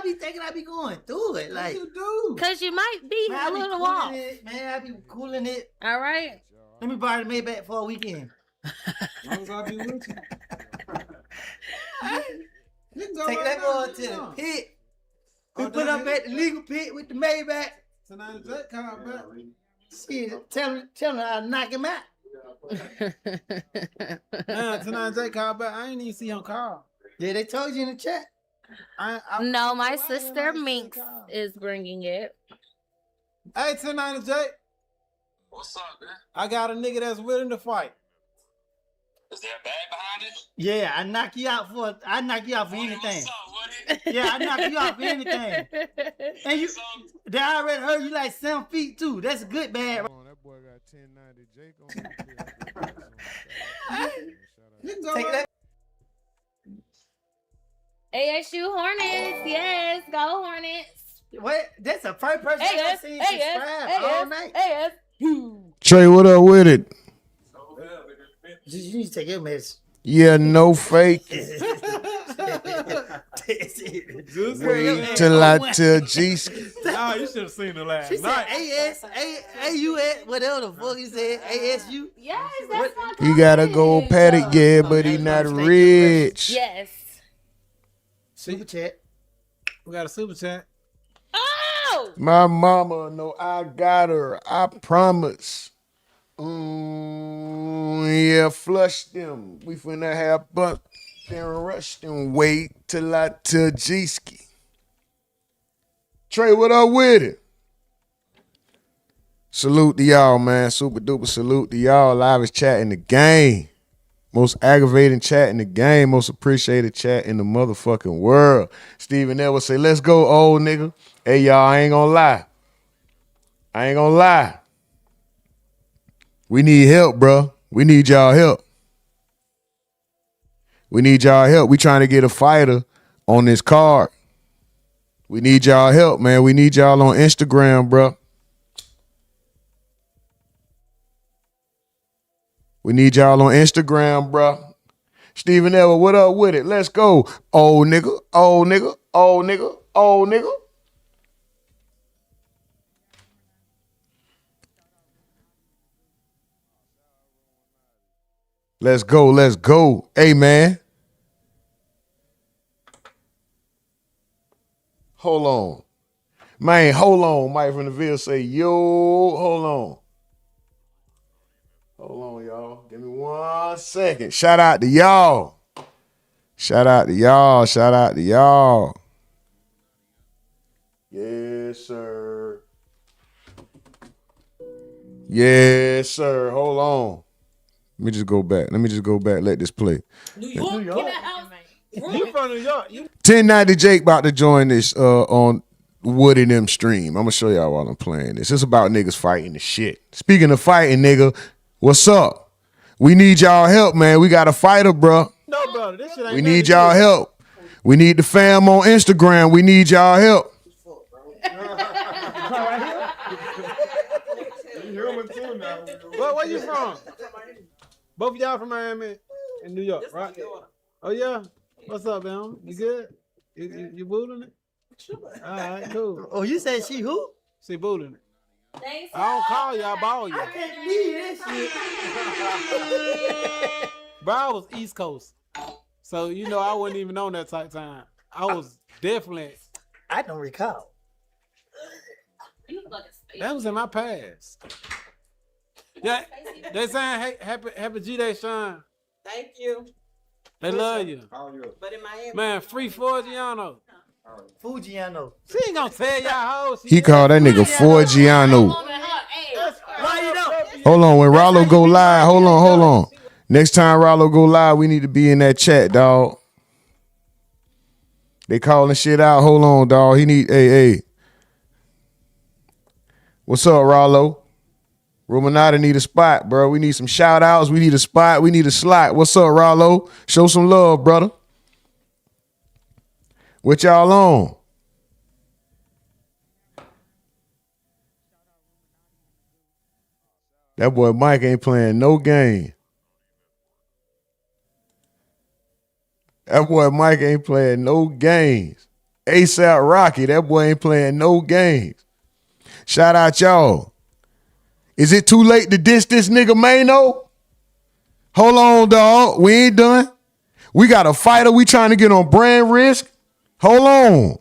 be thinking I be going through it. Like you do. Cause you might be man, a little off. Man, I be cooling it. All right. Let me borrow the Maybach for a weekend. As long as I be with you. Take that boy to the pit. We put up at the legal pit with the Maybach. Tonight Jake called back. Shit, tell him I'll knock him out. Man, tonight Jake called back. I ain't even see him call. Yeah, they told you in the chat. No, my sister Minx is bringing it. Hey, tonight Jake. What's up, man? I got a nigga that's willing to fight. Is there a bag behind it? Yeah, I knock you out for anything. What's up, Woody? Yeah, I knock you out for anything. And you, they already heard you like 7 feet too. That's a good bag. That boy got 1090 Jake on. Take that. ASU Hornets, yes, go Hornets. What? That's the first person I've seen subscribe all night. Trey, what up with it? You need to take your mess. Yeah, no fake. Wait till I tell G. Nah, you should have seen the last She said AS, whatever the fuck he said, ASU. Yes, that's my He got a gold paddock, yeah, but he not rich. Yes. Super chat. We got a super chat. Oh! My mama know I got her. I promise. Yeah, flush them. We finna have bump and rush them. Wait till I tell G-ski. Trey, what up with it? Salute to y'all, man. Super duper salute to y'all. Live is chat in the game. Most aggravating chat in the game. Most appreciated chat in the motherfucking world. Stephen Edwards say, let's go, old nigga. Hey, y'all, I ain't gonna lie. We need help, bro. We need y'all help. We trying to get a fighter on this card. We need y'all help, man. We need y'all on Instagram, bro. We need y'all on Instagram, bro. Stephen Edwards, what up with it? Let's go. Old nigga. Let's go. Hey, man. Hold on. Man, hold on. Mike from the Ville say, yo, hold on. Hold on, y'all. Give me 1 second. Shout out to y'all. Yes, sir. Hold on. Let me just go back. Let this play. New York. You from New York? 1090 Jake about to join this on Wood and them stream. I'm gonna show y'all while I'm playing this. It's about niggas fighting the shit. Speaking of fighting, nigga, what's up? We need y'all help, man. We got a fighter, bro. No, brother. This shit ain't We need y'all help. We need the fam on Instagram. We need y'all help. Where you from? Both of y'all from Miami and New York, right? Oh yeah. What's up, man? You good? You booting it? All right, cool. Oh, you said she who? She booting it. Thanks. I don't call you, I ball you. I can't believe this shit. Bro, I was East Coast. So, you know, I wasn't even on that type time. I was definitely. I don't recall. That was in my past. Yeah, they saying, hey, happy G-Day, Sean. Thank you. They love you. But in Miami. Man, free Forgiano. Fujiano. She ain't gonna tell y'all how He called that nigga Forgiano. Why you know? Hold on, when Rollo go live, hold on. Next time Rollo go live, we need to be in that chat, dog. They calling shit out. Hold on, dog. He need, hey. What's up, Rollo? RUMORNATI need a spot, bro. We need some shout outs. We need a spot. We need a slot. What's up, Rollo? Show some love, brother. What y'all on? That boy Mike ain't playing no game. That boy Mike ain't playing no games. ASAP Rocky, that boy ain't playing no games. Shout out y'all. Is it too late to diss this nigga Mano? Hold on, dog. We ain't done. We got a fighter we trying to get on brand risk. Hold on.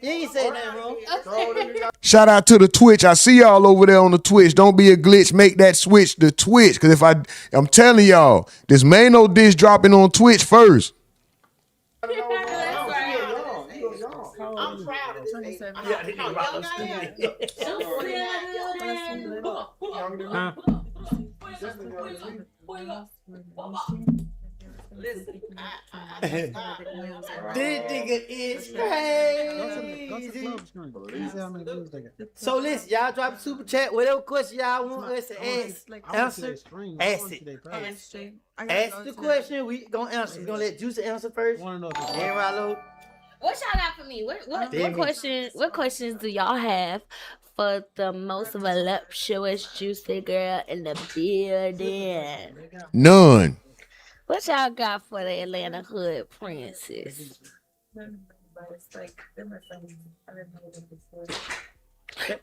You ain't say nothing wrong. Shout out to the Twitch. I see y'all over there on the Twitch. Don't be a glitch. Make that switch to Twitch. Because if I'm telling y'all, this Mano dish dropping on Twitch first. I'm proud of this. Listen, This nigga is crazy. So listen, y'all drop a super chat. Whatever question y'all want us to ask, answer. Ask it. Ask the question. We gonna answer. We gonna let Juicy answer first. Then Rollo. What y'all got for me? What questions do y'all have for the most voluptuous, juicy girl in the building? None. What y'all got for the Atlanta Hood Princess?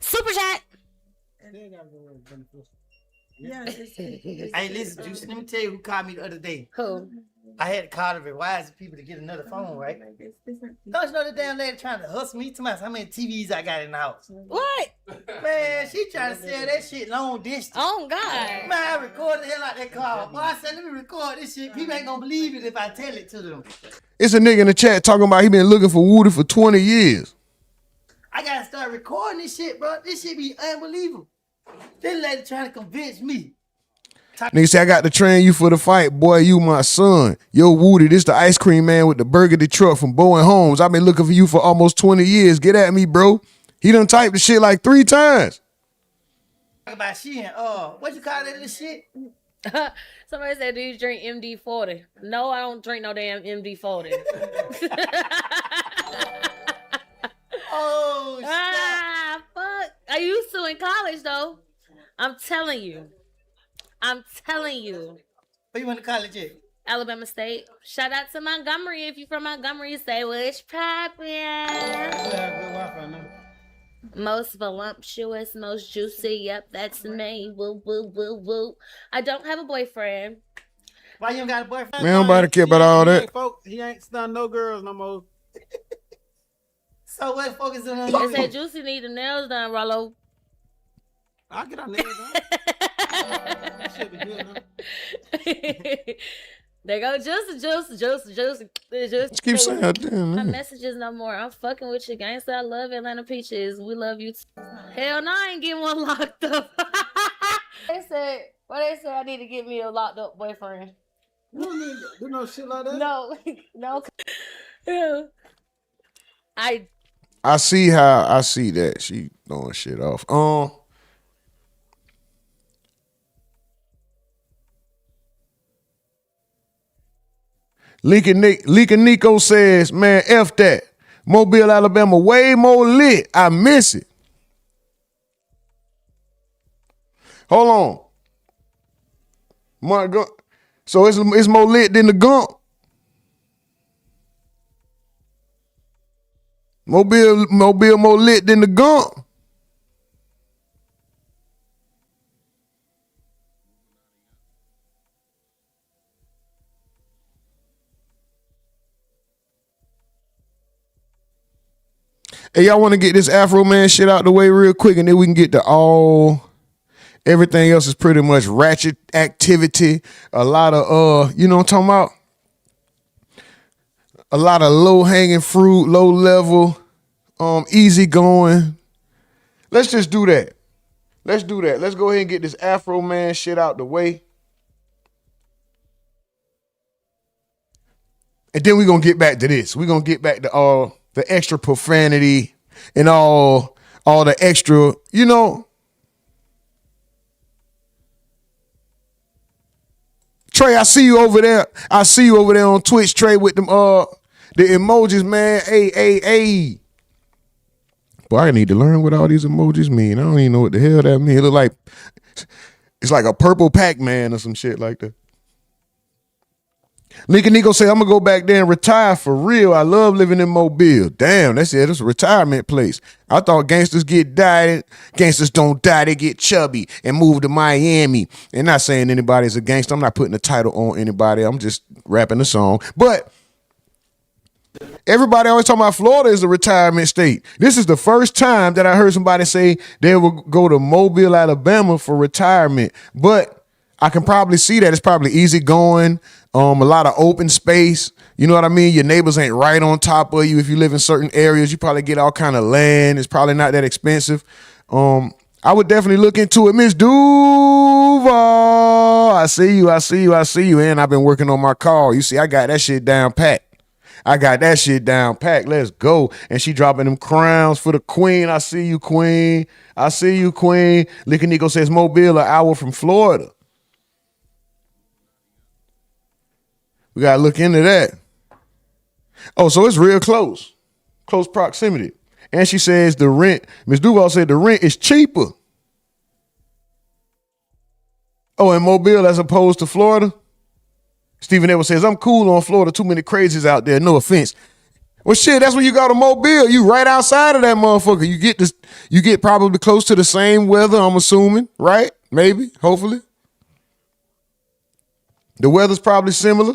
Super chat. Hey, listen, Juicy. Let me tell you who called me the other day. Who? I had to call the Verizon people to get another phone, right? Don't you know the damn lady trying to hustle me? Tell me how many TVs I got in the house. What? Man, she trying to sell that shit long distance. Oh God. Man, I recorded the hell out that call. Boy, I said, let me record this shit. People ain't gonna believe it if I tell it to them. It's a nigga in the chat talking about he been looking for Woody for 20 years. I gotta start recording this shit, bro. This shit be unbelievable. This lady trying to convince me. Nigga say, I got to train you for the fight. Boy, you my son. Yo, Woody, this the ice cream man with the burgundy truck from Bowen Homes. I've been looking for you for almost 20 years. Get at me, bro. He done typed the shit like 3 times. Talk about she and what you call that little shit? Somebody said, do you drink MD-40? No, I don't drink no damn MD-40. Oh, shit. Ah, fuck. I used to in college, though. I'm telling you. Where you went to college at? Alabama State. Shout out to Montgomery. If you from Montgomery, say what's poppin'. Most voluptuous, most juicy. Yep, that's me. Woo, woo, woo, woo. I don't have a boyfriend. Why you ain't got a boyfriend? Man, nobody care about all that. He ain't stunned no girls no more. So what focus on They you? said Juicy need the nails done, Rollo. I'll get our nails done. Should be good, huh? There go Juicy. Just keep saying that. My Damn, messages no more. I'm fucking with you, gangsta. I love Atlanta Peaches. We love you too. Hell no, I ain't getting one locked up. They said I need to get me a locked up boyfriend. You don't need to do no shit like that. No. I see that. She throwing shit off. Leaker Nico says, man, F that. Mobile, Alabama, way more lit. I miss it. Hold on. So it's more lit than the Gump. Mobile more lit than the Gump. Hey, y'all want to get this Afroman shit out the way real quick, and then we can get to everything else is pretty much ratchet activity. A lot of you know what I'm talking about? A lot of low-hanging fruit, low level, easy going. Let's just do that. Let's do that. Let's go ahead and get this Afroman shit out the way. And then we're gonna get back to this. We're gonna get back to all the extra profanity and all the extra, you know. Trey, I see you over there. I see you over there on Twitch, Trey, with them the emojis, man. Hey. Boy, I need to learn what all these emojis mean. I don't even know what the hell that means. It look like it's like a purple Pac-Man or some shit like that. Lincoln Nico said, I'm gonna go back there and retire for real. I love living in Mobile. Damn, that's it. It's a retirement place. I thought gangsters get died. Gangsters don't die, they get chubby and move to Miami. And not saying anybody's a gangster. I'm not putting a title on anybody. I'm just rapping the song. But everybody always talking about Florida is a retirement state. This is the first time that I heard somebody say they will go to Mobile, Alabama for retirement. But I can probably see that it's probably easy going, a lot of open space. You know what I mean? Your neighbors ain't right on top of you. If you live in certain areas, you probably get all kind of land. It's probably not that expensive. I would definitely look into it. Miss Duval, I see you. And I've been working on my car. You see, I got that shit down packed. Let's go. And she dropping them crowns for the queen. I see you, queen. Lincoln Nico says Mobile, an hour from Florida. We got to look into that. Oh, so it's real close proximity. And she says the rent, Ms. Duval said the rent is cheaper. Oh, in Mobile as opposed to Florida? Stephen Edwards says, I'm cool on Florida. Too many crazies out there. No offense. Well, shit, that's when you go to Mobile. You right outside of that motherfucker. You get probably close to the same weather, I'm assuming, right? Maybe, hopefully. The weather's probably similar.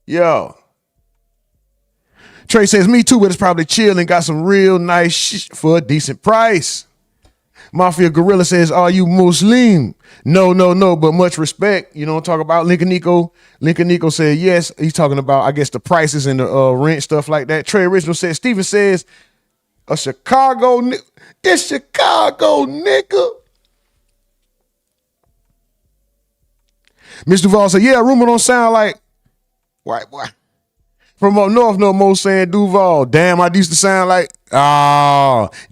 Yo. Trey says, me too, but it's probably chill and got some real nice shit for a decent price. Mafia Gorilla says, are you Muslim? No, but much respect. You know what I'm talking about? Lincoln Nico said, yes. He's talking about, I guess, the prices and the rent, stuff like that. Trey Original says, Steven says, it's Chicago, nigga. Mr. Duval said, yeah, rumor don't sound like, why? From up north, no more saying Duval. Damn, I used to sound like,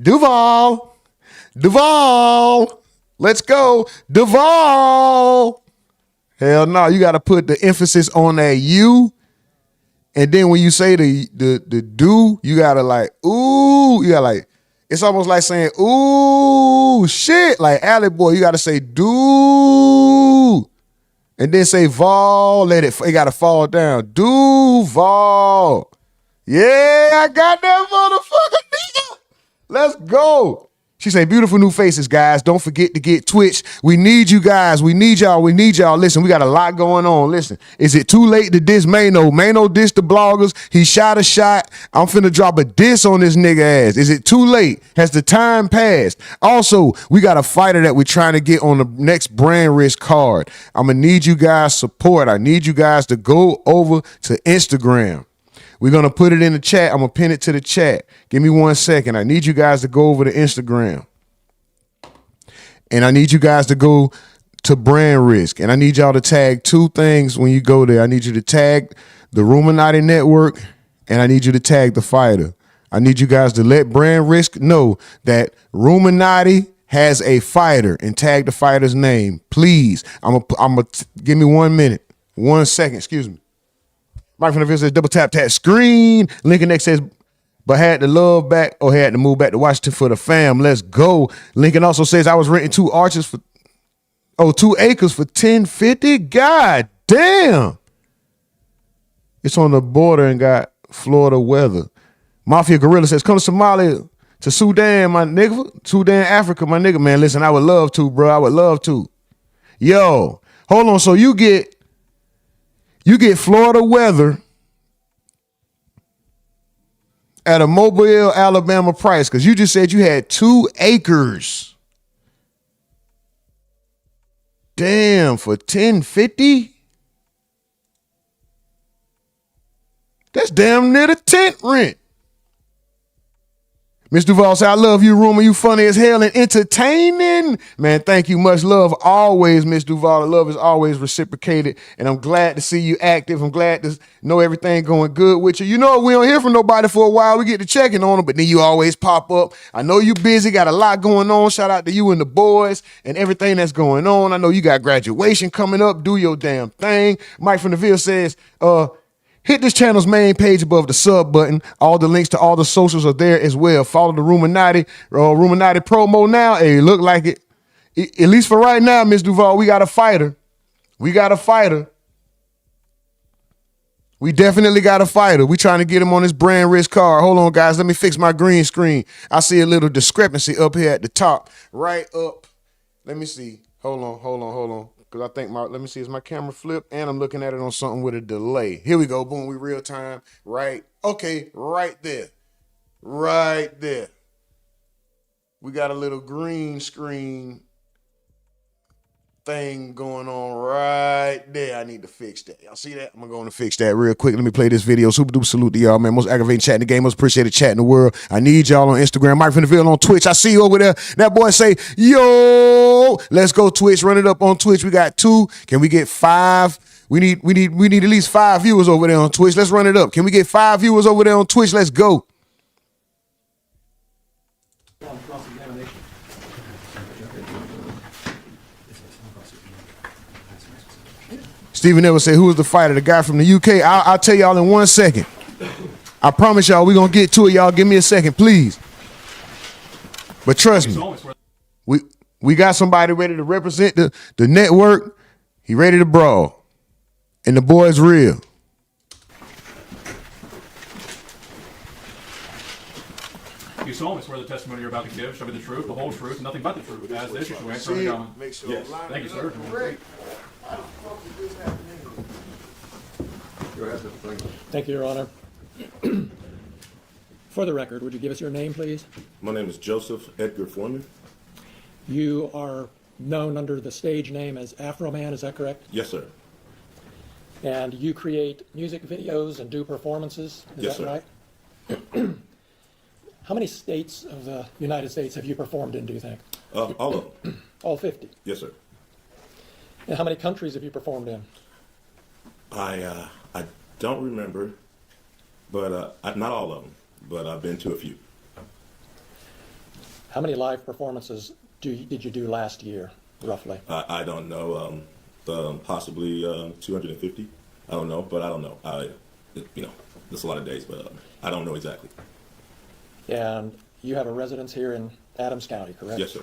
Duval. Let's go. Duval. Hell no, you got to put the emphasis on that U. And then when you say the do, you got to like, ooh, you got like, it's almost like saying, ooh, shit. Like Alley Boy, you got to say do. And then say Vol, it got to fall down. Duval. Yeah, I got that motherfucker, nigga. Let's go. She say, beautiful new faces, guys. Don't forget to get Twitch. We need you guys. We need y'all. Listen, we got a lot going on. Listen, is it too late to diss Mano? Mano diss the bloggers. He shot a shot. I'm finna drop a diss on this nigga ass. Is it too late? Has the time passed? Also, we got a fighter that we're trying to get on the next brand risk card. I'm gonna need you guys' support. I need you guys to go over to Instagram. We're going to put it in the chat. I'm going to pin it to the chat. Give me 1 second. I need you guys to go over to Instagram. And I need you guys to go to Brand Risk. And I need y'all to tag 2 things when you go there. I need you to tag the RUMORNATI network, and I need you to tag the fighter. I need you guys to let Brand Risk know that RUMORNATI has a fighter and tag the fighter's name. Please. Give me 1 minute. 1 second. Excuse me. Mike from the video says, double tap screen. Lincoln X says, but had to move back to Washington for the fam. Let's go. Lincoln also says, I was renting 2 acres for $10.50. God damn. It's on the border and got Florida weather. Mafia Gorilla says, come to Somalia, to Sudan, my nigga. Sudan, Africa, my nigga. Man, listen, I would love to, bro. I would love to. Yo, hold on. So you get Florida weather at a Mobile, Alabama price, because you just said you had 2 acres. Damn, for $10.50? That's damn near the tent rent. Miss Duval said, I love you, Rumor. You funny as hell and entertaining. Man, thank you. Much love always, Miss Duval. The love is always reciprocated. And I'm glad to see you active. I'm glad to know everything going good with you. You know, we don't hear from nobody for a while. We get to checking on them, but then you always pop up. I know you busy, got a lot going on. Shout out to you and the boys and everything that's going on. I know you got graduation coming up. Do your damn thing. Mike from the Ville says, Hit this channel's main page above the sub button. All the links to all the socials are there as well. Follow the RUMORNATI promo now. Hey, look like it. At least for right now, Miss Duval, we got a fighter. We got a fighter. We definitely got a fighter. We trying to get him on his brand risk card. Hold on, guys. Let me fix my green screen. I see a little discrepancy up here at the top. Right up. Let me see. Hold on. Because I think let me see, is my camera flipped? And I'm looking at it on something with a delay. Here we go. Boom, we real time. Right. Okay, right there. Right there. We got a little green screen thing going on right there. I need to fix that. Y'all see that? I'm going to fix that real quick. Let me play this video. Super duper salute to y'all, man. Most aggravating chat in the game. Most appreciated chat in the world. I need y'all on Instagram. Mike Finesse on Twitch. I see you over there. That boy say, yo, let's go Twitch. Run it up on Twitch. We got 2. Can we get 5? We need at least 5 viewers over there on Twitch. Let's run it up. Can we get 5 viewers over there on Twitch? Let's go. Stephen Neville said, who was the fighter? The guy from the UK? I'll tell y'all in 1 second. I promise y'all we're going to get to it. Y'all give me a second, please. But trust me, we got somebody ready to represent the network. He ready to brawl. And the boy's real. You saw him, swear the testimony you're about to give, show me the truth, the whole truth, and nothing but the truth. As the issue, Make sure yes. Thank you, sir. Thank you, Your Honor. For the record, would you give us your name, please? My name is Joseph Edgar Foreman. You are known under the stage name as Afroman, is that correct? Yes, sir. And you create music videos and do performances, is Yes, that sir. right? How many states of the United States have you performed in, do you think? All of them. All 50? Yes, sir. And how many countries have you performed in? I don't remember, but not all of them, but I've been to a few. How many live performances did you do last year, roughly? I don't know, possibly 250. I don't know, but I don't know. There's a lot of days, but I don't know exactly. And you have a residence here in Adams County, correct? Yes, sir.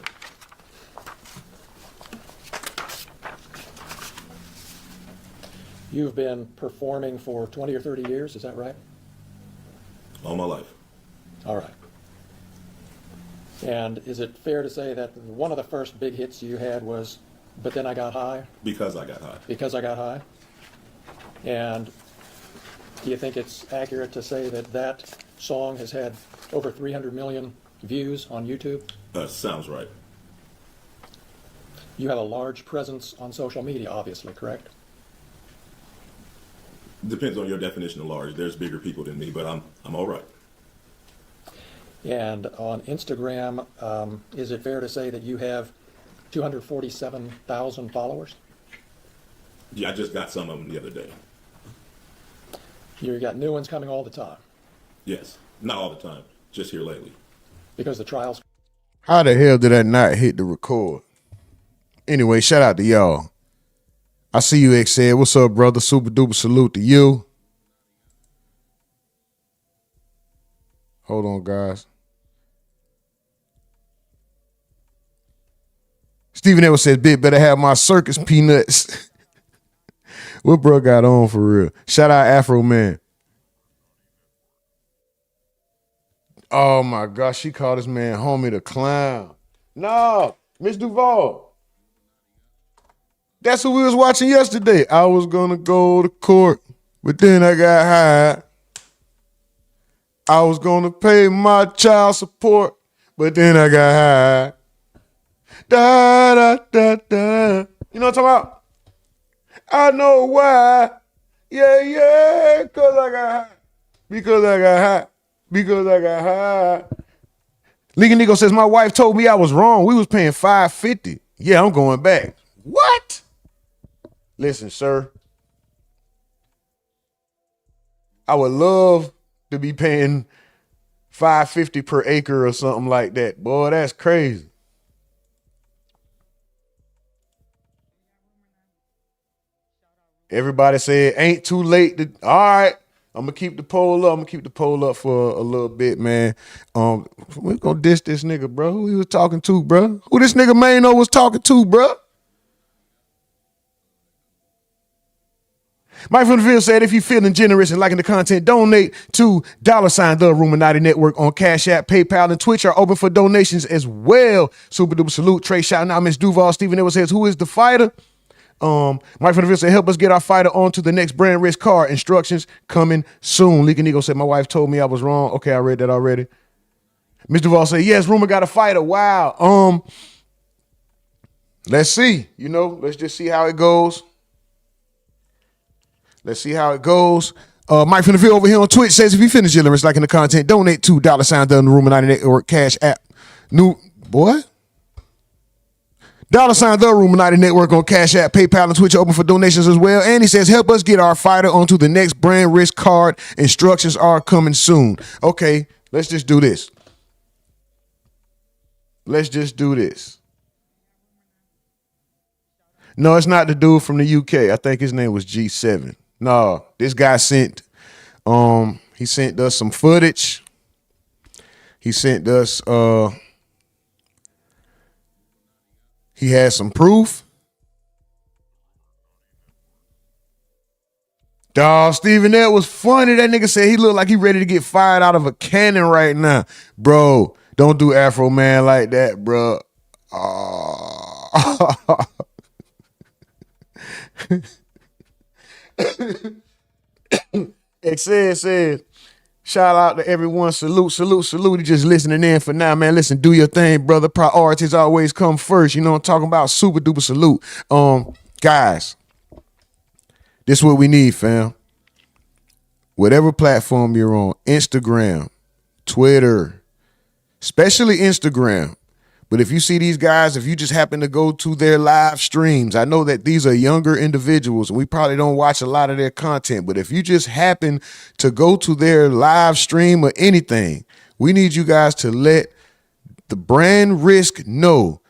You've been performing for 20 or 30 years, is that right? All my life. All right. And is it fair to say that one of the first big hits you had was But Then I Got High? Because I got high. Because I Got High? And do you think it's accurate to say that that song has had over 300 million views on YouTube? Sounds right. You have a large presence on social media, obviously, correct? Depends on your definition of large. There's bigger people than me, but I'm all right. And on Instagram, is it fair to say that you have 247,000 followers? Yeah, I just got some of them the other day. You got new ones coming all the time? Yes. Not all the time. Just here lately. Because the trials... How the hell did I not hit the record? Anyway, shout out to y'all. I see you, X said. What's up, brother? Super duper salute to you. Hold on, guys. Stephen Evans says, "Bit better have my circus peanuts." What bro got on for real? Shout out Afroman. Oh my gosh, she called this man homie the clown. No, Miss Duval. That's what we was watching yesterday. I was gonna go to court, but then I got hired. I was gonna pay my child support, but then I got hired. Da da da da. You know what I'm talking about? I know why. Yeah, cause I got high. Because I got high. Because I got high. Liga Nico says, my wife told me I was wrong. We was paying $550. Yeah, I'm going back. What? Listen, sir. I would love to be paying $550 per acre or something like that. Boy, that's crazy. Everybody said, ain't too late to, all right. I'm gonna keep the poll up. I'm gonna keep the poll up for a little bit, man. We're gonna diss this nigga, bro. Who he was talking to, bro? Who this nigga Mano was talking to, bro? Mike from the Field said, if you feeling generous and liking the content, donate to $ the RUMORNATI Network on Cash App, PayPal, and Twitch are open for donations as well. Super duper salute. Trey shouting out Miss Duval. Stephen Edwards says, who is the fighter? Mike from the Field said, help us get our fighter on to the next brand risk card. Instructions coming soon. Leaking Eagle said, my wife told me I was wrong. Okay, I read that already. Miss Duval said, yes, Rumor got a fighter. Wow. Let's see. You know, let's just see how it goes. Let's see how it goes. Mike from the Field over here on Twitch says, if you finish generous liking the content, donate to $ the RUMORNATI Network Cash App. New boy. $ the RUMORNATI Network on Cash App, PayPal, and Twitch open for donations as well. And he says, help us get our fighter onto the next brand risk card. Instructions are coming soon. Okay, let's just do this. Let's just do this. No, it's not the dude from the UK. I think his name was G7. No, this guy sent, he sent us some footage. He sent us, he had some proof. Dawg, Stephen, that was funny. That nigga said he looked like he ready to get fired out of a cannon right now. Bro, don't do Afroman like that, bro. Ksoo says, shout out to everyone. Salute. He just listening in for now, man. Listen, do your thing, brother. Priorities always come first. You know what I'm talking about? Super duper salute. Guys, this is what we need, fam. Whatever platform you're on, Instagram, Twitter, especially Instagram. But if you see these guys, if you just happen to go to their live streams, I know that these are younger individuals and we probably don't watch a lot of their content. But if you just happen to go to their live stream or anything, we need you guys to let the brand risk know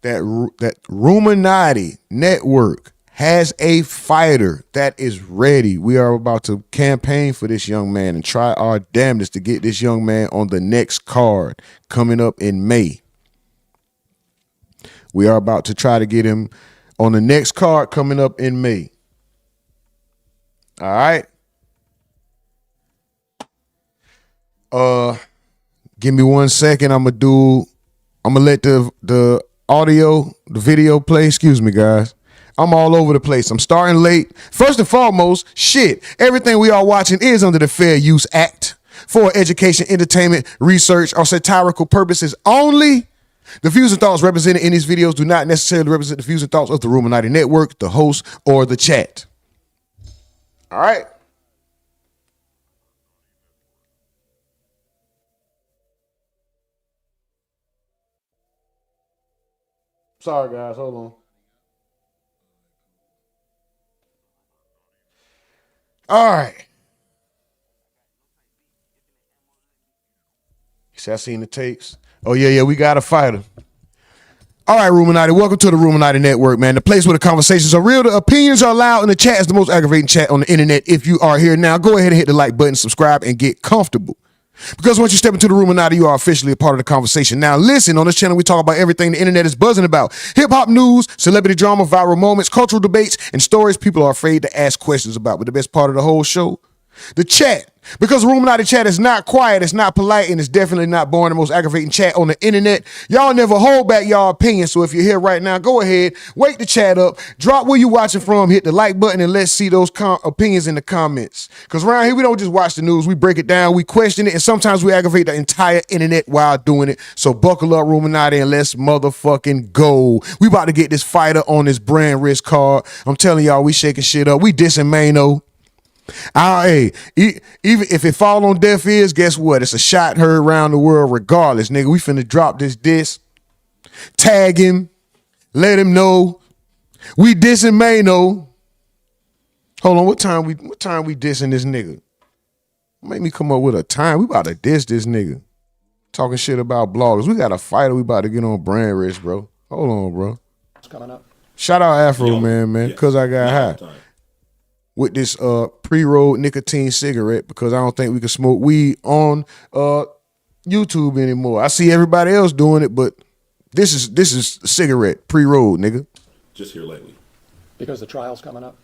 that RUMORNATI Network has a fighter that is ready. We are about to campaign for this young man and try our damnedest to get this young man on the next card coming up in May. We are about to try to get him on the next card coming up in May. All right. Give me 1 second. I'm gonna let the audio, the video play. Excuse me, guys. I'm all over the place. I'm starting late. First and foremost, everything we are watching is under the Fair Use Act for education, entertainment, research, or satirical purposes only. The views and thoughts represented in these videos do not necessarily represent the views and thoughts of the RUMORNATI Network, the host, or the chat. All right. Sorry, guys. Hold on. All right. See, I seen the tapes. Oh, yeah, we got a fighter. All right, RUMORNATI, welcome to the RUMORNATI Network, man. The place where the conversations are real, the opinions are loud, and the chat is the most aggravating chat on the internet. If you are here now, go ahead and hit the like button, subscribe, and get comfortable. Because once you step into the RUMORNATI, you are officially a part of the conversation. Now, listen, on this channel, we talk about everything the internet is buzzing about. Hip-hop news, celebrity drama, viral moments, cultural debates, and stories people are afraid to ask questions about. But the best part of the whole show, the chat. Because RUMORNATI chat is not quiet, it's not polite, and it's definitely not boring. The most aggravating chat on the internet. Y'all never hold back y'all opinions. So if you're here right now, go ahead, wake the chat up, drop where you watching from, hit the like button, and let's see those opinions in the comments. Because around here, we don't just watch the news, we break it down, we question it, and sometimes we aggravate the entire internet while doing it. So buckle up, RUMORNATI, and let's motherfucking go. We about to get this fighter on this brand risk card. I'm telling y'all, we shaking shit up. We dissing Mano. Hey, even if it fall on deaf ears, guess what? It's a shot heard around the world regardless, nigga. We finna drop this diss, tag him, let him know. We dissing Mano. Hold on, what time we dissing this nigga? Make me come up with a time. We about to diss this nigga. Talking shit about bloggers. We got a fighter we about to get on brand risk, bro. Hold on, bro. It's coming up. Shout out Afroman, man, because I got high. with this pre-rolled nicotine cigarette because I don't think we can smoke weed on YouTube anymore. I see everybody else doing it, but this is a cigarette pre-rolled, nigga. Just here lately. Because the trial's coming up?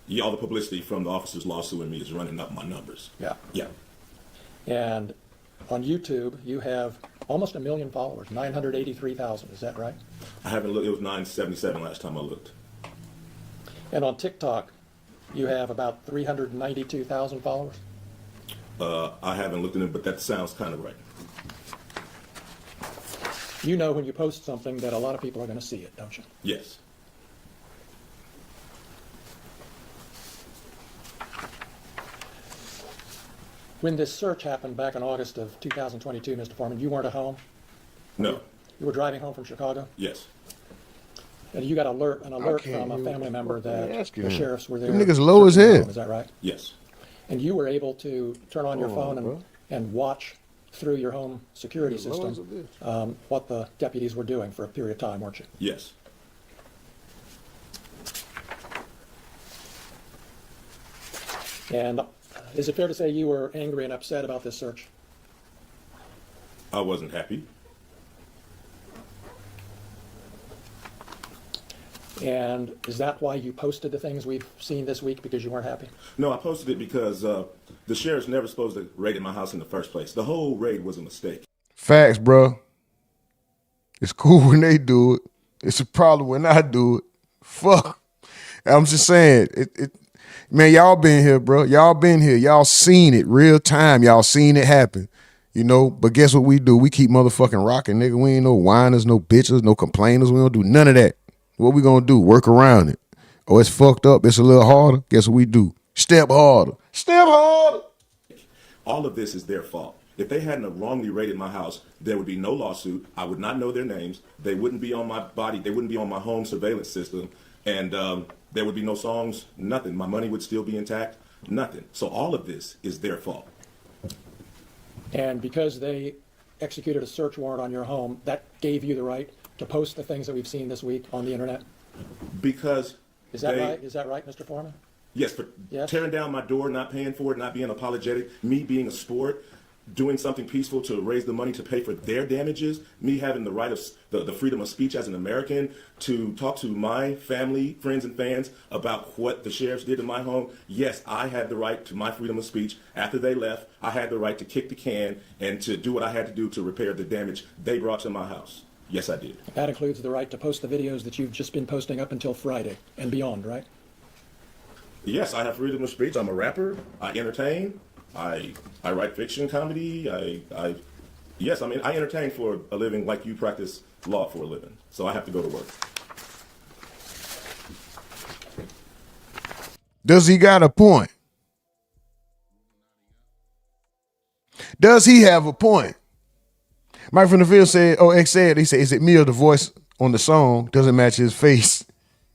Yeah, all the publicity from the officers lawsuing me is running up my numbers. Yeah. Yeah. And on YouTube, you have almost 1 million followers, 983,000. Is that right? I haven't looked. It was 977 last time I looked. And on TikTok, you have about 392,000 followers? I haven't looked at it, but that sounds kind of right. You know when you post something that a lot of people are going to see it, don't you? Yes. When this search happened back in August of 2022, Mr. Foreman, you weren't at home? No. You were driving home from Chicago? Yes. And you got an alert from a family member that the sheriffs were there. Them niggas low as hell. Is that right? Yes. And you were able to turn on your phone and watch through your home security system what the deputies were doing for a period of time, weren't you? Yes. And is it fair to say you were angry and upset about this search? I wasn't happy. And is that why you posted the things we've seen this week, because you weren't happy? No, I posted it because the sheriff's never supposed to raid my house in the first place. The whole raid was a mistake. Facts, bro. It's cool when they do it. It's a problem when I do it. Fuck. I'm just saying, man, y'all been here, bro. Y'all been here. Y'all seen it real time. Y'all seen it happen. You know, but guess what we do? We keep motherfucking rocking, nigga. We ain't no whiners, no bitches, no complainers. We don't do none of that. What we gonna do? Work around it. Oh, it's fucked up. It's a little harder. Guess what we do? Step harder. Step harder. All of this is their fault. If they hadn't wrongly raided my house, there would be no lawsuit. I would not know their names. They wouldn't be on my body. They wouldn't be on my home surveillance system. And there would be no songs, nothing. My money would still be intact, nothing. So all of this is their fault. And because they executed a search warrant on your home, that gave you the right to post the things that we've seen this week on the internet? Because Is that right? Is that right, Mr. Foreman? Yes, for tearing down my door, not paying for it, not being apologetic, me being a sport, doing something peaceful to raise the money to pay for their damages, me having the right of the freedom of speech as an American to talk to my family, friends, and fans about what the sheriffs did in my home. Yes, I had the right to my freedom of speech. After they left, I had the right to kick the can and to do what I had to do to repair the damage they brought to my house. Yes, I did. That includes the right to post the videos that you've just been posting up until Friday and beyond, right? Yes, I have freedom of speech. I'm a rapper. I entertain. I write fiction, comedy. I entertain for a living like you practice law for a living. So I have to go to work. Does he got a point? Does he have a point? Mike from the field said, X said, he said, is it me or the voice on the song doesn't match his face?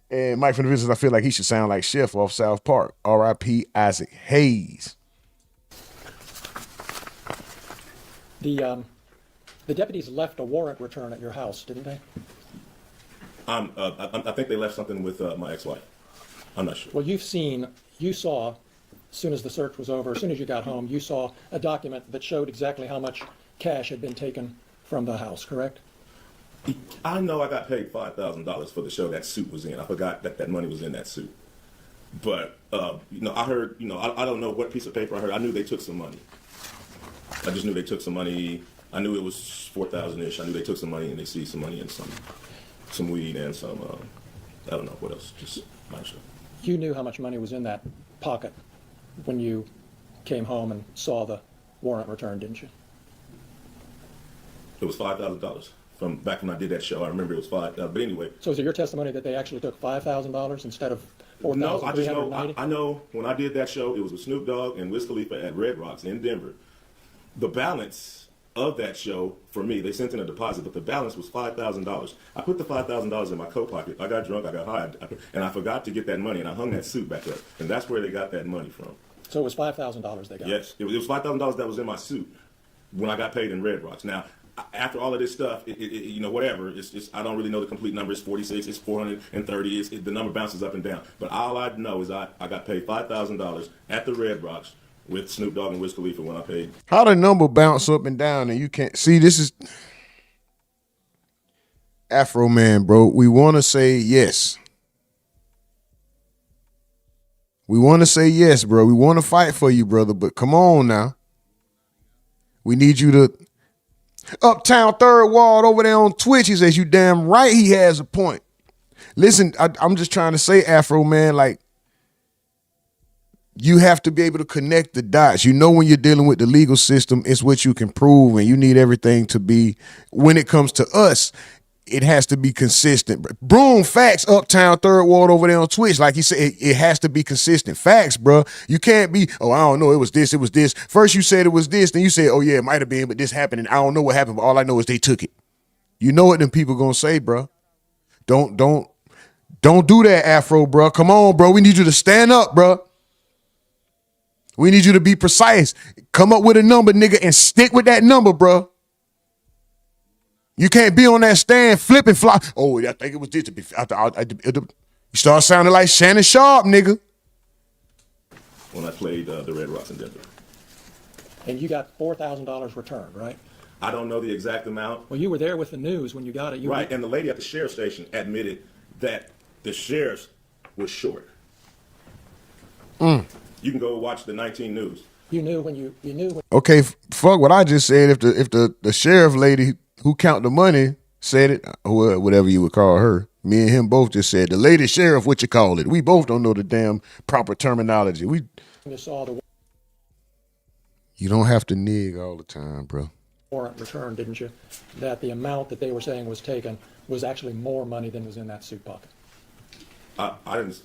And Mike from the field says, I feel like he should sound like Chef off South Park. R.I.P. Isaac Hayes. The deputies left a warrant return at your house, didn't they? I think they left something with my ex-wife. I'm not sure. Well, you saw, as soon as the search was over, as soon as you got home, you saw a document that showed exactly how much cash had been taken from the house, correct? I know I got paid $5,000 for the show that suit was in. I forgot that money was in that suit. But, I heard, I don't know what piece of paper I heard. I knew they took some money. I just knew they took some money. I knew it was 4,000-ish. I knew they took some money and they seized some money and some weed and some, I don't know what else, just my show. You knew how much money was in that pocket when you came home and saw the warrant return, didn't you? It was $5,000 from back when I did that show. I remember it was $5,000. But anyway. So is it your testimony that they actually took $5,000 instead of $4,390? No, I know when I did that show, it was with Snoop Dogg and Wiz Khalifa at Red Rocks in Denver. The balance of that show, for me, they sent in a deposit, but the balance was $5,000. I put the $5,000 in my coat pocket. I got drunk, I got high, and I forgot to get that money, and I hung that suit back up. And that's where they got that money from. So it was $5,000 they got? Yes, it was $5,000 that was in my suit when I got paid in Red Rocks. Now, after all of this stuff, you know, whatever. It's I don't really know the complete number. It's 46. It's 430. The number bounces up and down. But all I know is I got paid $5,000 at the Red Rocks with Snoop Dogg and Wiz Khalifa when I paid. How the number bounce up and down and you can't see? This is Afroman, bro. We want to say yes. We want to say yes, bro. We want to fight for you, brother. But come on now. We need you to. Uptown Third Ward over there on Twitch, he says, you damn right he has a point. Listen, I'm just trying to say, Afroman, like, you have to be able to connect the dots. You know, when you're dealing with the legal system, it's what you can prove, and you need everything to be, when it comes to us, it has to be consistent. Broom, facts, Uptown Third Ward over there on Twitch. Like he said, it has to be consistent. Facts, bro. You can't be, oh, I don't know, it was this. First you said it was this, then you said, oh yeah, it might have been, but this happened, and I don't know what happened, but all I know is they took it. You know what them people gonna say, bro. Don't do that, Afro, bro. Come on, bro. We need you to stand up, bro. We need you to be precise. Come up with a number, nigga, and stick with that number, bro. You can't be on that stand flipping fly. Oh, I think it was this. You start sounding like Shannon Sharp, nigga. When I played the Red Rocks in Denver. And you got $4,000 returned, right? I don't know the exact amount. Well, you were there with the news when you got it. Right, and the lady at the sheriff's station admitted that the sheriff was short. You can go watch the 19 News. You knew when you knew when. Okay, fuck what I just said. If the sheriff lady who count the money said it, or whatever you would call her, me and him both just said the lady sheriff, what you call it. We both don't know the damn proper terminology. You saw the You don't have to nig all the time, bro. warrant return, didn't you? That the amount that they were saying was taken was actually more money than was in that suit pocket. I didn't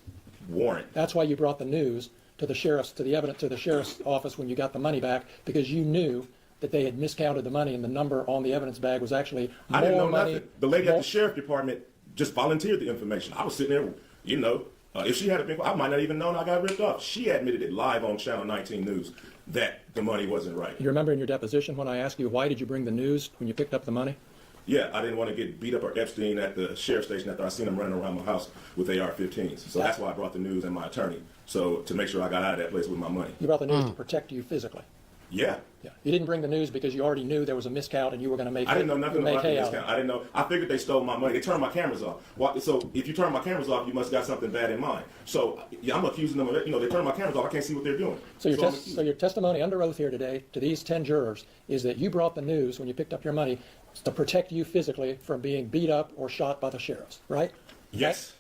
warrant. That's why you brought the news to the sheriff's office when you got the money back, because you knew that they had miscounted the money and the number on the evidence bag was actually more money. I didn't know nothing. The lady at the sheriff department just volunteered the information. I was sitting there, you know, if she had been, I might not even known I got ripped off. She admitted it live on Channel 19 News that the money wasn't right. You remember in your deposition when I asked you, why did you bring the news when you picked up the money? Yeah, I didn't want to get beat up or Epstein at the sheriff's station after I seen him running around my house with AR-15s. So that's why I brought the news and my attorney, so to make sure I got out of that place with my money. You brought the news to protect you physically. Yeah. Yeah. You didn't bring the news because you already knew there was a miscount and you were going to make. I didn't know nothing about the miscount. I didn't know. I figured they stole my money. They turned my cameras off. So if you turn my cameras off, you must got something bad in mind. So yeah, I'm accusing them of it. You know, they turned my cameras off. I can't see what they're doing. So your testimony under oath here today to these 10 jurors is that you brought the news when you picked up your money to protect you physically from being beat up or shot by the sheriffs, right? Yes.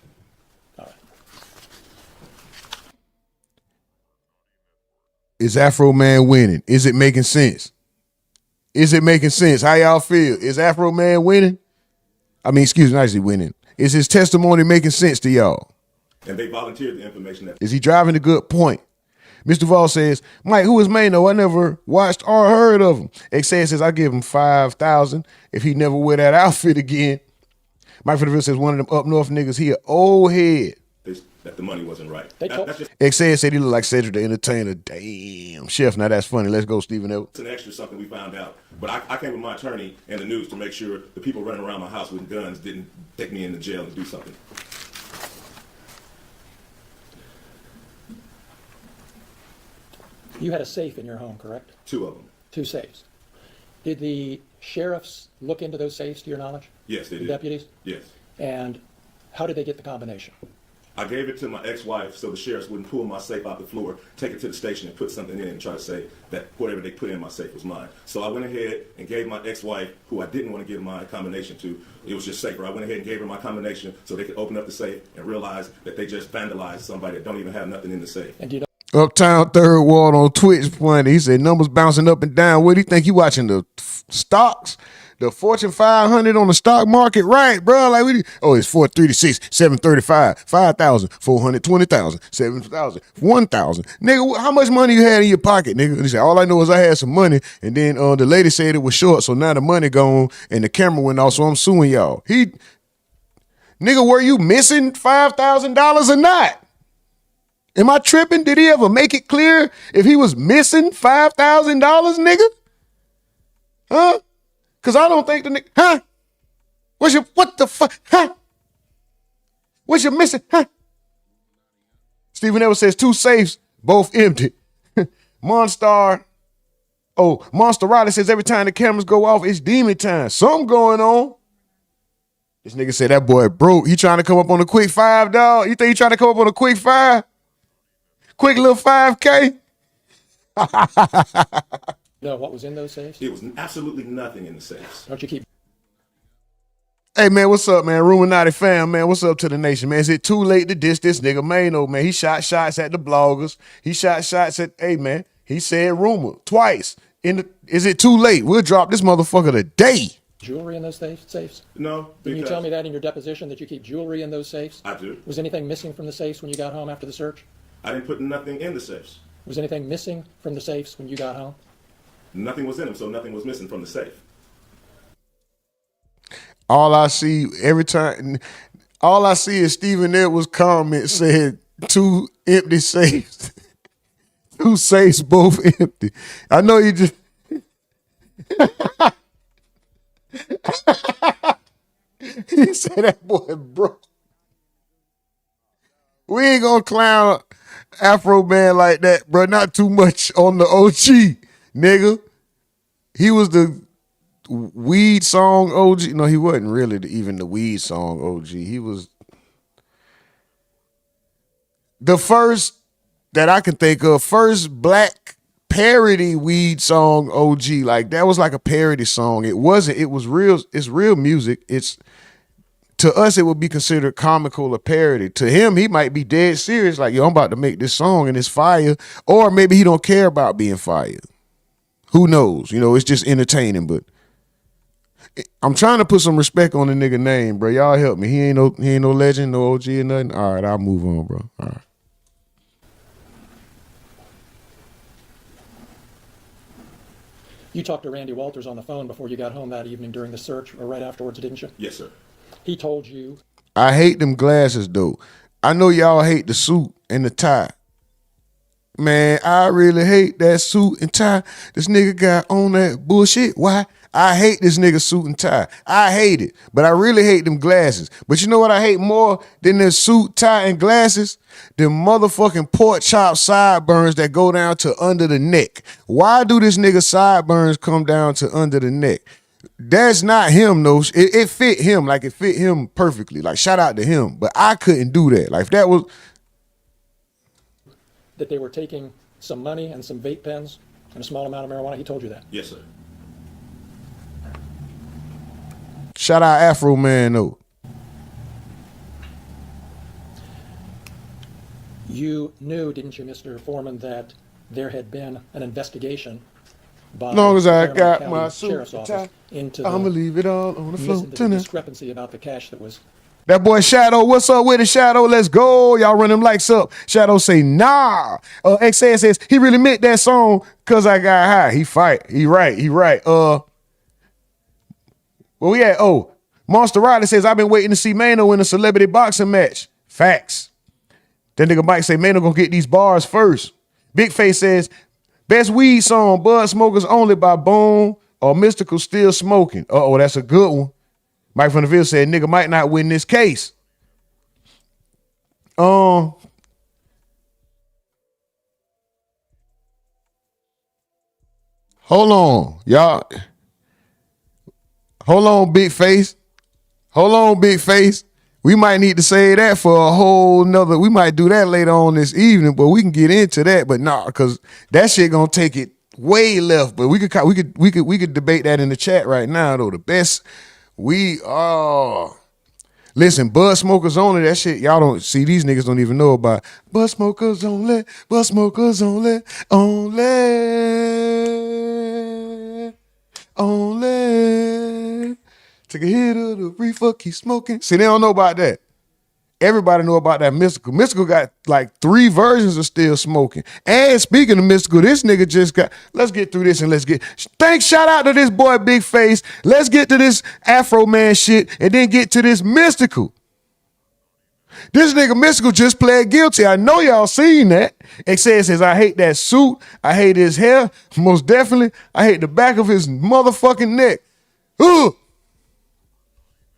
All right. Is Afroman winning? Is it making sense? Is it making sense? How y'all feel? Is Afroman winning? I mean, excuse me, not actually winning. Is his testimony making sense to y'all? And they volunteered the information. Is he driving a good point? Mr. Vaughn says, Mike, who is Mano? I never watched or heard of him. Xan says, I give him $5,000 if he never wear that outfit again. Mike Fitterville says, one of them up north niggas, he an old head. That the money wasn't right. Xan said he looked like Cedric the Entertainer. Damn, Chef, now that's funny. Let's go, Stephen L. It's an extra something we found out. But I came with my attorney and the news to make sure the people running around my house with guns didn't take me into jail and do something. You had a safe in your home, correct? 2 of them. 2 safes. Did the sheriffs look into those safes, to your knowledge? Yes, they did. The deputies? Yes. And how did they get the combination? I gave it to my ex-wife so the sheriffs wouldn't pull my safe out the floor, take it to the station and put something in it and try to say that whatever they put in my safe was mine. So I went ahead and gave my ex-wife, who I didn't want to give my combination to, it was just safer. I went ahead and gave her my combination so they could open up the safe and realize that they just vandalized somebody that don't even have nothing in the safe. And do you know Uptown Third Ward on Twitch pointing. He said numbers bouncing up and down. What do you think? You watching the stocks? The Fortune 500 on the stock market, right, bro? Like it's 436, 735, 5,000, 420,000, 7,000, 1,000. Nigga, how much money you had in your pocket, nigga? He said, all I know is I had some money, and then the lady said it was short, so now the money gone, and the camera went off, so I'm suing y'all. Nigga, were you missing $5,000 or not? Am I tripping? Did he ever make it clear if he was missing $5,000, nigga? Huh? Cause I don't think the nigga, huh? What the fuck, huh? What's your missing, huh? Stephen Edwards says 2 safes, both empty. Monster Riley says every time the cameras go off, it's demon time. Something going on. This nigga said that boy broke. He trying to come up on a quick 5, dog. You think he trying to come up on a quick 5? Quick little 5K? No, what was in those safes? It was absolutely nothing in the safes. Don't you keep... Hey, man, what's up, man? RUMORNATI fam, man. What's up to the nation, man? Is it too late to diss this nigga Mano, man? He shot shots at the bloggers. He shot shots at, hey, man, he said rumor twice. Is it too late? We'll drop this motherfucker today. Jewelry in those safes? No. Didn't you tell me that in your deposition that you keep jewelry in those safes? I do. Was anything missing from the safes when you got home after the search? I didn't put nothing in the safes. Was anything missing from the safes when you got home? Nothing was in them, so nothing was missing from the safe. All I see is Stephen Edwards' comment said 2 empty safes. 2 safes, both empty. I know you just. He said that boy broke. We ain't gonna clown Afroman like that, bro. Not too much on the OG, nigga. He was the weed song OG. No, he wasn't really even the weed song OG. He was the first that I can think of, first black parody weed song OG. Like that was like a parody song. It wasn't, it was real, it's real music. It's to us, it would be considered comical or parody. To him, he might be dead serious, like, yo, I'm about to make this song and it's fire. Or maybe he don't care about being fired. Who knows? You know, it's just entertaining, but I'm trying to put some respect on the nigga name, bro. Y'all help me. He ain't no legend, no OG or nothing. All right, I'll move on, bro. All right. You talked to Randy Walters on the phone before you got home that evening during the search, or right afterwards, didn't you? Yes, sir. He told you... I hate them glasses, though. I know y'all hate the suit and the tie. Man, I really hate that suit and tie. This nigga got on that bullshit. Why? I hate this nigga suit and tie. I hate it, but I really hate them glasses. But you know what I hate more than this suit, tie, and glasses? Them motherfucking pork chop sideburns that go down to under the neck. Why do this nigga sideburns come down to under the neck? That's not him, though. It fit him, like it fit him perfectly. Like, shout out to him. But I couldn't do that. Like, if that was... That they were taking some money and some vape pens and a small amount of marijuana. He told you that? Yes, sir. Shout out Afroman, though. You knew, didn't you, Mr. Foreman, that there had been an investigation by As long as I the got County my suit Sheriff's and Office tie, into I'ma leave it all on the floor tonight. discrepancy about the cash that was... That boy Shadow, what's up with it, Shadow? Let's go. Y'all run them likes up. Shadow say, nah. XS says, he really meant that song because I got high. He fight. He right. Where we at? Oh, Monster Riley says, I've been waiting to see Mano in a celebrity boxing match. Facts. That nigga Mike say, Mano gonna get these bars first. Big Face says, best weed song, Bud Smokers Only by Bone or Mystical Still Smoking. Uh-oh, that's a good one. Mike from the Ville said, nigga might not win this case. Hold on, y'all. Hold on, Big Face. We might need to say that for a whole nother. We might do that later on this evening, but we can get into that. But nah, because that shit gonna take it way left. But we could debate that in the chat right now, though. The best listen, Bud Smokers Only, that shit, y'all don't see, these niggas don't even know about. Bud Smokers Only, Bud Smokers Only. Take a hit of the reefer, keep smoking. See, they don't know about that. Everybody know about that Mystical. Mystical got like 3 versions of Still Smoking. And speaking of Mystical, this nigga just got, let's get through this and shout out to this boy Big Face. Let's get to this Afroman shit and then get to this Mystical. This nigga Mystical just pled guilty. I know y'all seen that. XS says, I hate that suit. I hate his hair. Most definitely, I hate the back of his motherfucking neck.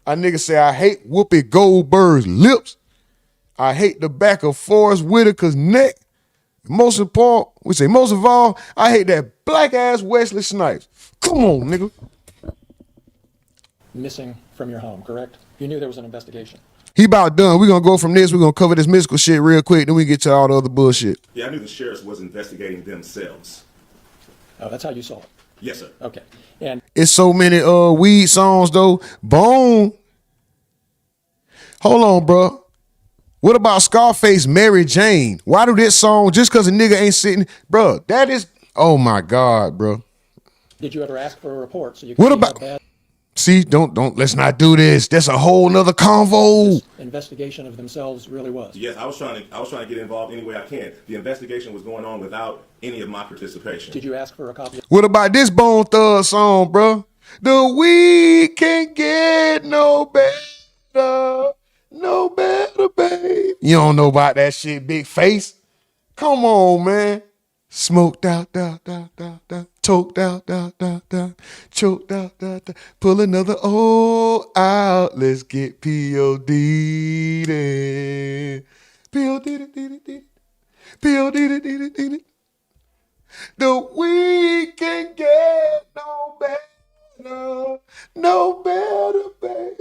A nigga say, I hate Whoopi Goldberg's lips. I hate the back of Forrest Whitaker's neck. Most of all, I hate that black ass Wesley Snipes. Come on, nigga. Missing from your home, correct? You knew there was an investigation. He about done. We're gonna go from this. We're gonna cover this mystical shit real quick. Then we get to all the other bullshit. Yeah, I knew the sheriffs was investigating themselves. Oh, that's how you saw it. Yes, sir. Okay. And It's so many weed songs though. Bone. Hold on, bro. What about Scarface, Mary Jane? Why do this song just because a nigga ain't sitting, bro? That is, oh my God, bro. did you ever ask for a report so you could What see about? how bad See, don't. Let's not do this. That's a whole nother convo. investigation of themselves really was? Yes, I was trying to get involved any way I can. The investigation was going on without any of my participation. Did you ask for a copy? What about this Bone Thug song, bro? The weed can't get no better, babe. You don't know about that shit, big face. Come on, man. Smoked out, choked out, choked out, pull another O out. Let's get P.O.D. then. P.O.D. The weed can get no better, babe.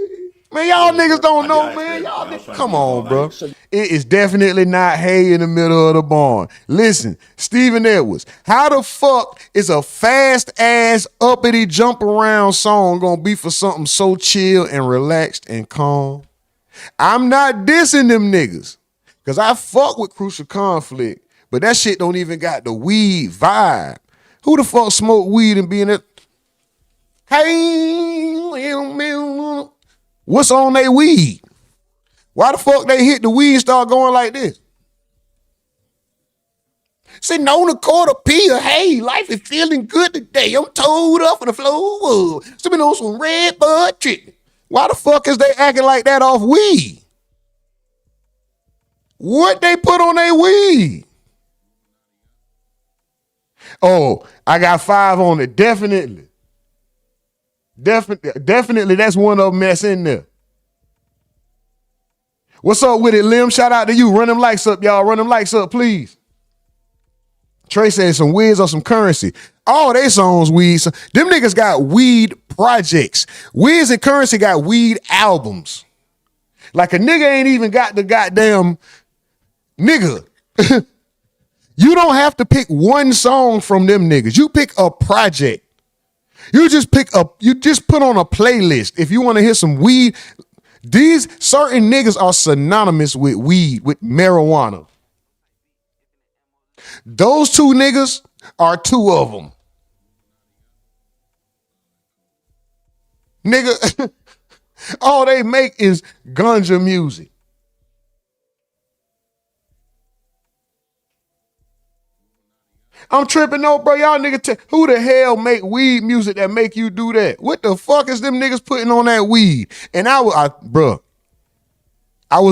Man, y'all niggas don't know, man. Y'all niggas, come on, bro. It is definitely not hay in the middle of the barn. Listen, Stephen Edwards, how the fuck is a fast-ass, uppity, jump-around song gonna be for something so chill and relaxed and calm? I'm not dissing them niggas, because I fuck with Crucial Conflict, but that shit don't even got the weed vibe. Who the fuck smoke weed and be in it? Hey, what's on they weed? Why the fuck they hit the weed and start going like this? Sitting on a quarter pill, hey, life is feeling good today. I'm toed up on the floor, sipping on some red bud chicken. Why the fuck is they acting like that off weed? What they put on their weed? Oh, I got 5 on it, definitely. Definitely, that's one of them that's in there. What's up with it, Lim? Shout out to you. Run them likes up, y'all. Run them likes up, please. Trey said some Wiz or some Currency. All they songs weed. Them niggas got weed projects. Wiz and Currency got weed albums. Like a nigga ain't even got the goddamn nigga. You don't have to pick one song from them niggas. You pick a project. You just put on a playlist. If you want to hear some weed, these certain niggas are synonymous with weed, with marijuana. Those 2 niggas are 2 of them. Nigga, all they make is ganja music. I'm tripping, no, bro. Y'all nigga, who the hell make weed music that make you do that? What the fuck is them niggas putting on that weed? And I was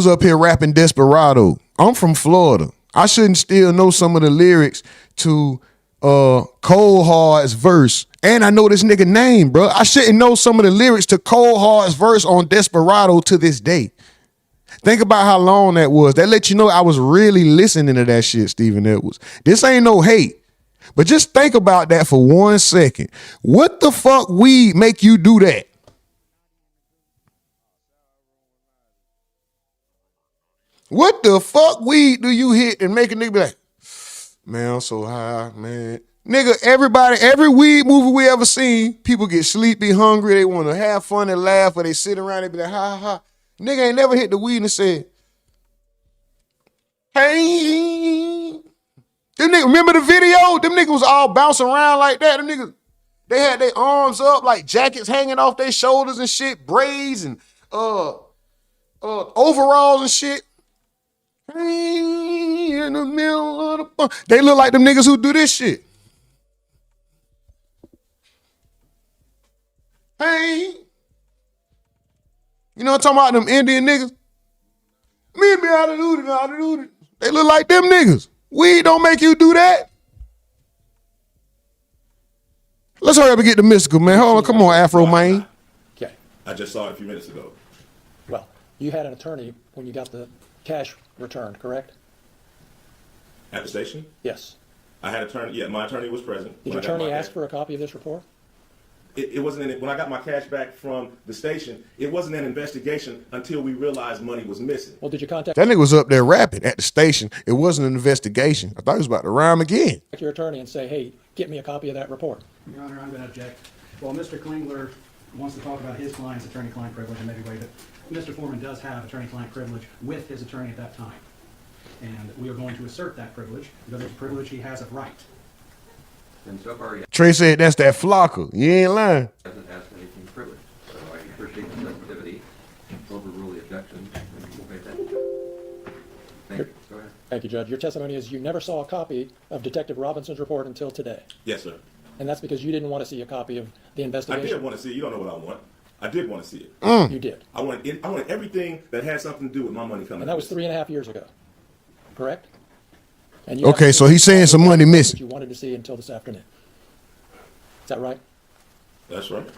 up here rapping Desperado. I'm from Florida. I shouldn't still know some of the lyrics to Cold Hard's verse. And I know this nigga name, bro. I shouldn't know some of the lyrics to Cold Hard's verse on Desperado to this day. Think about how long that was. That let you know I was really listening to that shit, Stephen Edwards. This ain't no hate. But just think about that for 1 second. What the fuck weed make you do that? What the fuck weed do you hit and make a nigga be like, man, I'm so high, man. Nigga, every weed movie we ever seen, people get sleepy, hungry, they want to have fun and laugh, or they sit around and be like, ha, ha, ha. Nigga ain't never hit the weed and said, hey. Them niggas, remember the video? Them niggas was all bouncing around like that. Them niggas, they had their arms up like jackets hanging off their shoulders and shit, braids and overalls and shit. Hey, in the middle of the fun. They look like them niggas who do this shit. Hey. You know what I'm talking about, them Indian niggas? Me out of duty. They look like them niggas. Weed don't make you do that. Let's hurry up and get the mystical, man. Hold on, come on, Afroman. I just saw it a few minutes ago. Well, you had an attorney when you got the cash returned, correct? At the station? Yes. I had attorney. Yeah, my attorney was present. Did your attorney ask for a copy of this report? It wasn't when I got my cash back from the station. It wasn't an investigation until we realized money was missing. Well, did you contact That nigga was up there rapping at the station. It wasn't an investigation. I thought he was about to rhyme again. your attorney and say, hey, get me a copy of that report? Your Honor, I'm going to object. Well, Mr. Klingler wants to talk about his client's attorney-client privilege and maybe waive it. Mr. Foreman does have attorney-client privilege with his attorney at that time. And we are going to assert that privilege because it's a privilege he has of right. And so far, he Trey said that's that flocker. You ain't lying. hasn't asked anything privileged. So I appreciate the sensitivity, overrule the objection, and we'll make that. Thank you. Go ahead. Thank you, Judge. Your testimony is you never saw a copy of Detective Robinson's report until today. Yes, sir. And that's because you didn't want to see a copy of the I investigation. did want to see it. You don't know what I want. I did want to see it. You did. I wanted everything that had something to do with my money coming. And that was missing. 3.5 years ago, correct? And you Okay, haven't so seen he's saying some money that missing. you wanted to see until this afternoon. Is that right? That's right.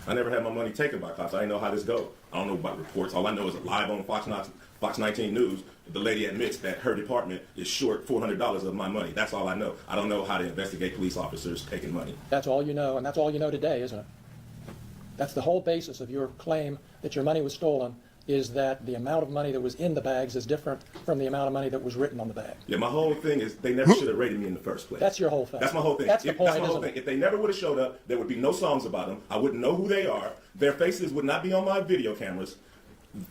I never had my money taken by cops. I didn't know how this goes. I don't know about reports. All I know is live on Fox 19 News, the lady admits that her department is short $400 of my money. That's all I know. I don't know how to investigate police officers taking money. That's all you know, and that's all you know today, isn't it? That's the whole basis of your claim that your money was stolen, is that the amount of money that was in the bags is different from the amount of money that was written on the bag. Yeah, my whole thing is they never should have rated me in the first place. That's your whole thing. That's my whole thing. That's the point, That's my whole isn't thing. it? If they never would have showed up, there would be no songs about them. I wouldn't know who they are. Their faces would not be on my video cameras.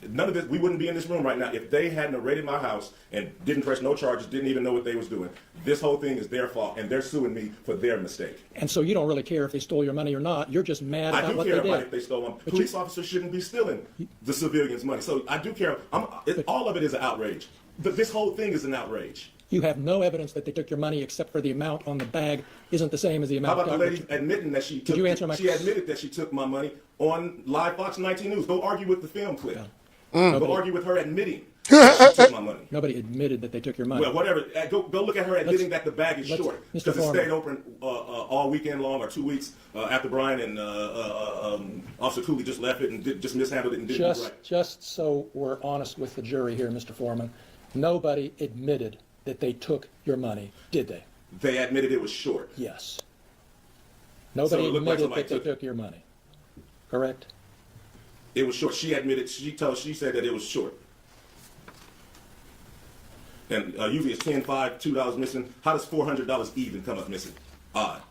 None of this, we wouldn't be in this room right now if they hadn't raided my house and didn't press no charges, didn't even know what they was doing. This whole thing is their fault, and they're suing me for their mistake. And so you don't really care if they stole your money or not. You're just mad I about do what care they about did. if they stole them. Police officers shouldn't be stealing the civilians' money. So I do care. All of it is an outrage. This whole thing is an outrage. You have no evidence that they took your money except for the amount on the bag isn't the same as the How amount. about the lady admitting that she took? you answer my She admitted that she took my money on live Fox 19 News. Go argue with the film clip. Go argue with her admitting that she took my money. Nobody admitted that they took your money. Well, whatever. Go look at her admitting that the bag is short Mr. because it Foreman. stayed open all weekend long or 2 weeks after Brian and Officer Cooley just left it and just mishandled it and didn't do right. Just so we're honest with the jury here, Mr. Foreman, nobody admitted that they took your money, did they? They admitted it was short. Yes. So Nobody it looked like admitted somebody that they took your money, correct? It was short. She admitted. She said that it was short. And usually it's 10, 5, $2 missing. How does $400 even come up missing? Odd.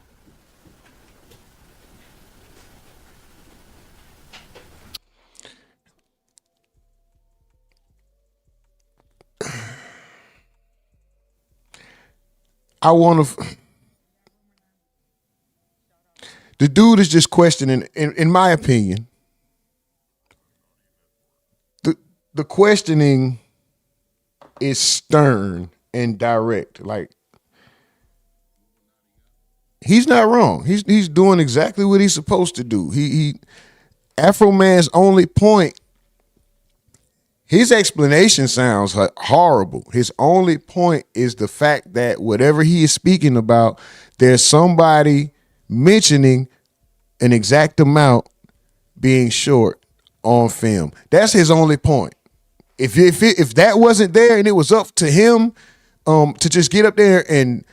I want to. The dude is just questioning, in my opinion, the questioning is stern and direct. Like, he's not wrong. He's doing exactly what he's supposed to do. Afroman's only point, his explanation sounds horrible. His only point is the fact that whatever he is speaking about, there's somebody mentioning an exact amount being short on film. That's his only point. If that wasn't there and it was up to him to just get up there and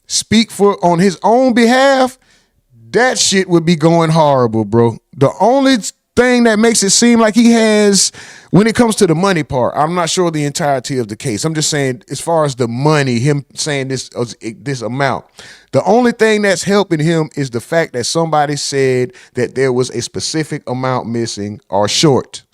speak on his own behalf, that shit would be going horrible, bro. The only thing that makes it seem like he has, when it comes to the money part, I'm not sure the entirety of the case. I'm just saying, as far as the money, him saying this amount, the only thing that's helping him is the fact that somebody said that there was a specific amount missing or short,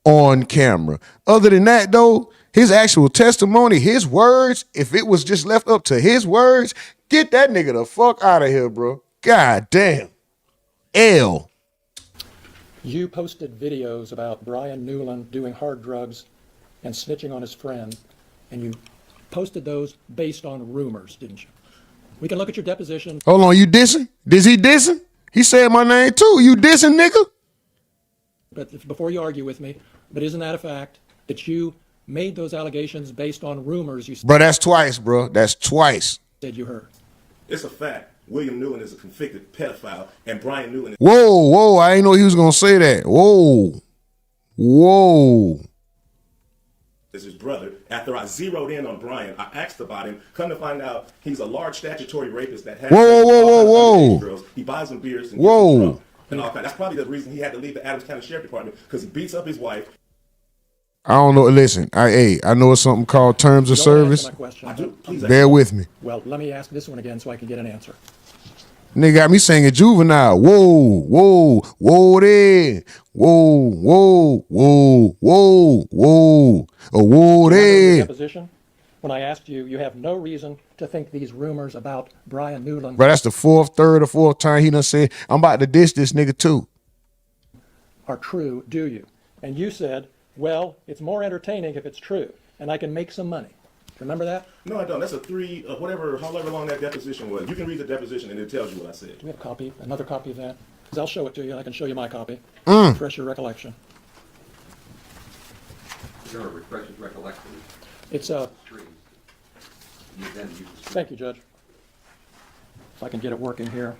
on camera. Other than that, though, his actual testimony, his words, if it was just left up to his words, get that nigga the fuck out of here, bro. God damn. L. You posted videos about Brian Newland doing hard drugs and snitching on his friend, and you posted those based on rumors, didn't you? We can look at your deposition. Hold on, you dissing? Is he dissing? He said my name too. You dissing, nigga? But before you argue with me, but isn't that a fact that you made those allegations based on rumors you Bro, that's twice, bro. That's twice. said you heard? It's a fact. William Newland is a convicted pedophile, and Brian Newland Whoa, I didn't know he was gonna say that. Whoa. is his brother. After I zeroed in on Brian, I asked about him. Come to find out, he's a large statutory rapist that has Whoa. girls. He buys them beers and Whoa. gets them drunk and all that. That's probably the reason he had to leave the Adams County Sheriff Department, because he beats up his wife. I don't know. Listen, I know it's something called terms of service. Bear with me. Well, let me ask this one again so I can get an answer. Nigga got me singing Juvenile. Whoa there. Whoa there. Deposition, when I asked you, you have no reason to think these rumors about Brian Newland. Bro, that's the third or fourth time he done said, I'm about to diss this nigga too. Are true, do you? And you said, well, it's more entertaining if it's true, and I can make some money. Remember that? No, I don't. That's a however long that deposition was. You can read the deposition and it tells you what I said. Do we have a copy, another copy of that? Because I'll show it to you, and I can show you my copy. Refresh your recollection. Sure, refresh his recollection. It's Thank you, Judge. If I can get it working here.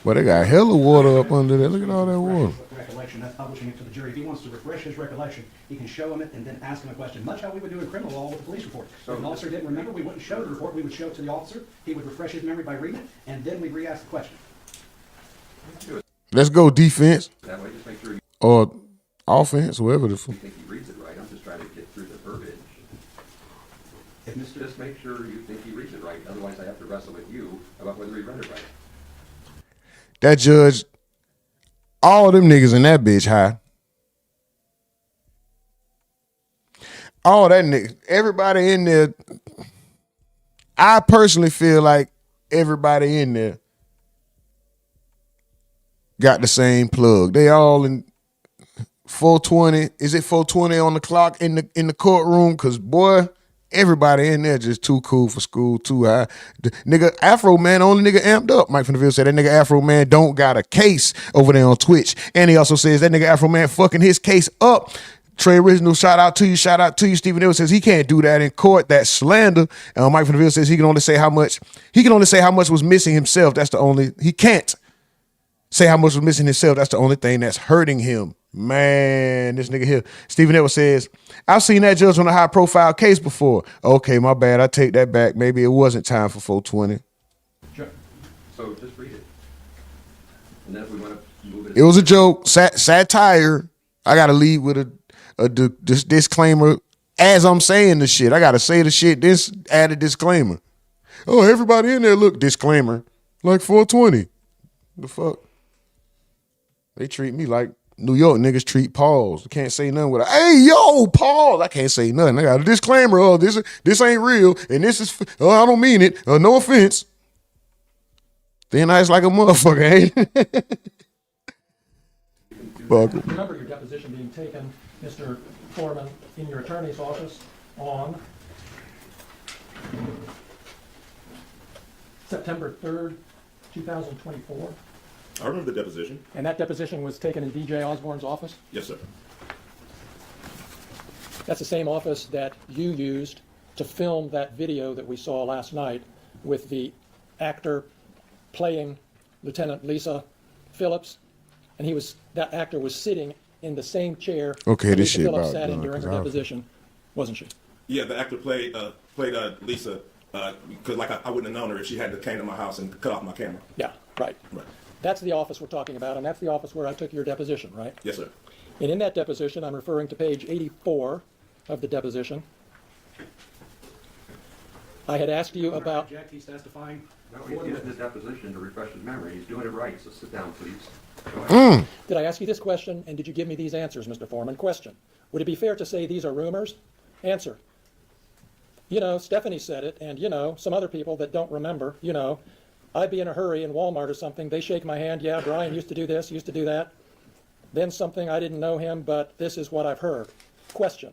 Well, they got hella water up under there. Look at all that water. Recollection, that's publishing it to the jury. If he wants to refresh his recollection, he can show him it and then ask him a question, much how we would do in criminal law with the police report. If an officer didn't remember, we wouldn't show the report, we would show it to the officer, he would refresh his memory by reading it, and then we'd re-ask the question. Let's go defense. That way, just make sure you or offense, whoever the fuck. think he reads it right. I'm just trying to get through the verbiage. Just make sure you think he reads it right. Otherwise, I have to wrestle with you about whether he read it right. That judge, all them niggas in that bitch high. All that nigga, everybody in there. I personally feel like everybody in there got the same plug. They all in 420. Is it 420 on the clock in the courtroom? Cause boy, everybody in there just too cool for school, too high. The nigga Afroman, only nigga amped up. Mike from the Ville said that nigga Afroman don't got a case over there on Twitch. And he also says that nigga Afroman fucking his case up. Trey Original, shout out to you. Stephen Hill says he can't do that in court. That's slander. Mike from the Ville says he can only say how much was missing himself. He can't say how much was missing himself. That's the only thing that's hurting him. Man, this nigga here. Stephen Edwards says, I've seen that judge on a high profile case before. Okay, my bad. I take that back. Maybe it wasn't time for 420. Sure. So just read it. And then if we want to move it. It was a joke. Satire. I got to leave with a disclaimer as I'm saying the shit. I got to say the shit, then add a disclaimer. Oh, everybody in there, look, disclaimer. Like 420. The fuck? They treat me like New York niggas treat Pauls. I can't say nothing with hey, yo, Pauls. I can't say nothing. I got a disclaimer. Oh, this ain't real. And this is, I don't mean it. No offense. Then nice like a motherfucker, ain't it? Remember your deposition being taken, Mr. Foreman, in your attorney's office on September 3rd, 2024. I remember the deposition. And that deposition was taken in DJ Osborne's office? Yes, sir. That's the same office that you used to film that video that we saw last night with the actor playing Lieutenant Lisa Phillips, and that actor was sitting in the same chair okay, this Lisa shit Phillips about sat in during her deposition, wasn't she? Yeah, the actor played Lisa because I wouldn't have known her if she had came to my house and cut off my camera. Yeah, right. That's the office we're talking about, and that's the office where I took your deposition, right? Yes, sir. And in that deposition, I'm referring to page 84 of the deposition. I had asked you about... He's testifying. No, he's using his deposition to refresh his memory. He's doing it right, so sit down, please. Did I ask you this question, and did you give me these answers, Mr. Foreman? Question. Would it be fair to say these are rumors? Answer. Stephanie said it, and, some other people that don't remember, I'd be in a hurry in Walmart or something. They shake my hand. Yeah, Brian used to do this, used to do that. Then something, I didn't know him, but this is what I've heard. Question.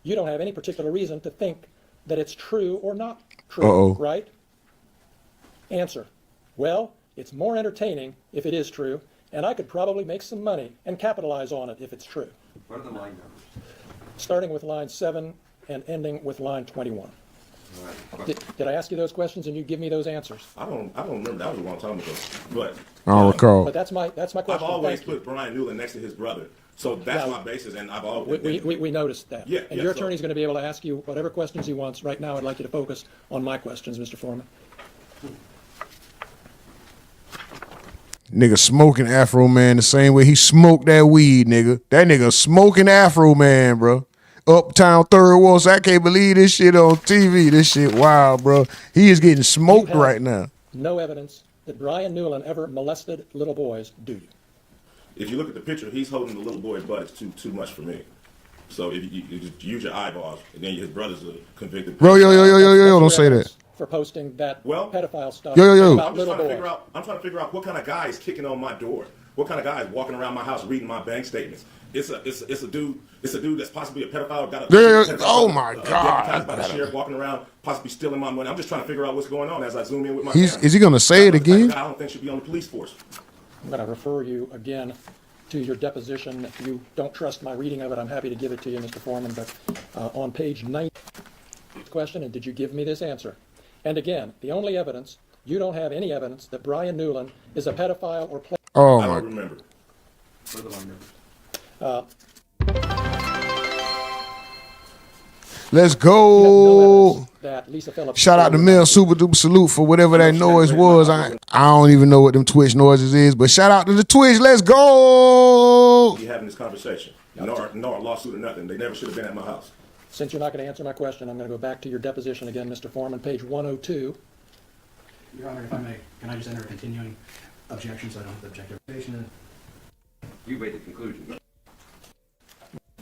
You don't have any particular reason to think that it's true or not true, right? Answer. Well, it's more entertaining if it is true, and I could probably make some money and capitalize on it if it's true. What are the line numbers? Starting with line 7 and ending with line 21. Did I ask you those questions and you give me those answers? I don't remember. That was a long time ago. But I don't recall. But that's my question. I've always put Brian Newland next to his brother. So that's my basis, and I've always we noticed that. Yeah, and your attorney's going to be able to ask you whatever questions he wants. Right now, I'd like you to focus on my questions, Mr. Foreman. Nigga smoking Afroman the same way he smoked that weed, nigga. That nigga smoking Afroman, bro. Uptown Third Wall. So I can't believe this shit on TV. This shit wild, bro. He is getting smoked right now. No evidence that Brian Newland ever molested little boys, do you? If you look at the picture, he's holding the little boy's butt. It's too much for me. So if you just use your eyeballs, and then his brother's a convicted. Bro, yo, don't say that. For posting that pedophile stuff yo. about little boys. I'm trying to figure out what kind of guy is kicking on my door. What kind of guy is walking around my house reading my bank statements? It's a dude that's possibly a pedophile. Got a oh my God! By the sheriff walking around, possibly stealing my money. I'm just trying to figure out what's going on as I zoom in with my. Is he gonna say it again? I don't think should be on the police force. I'm going to refer you again to your deposition. If you don't trust my reading of it, I'm happy to give it to you, Mr. Foreman. But on page 9, question, and did you give me this answer? And again, the only evidence, you don't have any evidence that Brian Newland is a pedophile or Oh, I don't remember. Let's go. Shout out to Mel Super Duper Salute for whatever that noise was. I don't even know what them Twitch noises is, but shout out to the Twitch. Let's go. You having this conversation? Nor a lawsuit or nothing. They never should have been at my house. Since you're not going to answer my question, I'm going to go back to your deposition again, Mr. Foreman, page 102. Your Honor, if I may, can I just enter a continuing objection so I don't have to object to it? You made the conclusion.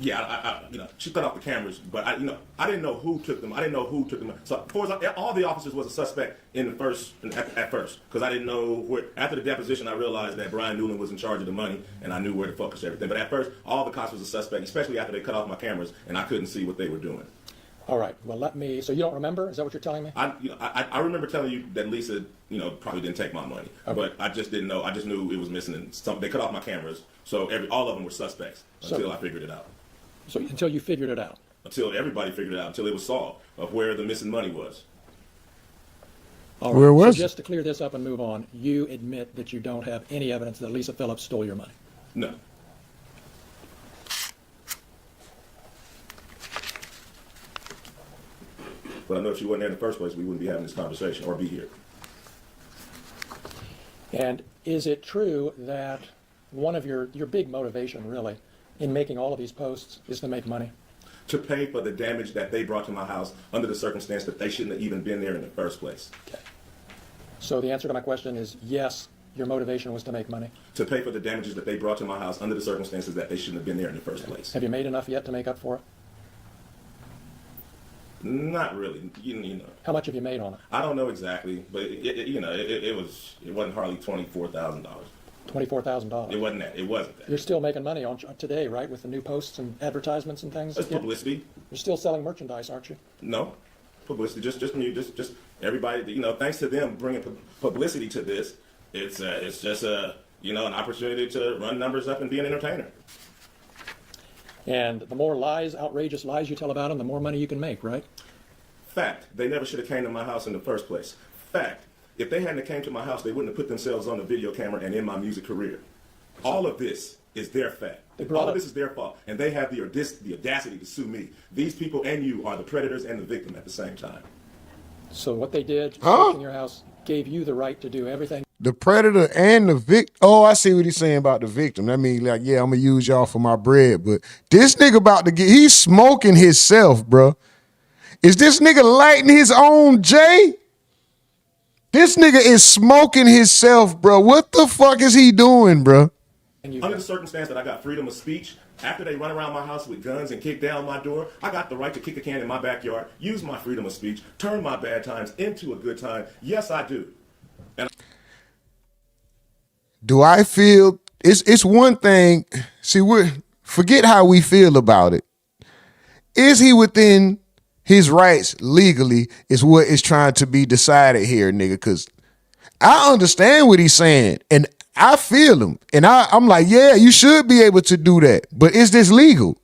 Yeah, she cut off the cameras, but I didn't know who took them. So, all the officers was a suspect at first, because I didn't know where. After the deposition, I realized that Brian Newland was in charge of the money, and I knew where to focus everything. But at first, all the cops was a suspect, especially after they cut off my cameras, and I couldn't see what they were doing. All right. Well, so you don't remember? Is that what you're telling me? I remember telling you that Lisa, probably didn't take my money, but I just didn't know. I just knew it was missing. And they cut off my cameras, so all of them were suspects until I figured it out. So until you figured it out? Until everybody figured it out, until it was solved of where the missing money was. All right. Where was so just to clear this up and move on, you admit that you don't have any evidence that Lisa Phillips stole your money? No. But I know if she wasn't there in the first place, we wouldn't be having this conversation or be here. And is it true that one of your big motivation, really, in making all of these posts is to make money? To pay for the damage that they brought to my house under the circumstance that they shouldn't have even been there in the first place. Okay. So the answer to my question is yes, your motivation was to make money? To pay for the damages that they brought to my house under the circumstances that they shouldn't have been there in the first place. Have you made enough yet to make up for it? Not really. How much have you made on it? I don't know exactly, but it wasn't hardly $24,000. $24,000. It wasn't that. It wasn't that. You're still making money on today, right, with the new posts and advertisements and things? It's publicity. You're still selling merchandise, aren't you? No, publicity. Just everybody. Thanks to them bringing publicity to this, it's just an opportunity to run numbers up and be an entertainer. And the more lies, outrageous lies you tell about them, the more money you can make, right? Fact. They never should have came to my house in the first place. Fact. If they hadn't came to my house, they wouldn't have put themselves on the video camera and in my music career. All of this is their fact. All of this is their fault. And they have the audacity to sue me. These people and you are the predators and the victim at the same time. So what they did, searching your house, gave you the right to do everything. The predator and the victim. Oh, I see what he's saying about the victim. That means I'm going to use y'all for my bread. But this nigga he's smoking himself, bro. Is this nigga lighting his own J? This nigga is smoking himself, bro. What the fuck is he doing, bro? Under the circumstance that I got freedom of speech, after they run around my house with guns and kick down my door, I got the right to kick a can in my backyard, use my freedom of speech, turn my bad times into a good time. Yes, I do. And do I feel it's one thing? See, forget how we feel about it. Is he within his rights legally is what is trying to be decided here, nigga, because I understand what he's saying, and I feel him, and I'm like, yeah, you should be able to do that, but is this legal?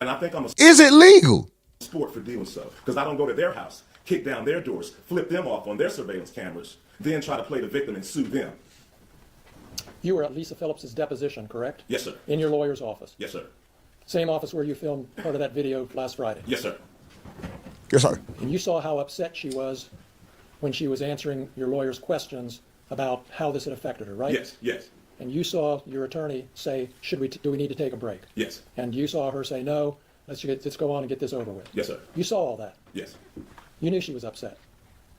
I think is it legal? sport for doing so. Because I don't go to their house, kick down their doors, flip them off on their surveillance cameras, then try to play the victim and sue them. You were at Lisa Phillips's deposition, correct? Yes, sir. In your lawyer's office? Yes, sir. Same office where you filmed part of that video last Friday? Yes, sir. Yes, sir. And you saw how upset she was when she was answering your lawyer's questions about how this had affected her, right? Yes, yes, And you saw your attorney say, do we need to take a break? yes, And you saw her say, no, let's go on and get this over with. yes, sir. You saw all that. Yes. You knew she was upset.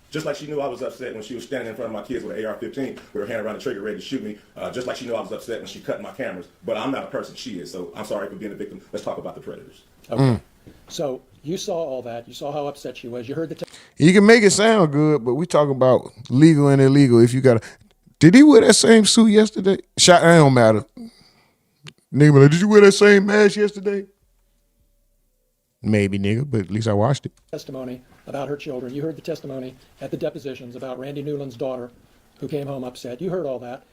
Just like she knew I was upset when she was standing in front of my kids with an AR-15 with her hand around the trigger ready to shoot me. Just like she knew I was upset when she cut my cameras. But I'm not a person, she is. So I'm sorry for being a victim. Let's talk about the predators. Okay. So you saw all that. You saw how upset she was. You heard the You can make it sound good, but we talking about legal and illegal. If you got did he wear that same suit yesterday? It don't matter. Nigga, be like, did you wear that same mask yesterday? Maybe, nigga, but at least I watched it. testimony about her children. You heard the testimony at the depositions about Randy Newland's daughter who came home upset. You heard all that,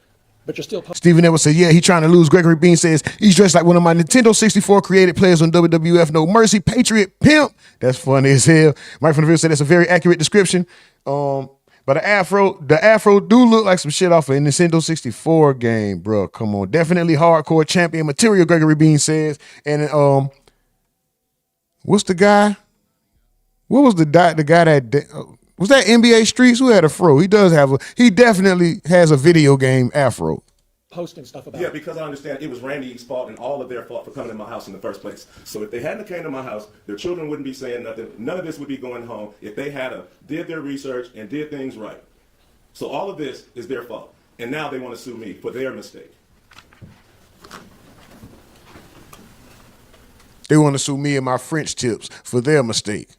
but you're still... Stephen Edwards said, yeah, he trying to lose. Gregory Bean says, he's dressed like one of my Nintendo 64 created players on WWF No Mercy, Patriot Pimp. That's funny as hell. Mike from the Ville said that's a very accurate description. But the Afro do look like some shit off of a Nintendo 64 game, bro. Come on. Definitely hardcore champion material, Gregory Bean says. And what's the guy? What was the guy that was that NBA Streets? Who had a fro? He definitely has a video game afro. Posting stuff about Yeah, because I understand it was Randy's fault and all of their fault for coming to my house in the first place. So if they hadn't came to my house, their children wouldn't be saying nothing. None of this would be going home if they did their research and did things right. So all of this is their fault. And now they want to sue me for their mistake. They want to sue me and my French tips for their mistake.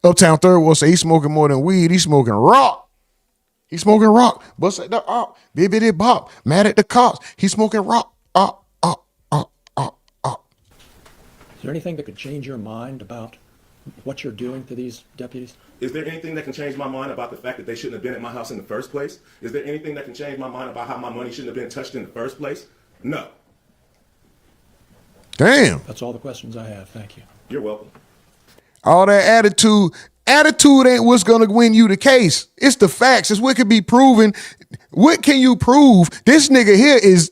Uptown Third will say he's smoking more than weed. He's smoking rock. He's smoking rock. Bust at the op. Bibbidi bop. Mad at the cops. He's smoking rock. Is there anything that could change your mind about what you're doing to these deputies? Is there anything that can change my mind about the fact that they shouldn't have been at my house in the first place? Is there anything that can change my mind about how my money shouldn't have been touched in the first place? No. Damn. That's all the questions I have. Thank you. You're welcome. All that attitude ain't what's going to win you the case. It's the facts. It's what can be proven. What can you prove? This nigga here is,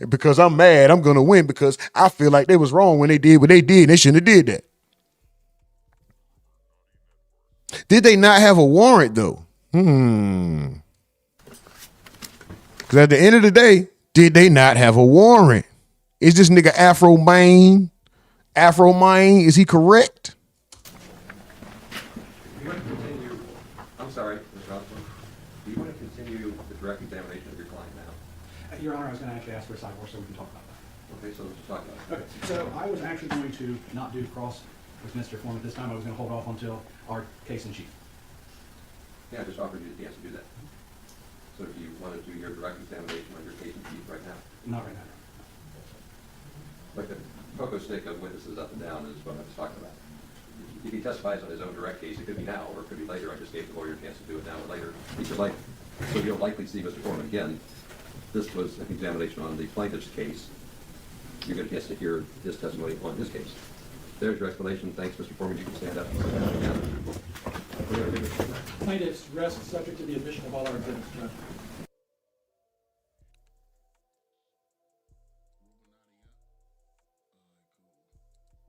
because I'm mad, I'm going to win because I feel like they was wrong when they did what they did. They shouldn't have did that. Did they not have a warrant though? Because at the end of the day, did they not have a warrant? Is this nigga Afroman? Is he correct? Do you want to continue? I'm sorry, Mr. Osborne. Do you want to continue the direct examination of your client now? Your Honor, I was going to actually ask for a sidebar so we can talk about that. Okay, so let's talk about it. Okay, so I was actually going to not do cross with Mr. Foreman this time. I was going to hold off until our case in chief. Yeah, I just offered you the chance to do that. So do you want to do your direct examination on your case in chief right now? Not right now. Like the cocoa stick of witnesses up and down is what I was talking about. If he testifies on his own direct case, it could be now or it could be later. I just gave the lawyer a chance to do it now or later. He could like, so you'll likely see Mr. Foreman again. This was an examination on the plaintiff's case. You're going to get to hear his testimony on his case. There's your explanation. Thanks, Mr. Foreman. You can stand up. Plaintiffs rest subject to the admission of all our exhibits, Judge.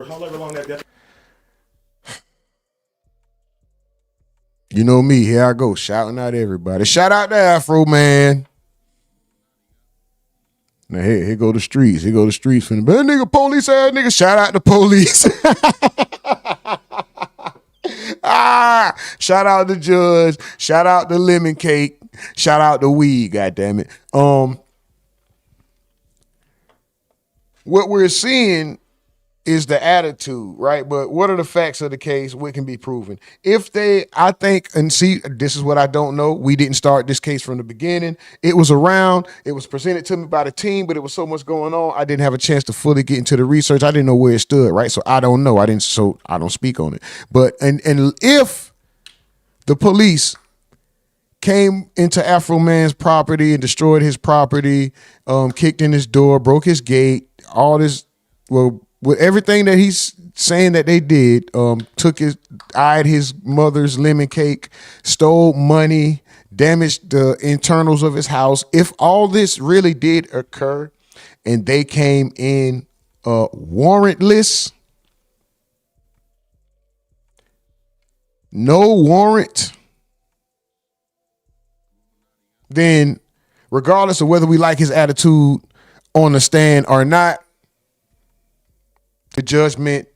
However long that You know me, here I go, shouting out everybody. Shout out to Afroman. Now here go the streets. Here go the streets. That nigga police ass nigga. Shout out to police. Shout out to Judge. Shout out to Lemon Cake. Shout out to Weed, goddammit. What we're seeing is the attitude, right? But what are the facts of the case? What can be proven? I think, and see, this is what I don't know. We didn't start this case from the beginning. It was around. It was presented to me by the team, but it was so much going on. I didn't have a chance to fully get into the research. I didn't know where it stood, right? So I don't know. So I don't speak on it. But, and if the police came into Afroman's property and destroyed his property, kicked in his door, broke his gate, all this, well, with everything that he's saying that they did, eyed his mother's lemon cake, stole money, damaged the internals of his house. If all this really did occur and they came in warrantless, no warrant, then regardless of whether we like his attitude on the stand or not, the judgment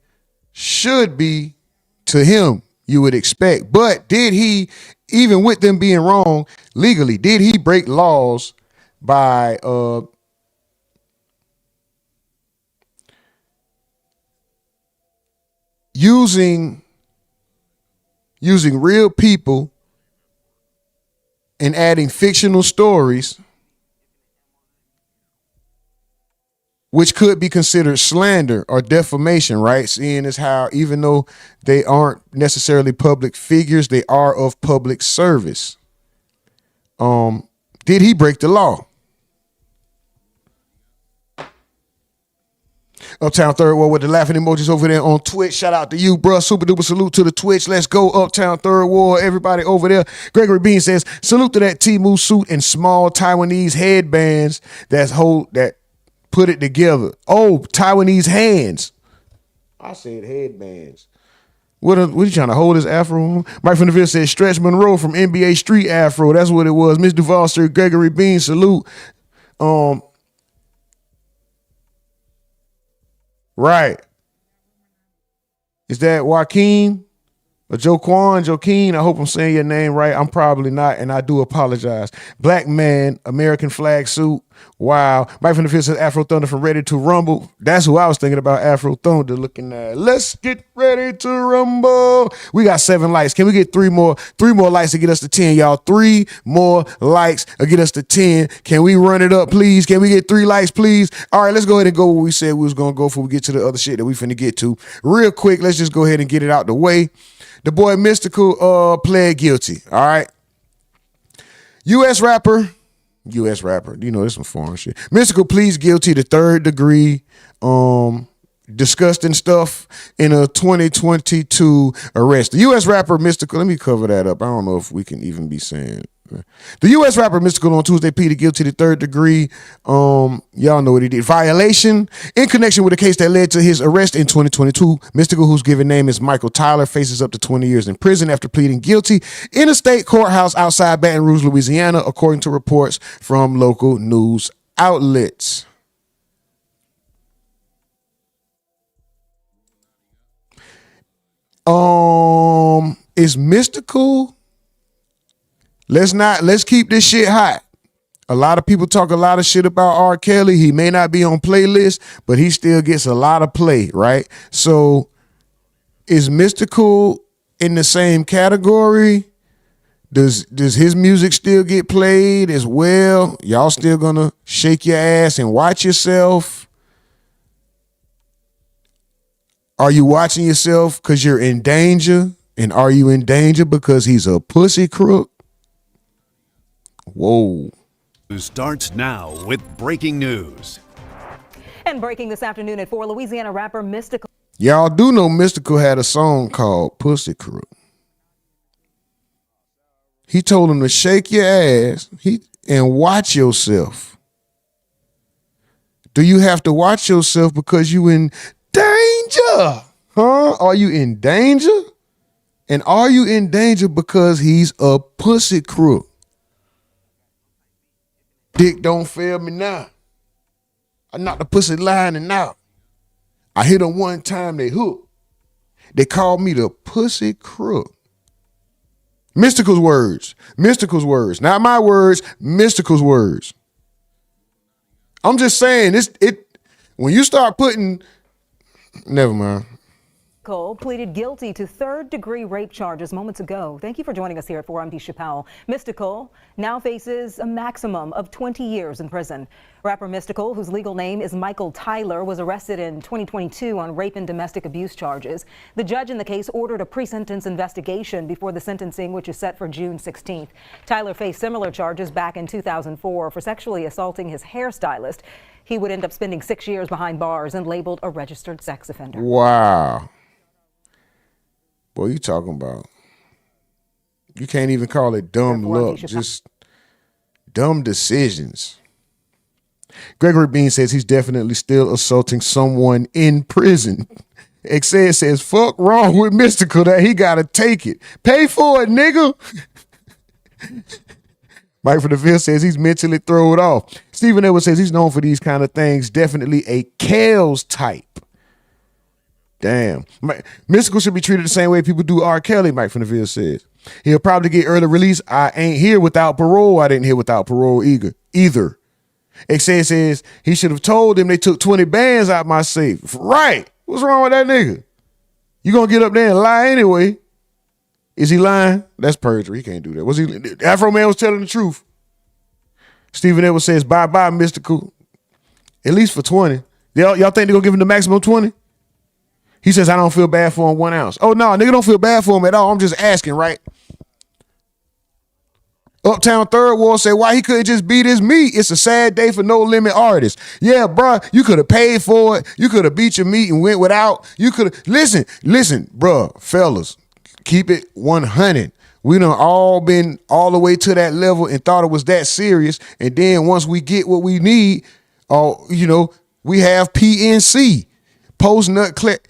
should be to him, you would expect. But did he, even with them being wrong legally, did he break laws by using real people and adding fictional stories, which could be considered slander or defamation, right? Seeing as how, even though they aren't necessarily public figures, they are of public service. Did he break the law? Uptown Third Ward with the laughing emojis over there on Twitch. Shout out to you, bro. Super duper salute to the Twitch. Let's go, Uptown Third Ward. Everybody over there. Gregory Bean says, salute to that Temu suit and small Taiwanese headbands that put it together. Oh, Taiwanese hands. I said headbands. What are you trying to hold his afro on? Mike from the Ville said Stretch Monroe from NBA Street Afro. That's what it was. Miss Duval said Gregory Bean, salute. Right. Is that Joaquin or Joaquin? I hope I'm saying your name right. I'm probably not, and I do apologize. Black man, American flag suit. Wow. Mike from the Field says Afro Thunder from Ready to Rumble. That's who I was thinking about, Afro Thunder, looking at. Let's get ready to rumble. We got 7 likes. Can we get 3 more? 3 more likes to get us to 10, y'all. 3 more likes to get us to 10. Can we run it up, please? Can we get 3 likes, please? All right, let's go ahead and go where we said we was going to go before we get to the other shit that we finna get to. Real quick, let's just go ahead and get it out the way. The boy Mystical pled guilty, all right? U.S. rapper, you know, this some foreign shit. Mystical pleads guilty to 3rd degree disgusting stuff in a 2022 arrest. The U.S. rapper Mystical, let me cover that up. I don't know if we can even be saying. The U.S. rapper Mystical on Tuesday pleaded guilty to 3rd degree. Y'all know what he did. Violation in connection with a case that led to his arrest in 2022. Mystical, whose given name is Michael Tyler, faces up to 20 years in prison after pleading guilty in a state courthouse outside Baton Rouge, Louisiana, according to reports from local news outlets. Is Mystical? Let's keep this shit hot. A lot of people talk a lot of shit about R. Kelly. He may not be on playlists, but he still gets a lot of play, right? So is Mystical in the same category? Does his music still get played as well? Y'all still gonna shake your ass and watch yourself? Are you watching yourself because you're in danger? And are you in danger because he's a pussy crook? Whoa. Starts now with breaking news. And breaking this afternoon at 4, Louisiana rapper Mystical. Y'all do know Mystical had a song called Pussy Crook. He told him to shake your ass and watch yourself. Do you have to watch yourself because you in danger? Huh? Are you in danger? And are you in danger because he's a pussy crook? Dick don't fail me now. I knocked the pussy lining out. I hit him one time, they hooked. They called me the pussy crook. Mystical's words. Mystical's words. Not my words, Mystical's words. I'm just saying, when you start putting, never mind. Mystical pleaded guilty to third-degree rape charges moments ago. Thank you for joining us here at 4. I'm Disha Powell. Mystical now faces a maximum of 20 years in prison. Rapper Mystical, whose legal name is Michael Tyler, was arrested in 2022 on rape and domestic abuse charges. The judge in the case ordered a pre-sentence investigation before the sentencing, which is set for June 16th. Tyler faced similar charges back in 2004 for sexually assaulting his hairstylist. He would end up spending 6 years behind bars and labeled a registered sex offender. Wow. Boy, you talking about. You can't even call it dumb luck, just dumb decisions. Gregory Bean says he's definitely still assaulting someone in prison. Ksoo says, fuck wrong with Mystical that he gotta take it. Pay for it, nigga. Mike from the Ville says he's mentally thrown off. Stephen Edwards says he's known for these kind of things. Definitely a Kels type. Damn. Mystical should be treated the same way people do R. Kelly, Mike from the Ville says. He'll probably get early release. I ain't here without parole. I didn't hear without parole either. Ksoo says he should have told them they took 20 bands out my safe. Right. What's wrong with that nigga? You gonna get up there and lie anyway? Is he lying? That's perjury. He can't do that. Was he? Afroman was telling the truth. Stephen Edwards says, bye-bye, Mystical. At least for 20. Y'all think they're going to give him the maximum 20? He says, I don't feel bad for him 1 ounce. Oh, no, nigga don't feel bad for him at all. I'm just asking, right? Uptown Third Wall said, why he couldn't just beat his meat? It's a sad day for no limit artists. Yeah, bruh, you could have paid for it. You could have beat your meat and went without. You could have, listen, bruh, fellas, keep it 100. We done all been all the way to that level and thought it was that serious. And then once we get what we need, we have PNC, post-nut clip.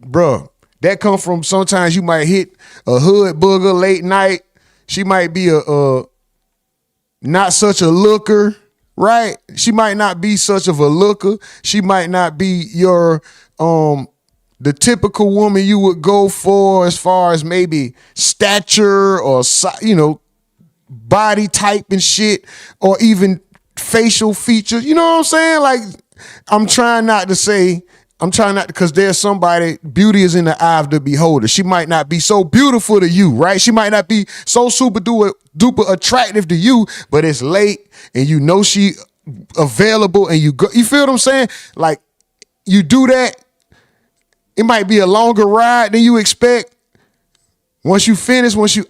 Bruh, that come from sometimes you might hit a hood booger late night. She might be a not such a looker, right? She might not be such of a looker. She might not be your the typical woman you would go for as far as maybe stature or, body type and shit, or even facial features. You know what I'm saying? Like, I'm trying not to, because there's somebody, beauty is in the eye of the beholder. She might not be so beautiful to you, right? She might not be so super duper attractive to you, but it's late and you know she available and you feel what I'm saying? Like, you do that, it might be a longer ride than you expect. Once you finish, nigga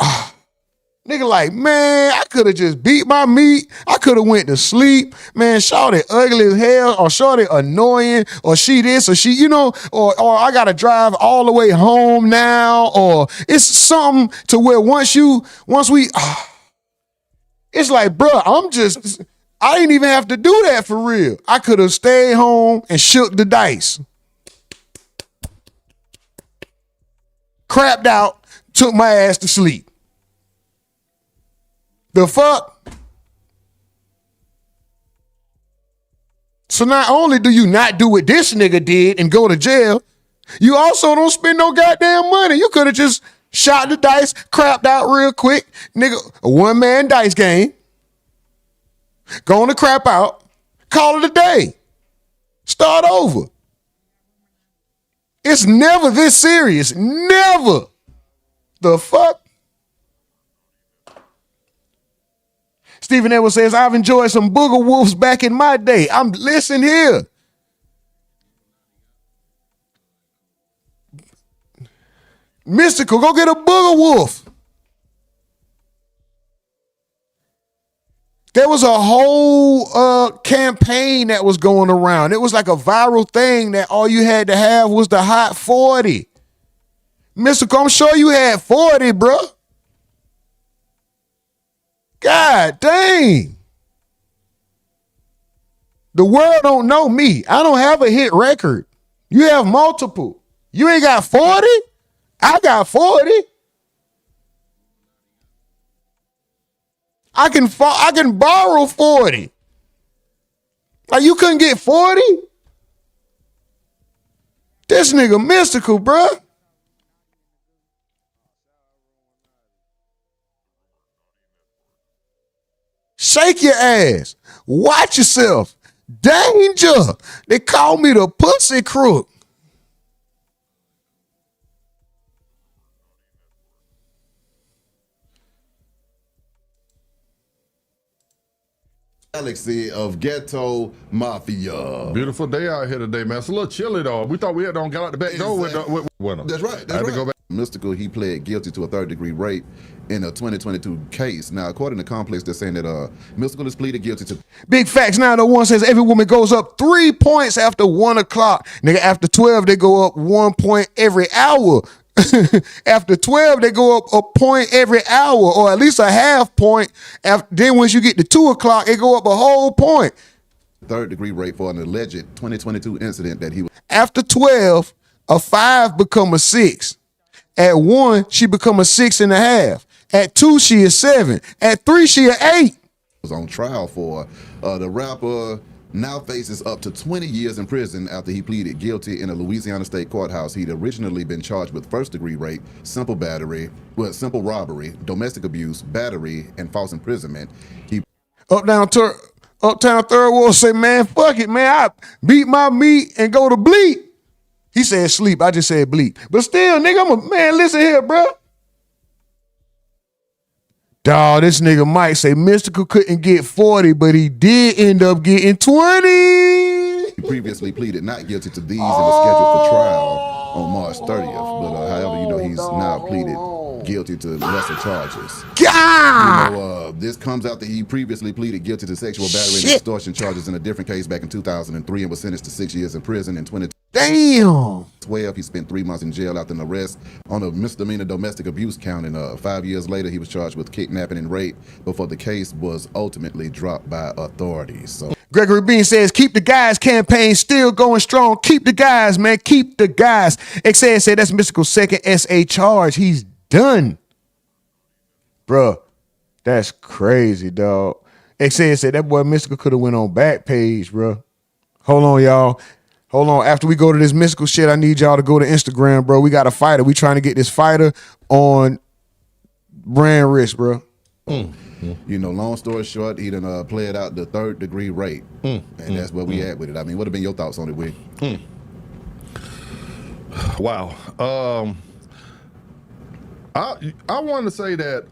like, man, I could have just beat my meat. I could have went to sleep. Man, shawty ugly as hell, or shawty annoying, or she this, or she, or I got to drive all the way home now, or it's something to where it's like, bruh, I didn't even have to do that for real. I could have stayed home and shook the dice. Crapped out, took my ass to sleep. The fuck? So not only do you not do what this nigga did and go to jail, you also don't spend no goddamn money. You could have just shot the dice, crapped out real quick. Nigga, a one-man dice game. Going to crap out, call it a day. Start over. It's never this serious. Never. The fuck? Stephen Edwards says, I've enjoyed some booger wolves back in my day. Listen here. Mystical, go get a booger wolf. There was a whole campaign that was going around. It was like a viral thing that all you had to have was the hot 40. Mystical, I'm sure you had 40, bro. God dang. The world don't know me. I don't have a hit record. You have multiple. You ain't got 40? I got 40. I can borrow 40. Like, you couldn't get 40? This nigga Mystical, bruh. Shake your ass. Watch yourself. Danger. They call me the pussy crook. Galaxy of Ghetto Mafia. Beautiful day out here today, man. It's a little chilly though. We thought we had to get out the back door with them. That's right. That's right. Go back. Mystical, he pled guilty to a third-degree rape in a 2022 case. Now, according to Complex, they're saying that Mystical is pleaded guilty to. Big Facts 901 says every woman goes up 3 points after 1 o'clock. Nigga, after 12, they go up 1 point every hour. After 12, they go up a point every hour, or at least a half point. Then once you get to 2 o'clock, it go up a whole point. Third-degree rape for an alleged 2022 incident that he was. After 12, a 5 become a 6. At 1, she become a 6.5. At 2, she is 7. At 3, she is 8. Was on trial for the rapper. Now faces up to 20 years in prison after he pleaded guilty in a Louisiana state courthouse. He'd originally been charged with first-degree rape, simple robbery, domestic abuse, battery, and false imprisonment. Uptown Third Ward say, man, fuck it, man. I beat my meat and go to bleep. He said sleep. I just said bleep. But still, nigga, man, listen here, bro. Dawg, this nigga Mike say Mystical couldn't get 40, but he did end up getting 20. He previously pleaded not guilty to these and was scheduled for trial on March 30th. But however, he's now pleaded guilty to lesser charges. This comes after he previously pleaded guilty to sexual battery and extortion charges in a different case back in 2003 and was sentenced to 6 years in prison in 2012. He spent 3 months in jail after an arrest on a misdemeanor domestic abuse count, and 5 years later he was charged with kidnapping and rape before the case was ultimately dropped by authorities. So Gregory Bean says, keep the guys campaign still going strong. Keep the guys, man. Keep the guys. XAS said that's Mystical's second SA charge. He's done. Bruh, that's crazy, dog. XAS said that boy Mystical could have went on Backpage, bruh. Hold on, y'all. Hold on. After we go to this Mystical shit, I need y'all to go to Instagram, bro. We got a fighter. We trying to get this fighter on brand risk, bro. Long story short, he done played out the third-degree rape. And that's where we at with it. I mean, what have been your thoughts on it, Wig? Wow. I wanted to say that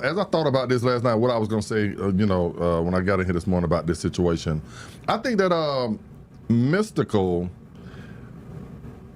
as I thought about this last night, what I was going to say, when I got in here this morning about this situation, I think that Mystical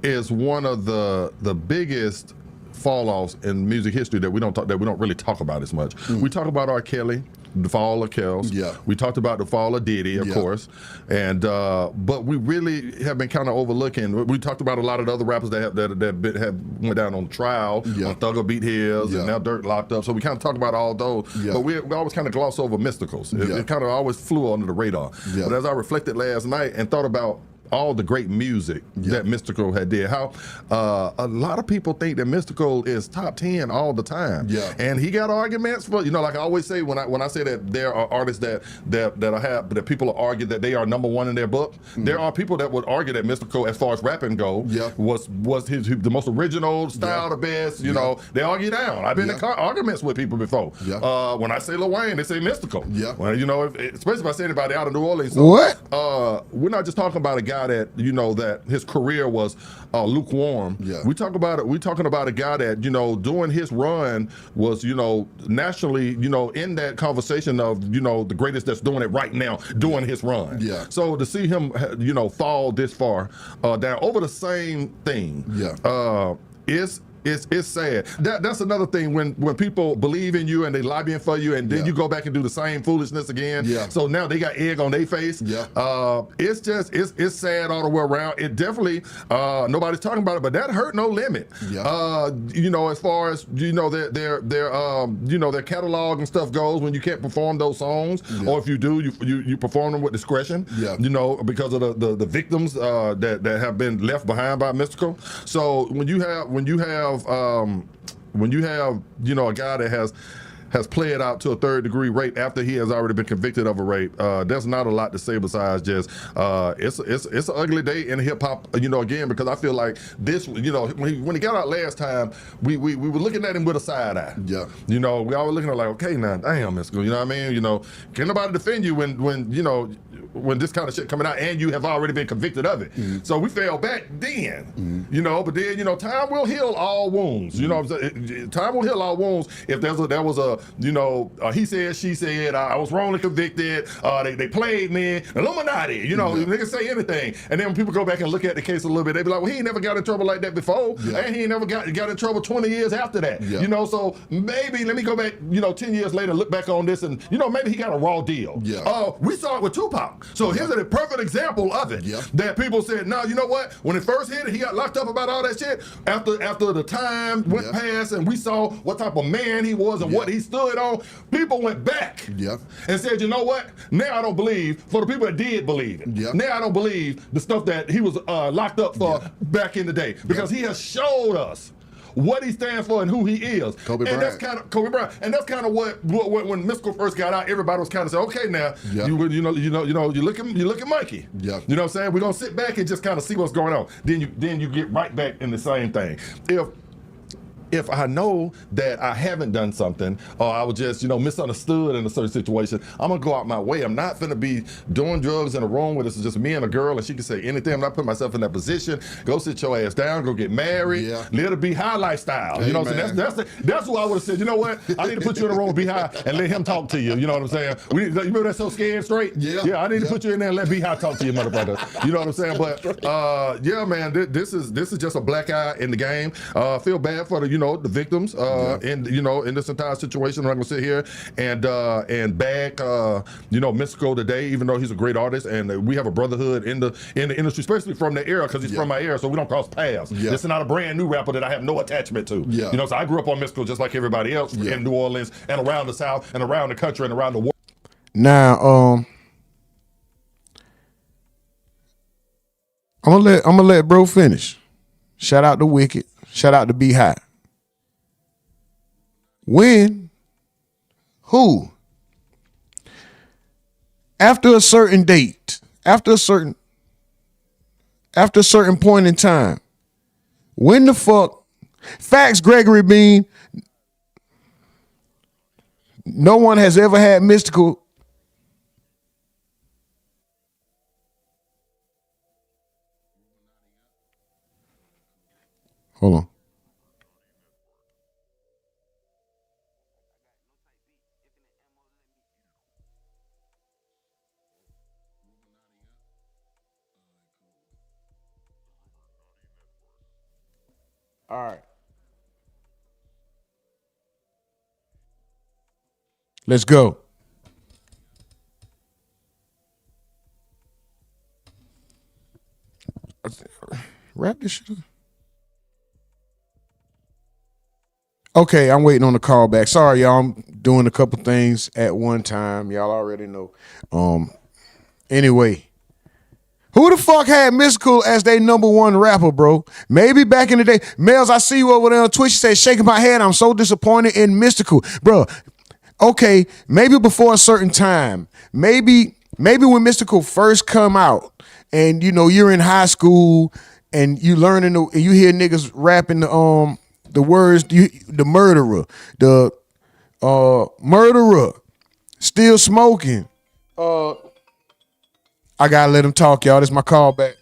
is one of the biggest fall-offs in music history that we don't really talk about as much. We talk about R. Kelly, the fall of Kels. Yeah. We talked about the fall of Diddy, of course, and but we really have been kind of overlooking. We talked about a lot of the other rappers that have went down on trial, on Thugger Beat Hills, and now Dirt locked up. So we kind of talk about all those, but we always kind of gloss over Mysticals. It kind of always flew under the radar. But as I reflected last night and thought about all the great music that Mystical had did. How a lot of people think that Mystical is top 10 all the time. And he got arguments for, like I always say when I say that there are artists that people argue that they are number one in their book. There are people that would argue that Mystical, as far as rapping go, was the most original style, the best. They argue down. I've been in arguments with people before. When I say Lil Wayne, they say Mystical. Well, especially if I say anybody out of New Orleans. So, we're not just talking about a guy that that his career was lukewarm. We talking about a guy that during his run was nationally in that conversation of the greatest that's doing it right now doing his run. So to see him fall this far down over the same thing it's sad. That's another thing when people believe in you and they lobbying for you and then you go back and do the same foolishness again. So now they got egg on their face. It's sad all the way around. It definitely nobody's talking about it, but that hurt no limit. As far as their catalog and stuff goes, when you can't perform those songs, or if you do, you perform them with discretion. Because of the victims that have been left behind by Mystical. So when you have a guy that has played out to a third-degree rape after he has already been convicted of a rape, there's not a lot to say besides just it's an ugly day in hip-hop, again, because I feel like this, when he got out last time, we were looking at him with a side eye. We all were looking at like, okay, now, damn, Mystical, you know what I mean? Can nobody defend you when this kind of shit coming out and you have already been convicted of it? So we fell back then, but then, time will heal all wounds. Time will heal all wounds if there was he said, she said, I was wrongly convicted, they played me, Illuminati, niggas say anything. And then when people go back and look at the case a little bit, they be like, well, he ain't never got in trouble like that before, and he ain't never got in trouble 20 years after that. So maybe let me go back, 10 years later, look back on this, and maybe he got a raw deal. We saw it with Tupac. So here's a perfect example of it. That people said, no, you know what? When it first hit it, he got locked up about all that shit. After the time went past and we saw what type of man he was and what he stood on, people went back and said, you know what? Now I don't believe, for the people that did believe it, now I don't believe the stuff that he was locked up for back in the day, because he has showed us what he stands for and who he is. Kobe Bryant. And that's kind of what when Mystical first got out, everybody was kind of saying, okay, now you're looking Mikey. You know what I'm saying? We're gonna sit back and just kind of see what's going on. Then you get right back in the same thing. If I know that I haven't done something, or I was just, misunderstood in a certain situation, I'm gonna go out my way. I'm not gonna be doing drugs in a room where this is just me and a girl and she can say anything. I'm not putting myself in that position. Go sit your ass down, go get married, let it be high lifestyle. You know what I'm saying? That's who I would have said, you know what? I need to put you in a room with B-High and let him talk to you. You know what I'm saying? You remember that So Scared Straight? Yeah, I need to put you in there and let B-High talk to you, mother brother. You know what I'm saying? But yeah, man, this is just a black eye in the game. Feel bad for the victims in this entire situation. I'm not gonna sit here and bag Mystical today, even though he's a great artist, and we have a brotherhood in the industry, especially from the era, because he's from my era, so we don't cross paths. This is not a brand new rapper that I have no attachment to. So I grew up on Mystical just like everybody else in New Orleans and around the South and around the country and around the world. Now, I'm gonna let bro finish. Shout out to Wicked. Shout out to B-High. When? Who? After a certain date, after a certain point in time, when the fuck? Facts, Gregory Bean. No one has ever had Mystical. Hold on. All right. Let's go. Wrap this shit up. Okay, I'm waiting on the call back. Sorry, y'all. I'm doing a couple things at one time. Y'all already know. Anyway. Who the fuck had Mystical as their #1 rapper, bro? Maybe back in the day. Mels, I see you over there on Twitch. You say, shaking my head. I'm so disappointed in Mystical. Bro, okay, maybe before a certain time. Maybe when Mystical first come out and, you're in high school and you learning, and you hear niggas rapping the words, the murderer, murderer, still smoking. I gotta let him talk, y'all. This is my callback.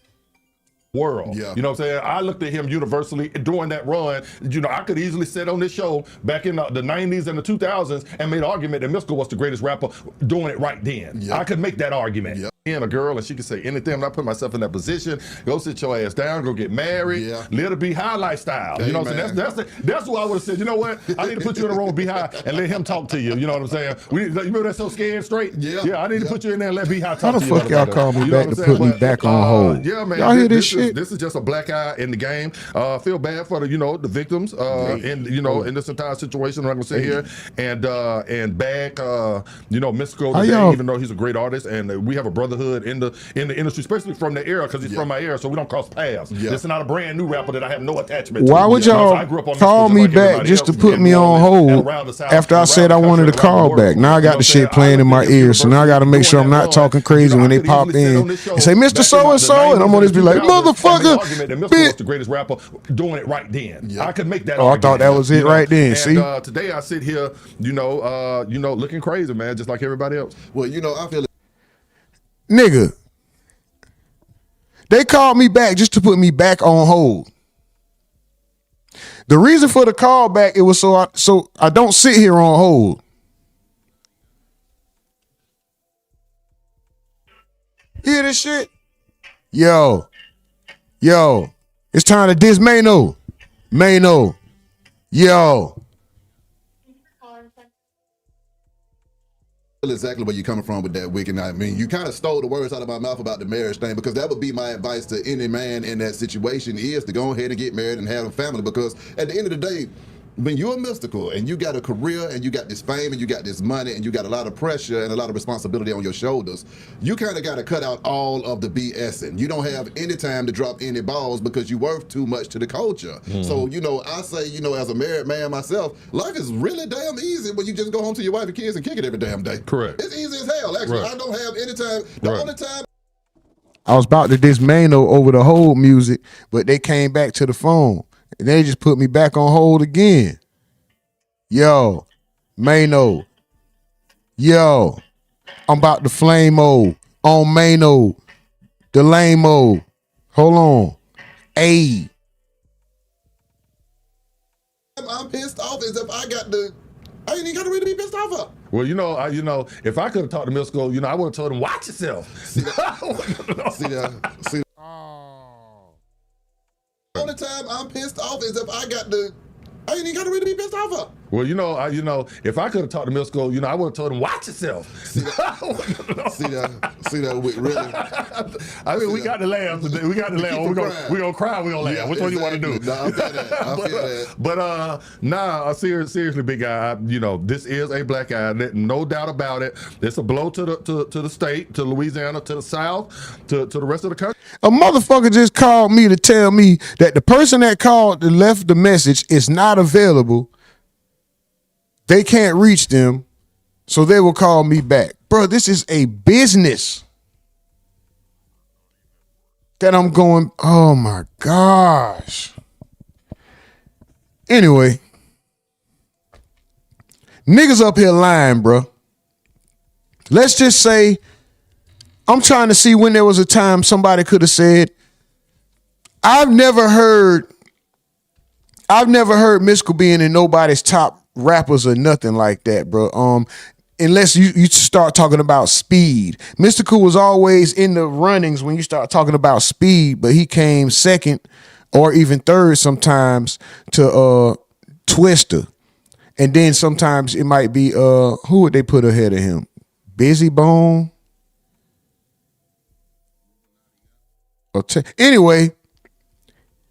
World. You know what I'm saying? I looked at him universally during that run. I could easily sit on this show back in the 90s and the 2000s and made an argument that Mystical was the greatest rapper doing it right then. I could make that argument. And a girl, and she could say anything. I'm not putting myself in that position. Go sit your ass down, go get married, let it be high lifestyle. You know what I'm saying? That's what I would have said. You know what? I need to put you in a room with B-High and let him talk to you. You know what I'm saying? You remember that So Scared Straight? I need to put you in there and let B-High talk to you. How the fuck y'all call me back to put me back on hold? Yeah, man. Y'all hear this shit? This is just a black eye in the game. Feel bad for the victims in this entire situation. I'm not gonna sit here and bag Mystical today, even though he's a great artist, and we have a brotherhood in the industry, especially from the era, because he's from my era, so we don't cross paths. This is not a brand new rapper that I have no attachment to. Why would y'all call me back just to put me on hold after I said I wanted a call back? Now I got the shit playing in my ear, so now I got to make sure I'm not talking crazy when they pop in and say, Mr. So-and-so, and I'm going to be like, motherfucker, bitch. The greatest rapper doing it right then. I could make that argument. I thought that was it right then, see? Today I sit here, looking crazy, man, just like everybody else. Well, I feel nigga, they called me back just to put me back on hold. The reason for the call back, it was so I don't sit here on hold. You hear this shit? Yo. It's time to diss Mano. Yo. Exactly where you're coming from with that, Wicked. I mean, you kind of stole the words out of my mouth about the marriage thing, because that would be my advice to any man in that situation, is to go ahead and get married and have a family, because at the end of the day, when you're mystical and you got a career and you got this fame and you got this money and you got a lot of pressure and a lot of responsibility on your shoulders, you kind of got to cut out all of the BSing. You don't have any time to drop any balls because you're worth too much to the culture. So, I say, as a married man myself, life is really damn easy when you just go home to your wife and kids and kick it every damn day. Correct. It's easy as hell, actually. Right. I don't have any time. The only time I was about to diss Mano over the hold music, but they came back to the phone. And they just put me back on hold again. Yo, Mano. Yo, I'm about to flame-o on Mano. The lame-o. Hold on. Ayy. I'm pissed off as if I ain't even got to really be pissed off of. Well, if I could have talked to Mystical, I would have told him, watch yourself. See, the only time I'm pissed off is if I ain't even got to really be pissed off of. Well, if I could have talked to Mystical, I would have told him, watch yourself. See that, really? I mean, we got to laugh today. We got to laugh. We're going to cry, we're going to laugh. Which one do you want to do? No, I feel that. But seriously, big guy, this is a black guy. No doubt about it. It's a blow to the state, to Louisiana, to the South, to the rest of the country. A motherfucker just called me to tell me that the person that called and left the message is not available. They can't reach them, so they will call me back. Bro, this is a business that I'm going, oh my gosh. Anyway, niggas up here lying, bro. Let's just say, I'm trying to see when there was a time somebody could have said, I've never heard Mystical being in nobody's top rappers or nothing like that, bro. Unless you start talking about speed. Mystical was always in the runnings when you start talking about speed, but he came second or even third sometimes to Twister. And then sometimes it might be who would they put ahead of him? Busy Bone? Anyway,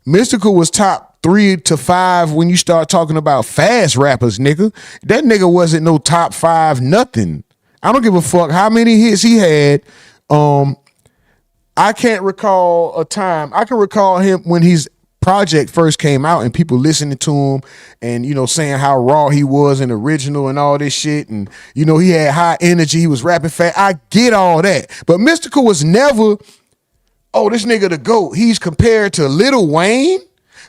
Mystical was top 3 to 5 when you start talking about fast rappers, nigga. That nigga wasn't no top 5 nothing. I don't give a fuck how many hits he had. I can't recall a time. I can recall him when his project first came out and people listening to him and, saying how raw he was and original and all this shit. And, he had high energy. He was rapping fast. I get all that. But Mystical was never, oh, this nigga the GOAT. He's compared to Lil Wayne.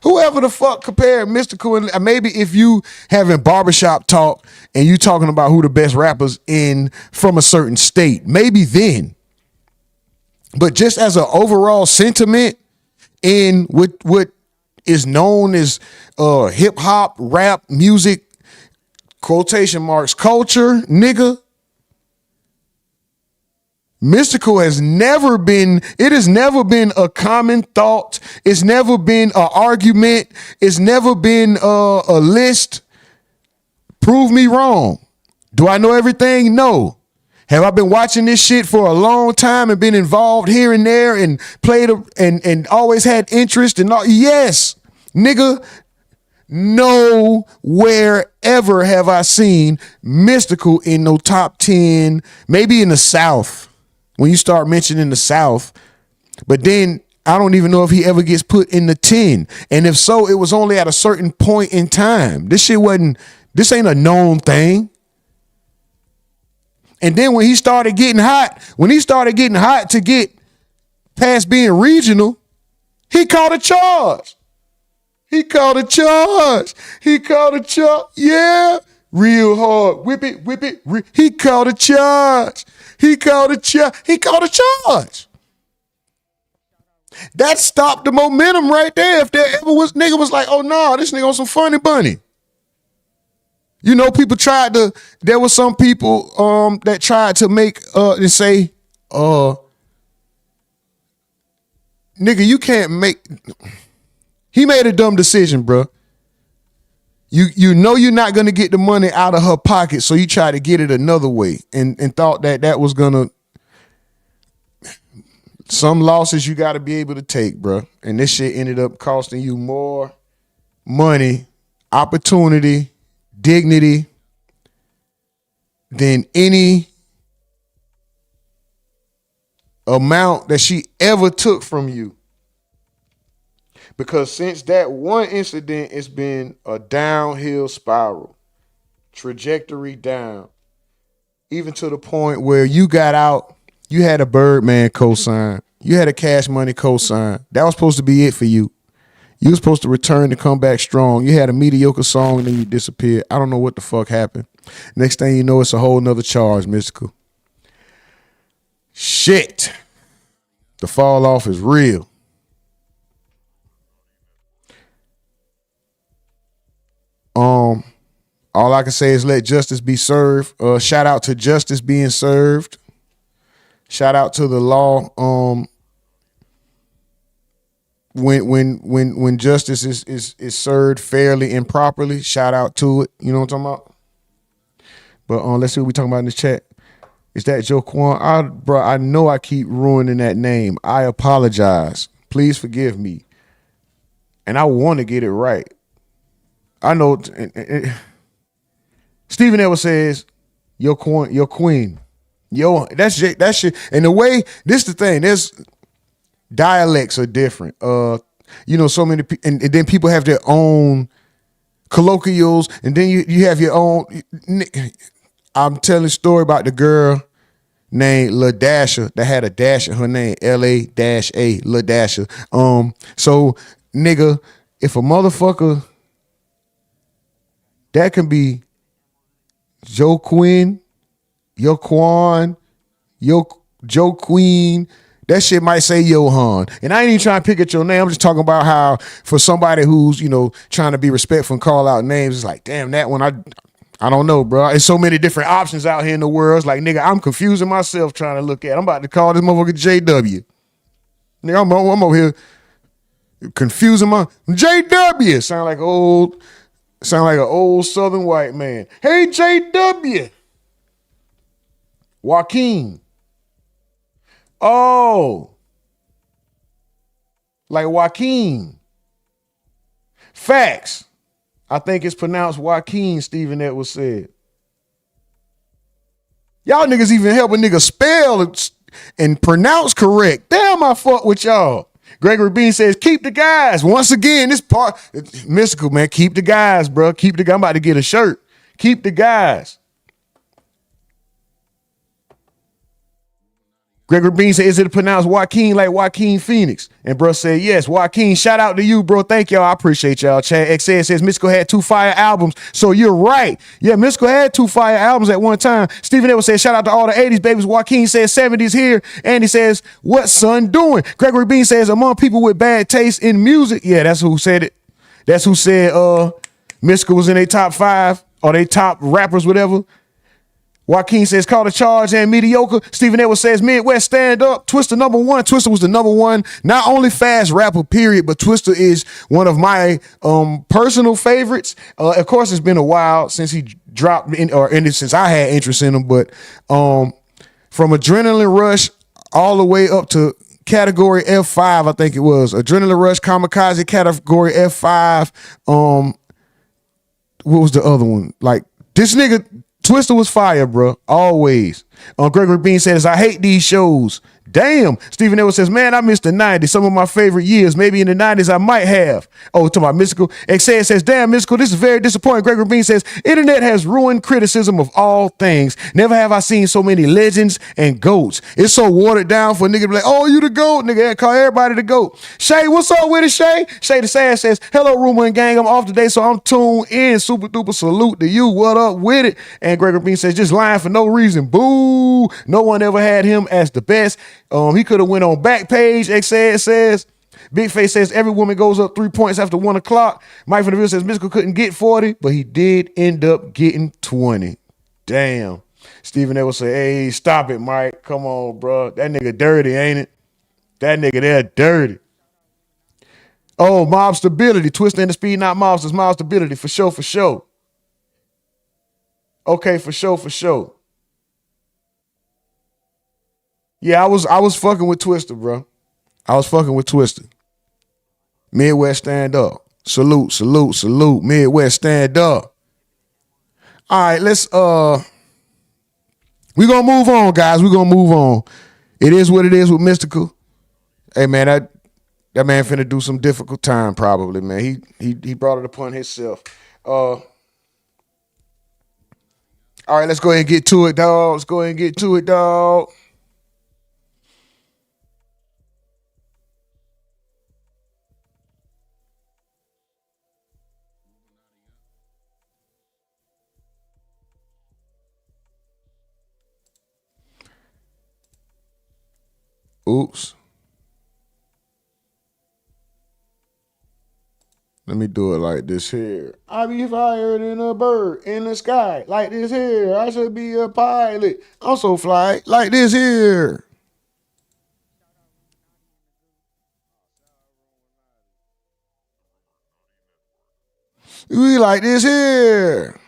Whoever the fuck compared Mystical, and maybe if you having barbershop talk and you talking about who the best rappers from a certain state, maybe then. But just as an overall sentiment in what is known as hip hop, rap, music, quotation marks, culture, nigga, Mystical has never been a common thought. It's never been an argument. It's never been a list. Prove me wrong. Do I know everything? No. Have I been watching this shit for a long time and been involved here and there and played and always had interest and all? Yes, nigga. Nowhere ever have I seen Mystical in no top 10, maybe in the South. When you start mentioning the South, but then I don't even know if he ever gets put in the 10. And if so, it was only at a certain point in time. This ain't a known thing. And then when he started getting hot to get past being regional, he called a charge. Yeah. Real hard. Whip it. He called a charge. That stopped the momentum right there. If there ever was nigga was like, oh no, this nigga on some funny bunny. People there was some people that tried to make and say, nigga, you can't make. He made a dumb decision, bro. You know you're not gonna get the money out of her pocket, so you try to get it another way, and thought that was gonna. Some losses you got to be able to take, bro, and this shit ended up costing you more money, opportunity, dignity than any amount that she ever took from you. Because since that one incident, it's been a downhill spiral, trajectory down, even to the point where you got out, you had a Birdman cosign, you had a Cash Money cosign. That was supposed to be it for you. You were supposed to return to come back strong. You had a mediocre song and then you disappeared. I don't know what the fuck happened. Next thing you know, it's a whole nother charge, Mystical. Shit. The fall off is real. All I can say is let justice be served. Shout out to justice being served. Shout out to the law. When justice is served fairly and properly, shout out to it. You know what I'm talking about? But let's see what we talking about in this chat. Is that Joe Quan? Bro, I know I keep ruining that name. I apologize. Please forgive me. And I want to get it right. I know. Stephen Edwards says, your queen. Yo, that's shit. And the way, this the thing, there's dialects are different. You know, so many and then people have their own colloquials, and then you have your own. I'm telling a story about the girl named La Dasha that had a dash in her name, L-A-A, La Dasha. So nigga, if a motherfucker that can be Joe Quinn, Yo Quan, Yo Joe Queen, that shit might say Johan. And I ain't even trying to pick at your name. I'm just talking about how for somebody who's, you know, trying to be respectful and call out names, it's like, damn, that one, I don't know, bro. There's so many different options out here in the world. It's like, nigga, I'm confusing myself trying to look at. I'm about to call this motherfucker JW. Nigga, I'm over here confusing my JW. Sound like an old Southern white man. Hey, JW. Joaquin. Oh. Like Joaquin. Facts. I think it's pronounced Joaquin, Stephen Edwards said. Y'all niggas even help a nigga spell and pronounce correct. Damn, I fuck with y'all. Gregory Bean says, keep the guys. Once again, this part, Mystical, man, keep the guys, bro. Keep the guys. I'm about to get a shirt. Keep the guys. Gregory Bean said, is it pronounced Joaquin like Joaquin Phoenix? And bro said, yes. Joaquin, shout out to you, bro. Thank y'all. I appreciate y'all. Chad XN says, Mystical had 2 fire albums. So you're right. Yeah, Mystical had 2 fire albums at one time. Stephen Edwards said, shout out to all the 80s babies. Joaquin says, 70s here. And he says, what's son doing? Gregory Bean says, among people with bad taste in music. Yeah, that's who said it. That's who said Mystical was in their top 5 or they top rappers, whatever. Joaquin says, call the charge and mediocre. Stephen Edwards says, Midwest stand up. Twista #1. Twista was the #1, not only fast rapper, period, but Twista is one of my personal favorites. Of course, it's been a while since he dropped since I had interest in him, but from Adrenaline Rush all the way up to category F5, I think it was. Adrenaline Rush, Kamikaze, category F5. What was the other one? Like, this nigga Twista was fire, bro. Always. Gregory Bean says, I hate these shows. Damn. Stephen Edwards says, man, I missed the 90s. Some of my favorite years. Maybe in the 90s I might have. Oh, talking about Mystical. XN says, damn, Mystical, this is very disappointing. Gregory Bean says, internet has ruined criticism of all things. Never have I seen so many legends and goats. It's so watered down for a nigga to be like, oh, you the goat. Nigga, call everybody the goat. Shay, what's up with it, Shay? Shay the Sad says, hello, Rumor and Gang. I'm off today, so I'm tuned in. Super duper salute to you. What up with it? And Gregory Bean says, just lying for no reason. Boo. No one ever had him as the best. He could have went on Backpage. XN says, Big Face says every woman goes up 3 points after 1 o'clock. Mike from the Ville says Mystical couldn't get 40, but he did end up getting 20. Damn. Stephen Edwards say, hey, stop it, Mike. Come on, bro. That nigga dirty, ain't it? That nigga there dirty. Oh, mob stability. Twist and the speed, not mobsters. Mob stability. For sure, for sure. Okay, for sure, for sure. Yeah, I was fucking with Twister, bro. I was fucking with Twister. Midwest, stand up. Salute, salute, salute. Midwest, stand up. All right, let's we gonna move on, guys. We gonna move on. It is what it is with Mystical. Hey man, that man finna do some difficult time probably, man. He brought it upon himself. All right, let's go ahead and get to it, dog. Let's go ahead and get to it, dog. Oops. Let me do it like this here. I be fired in a bird in the sky like this here. I should be a pilot. I'm so fly like this here. We like this here.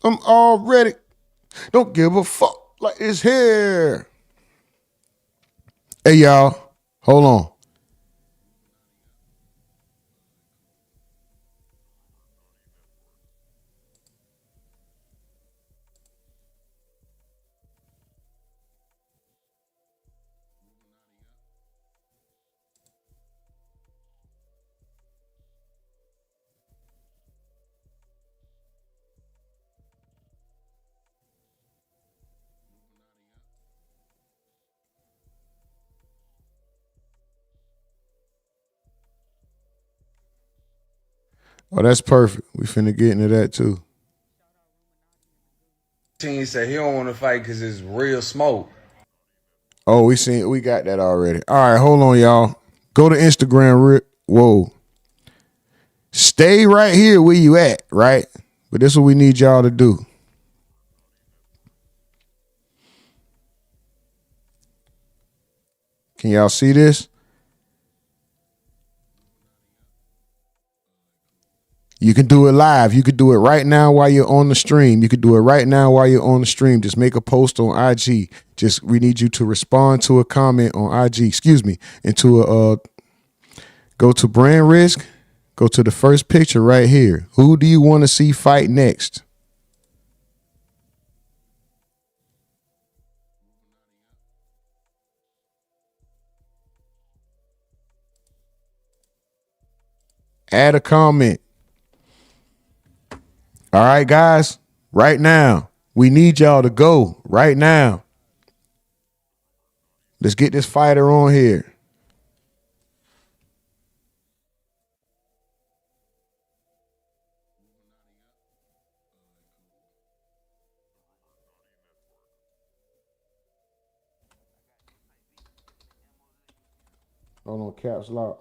I'm already. Don't give a fuck like this here. Hey y'all, hold on. Oh, that's perfect. We finna get into that too. Team said he don't want to fight because it's real smoke. Oh, we got that already. All right, hold on, y'all. Go to Instagram. Whoa. Stay right here where you at, right? But this is what we need y'all to do. Can y'all see this? You can do it live. You could do it right now while you're on the stream. You could do it right now while you're on the stream. Just make a post on IG. We need you to respond to a comment on IG. Excuse me. Go to brand risk. Go to the first picture right here. Who do you want to see fight next? Add a comment. All right, guys, right now, we need y'all to go right now. Let's get this fighter on here. Hold on, caps lock.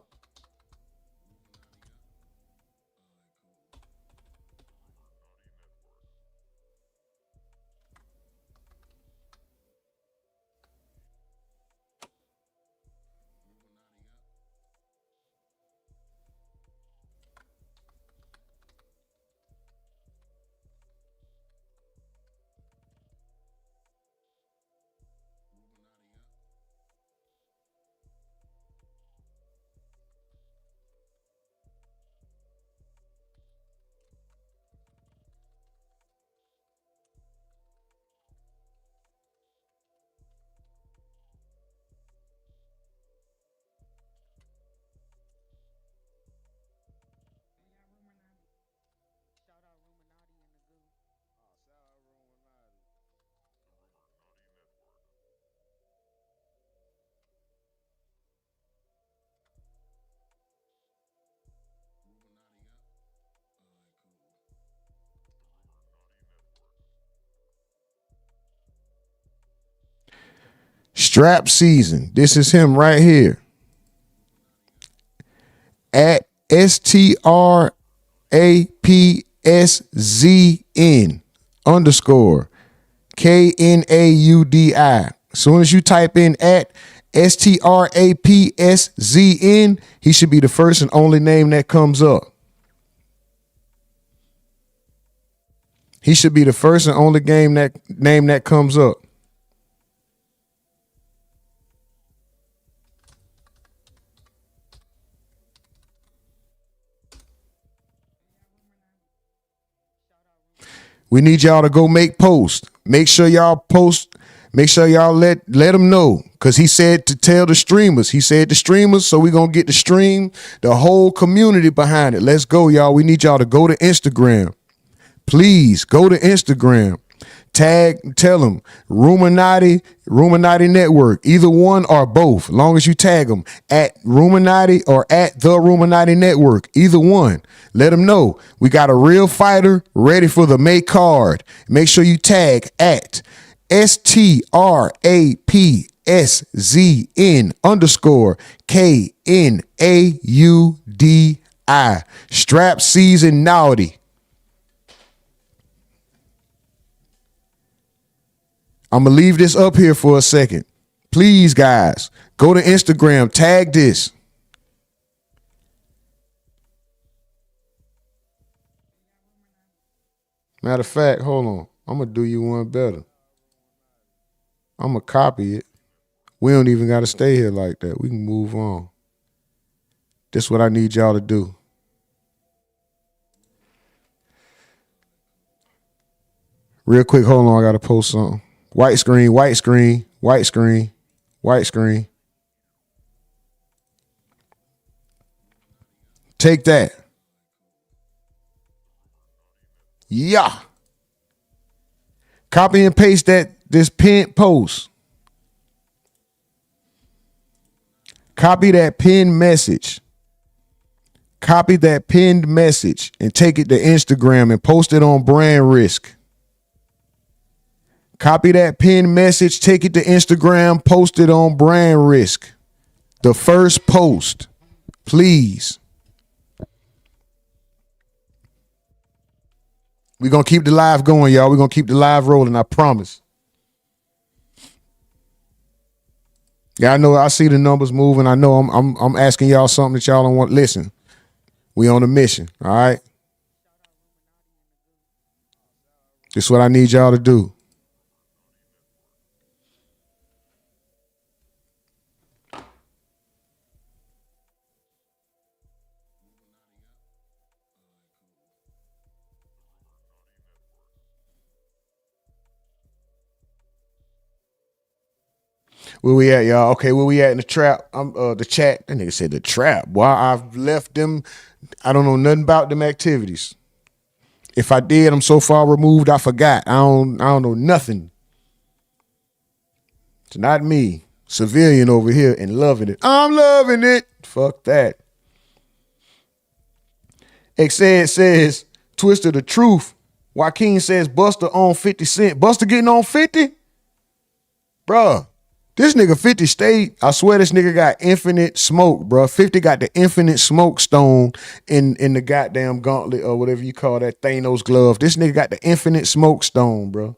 Strap season. This is him right here. At STRAPSZN _ Knaudi. As soon as you type in at STRAPSZN, he should be the first and only name that comes up. He should be the first and only name that comes up. We need y'all to go make posts. Make sure y'all post. Make sure y'all let them know. Because he said to tell the streamers. He said the streamers, so we're going to get the stream, the whole community behind it. Let's go, y'all. We need y'all to go to Instagram. Please go to Instagram. Tag, tell them, RUMORNATI Network. Either one or both. As long as you tag them at RUMORNATI or at the RUMORNATI Network. Either one. Let them know. We got a real fighter ready for the May card. Make sure you tag at STRAPSZN_KNAUDI. Strap season naughty. I'm going to leave this up here for a second. Please, guys, go to Instagram, tag this. Matter of fact, hold on. I'm going to do you one better. I'm going to copy it. We don't even got to stay here like that. We can move on. This is what I need y'all to do. Real quick, hold on. I got to post something. White screen, white screen, white screen, white screen. Take that. Yeah. Copy and paste this pinned post. Copy that pinned message. Copy that pinned message and take it to Instagram and post it on Brand Risk. Copy that pinned message, take it to Instagram, post it on Brand Risk. The first post, please. We're going to keep the live going, y'all. We're going to keep the live rolling, I promise. Yeah, I know. I see the numbers moving. I know I'm asking y'all something that y'all don't want. Listen, we on a mission, all right? This is what I need y'all to do. Where we at, y'all? Okay, where we at in the trap? I'm the chat. That nigga said the trap. Boy, I've left them. I don't know nothing about them activities. If I did, I'm so far removed, I forgot. I don't know nothing. It's not me. Civilian over here and loving it. I'm loving it. Fuck that. Xed says, twist of the truth. Joaquin says Buster on 50 Cent. Buster getting on 50? Bruh. This nigga 50 stayed. I swear this nigga got infinite smoke, bro. 50 got the infinite smoke stone in the goddamn gauntlet or whatever you call that Thanos glove. This nigga got the infinite smoke stone, bro.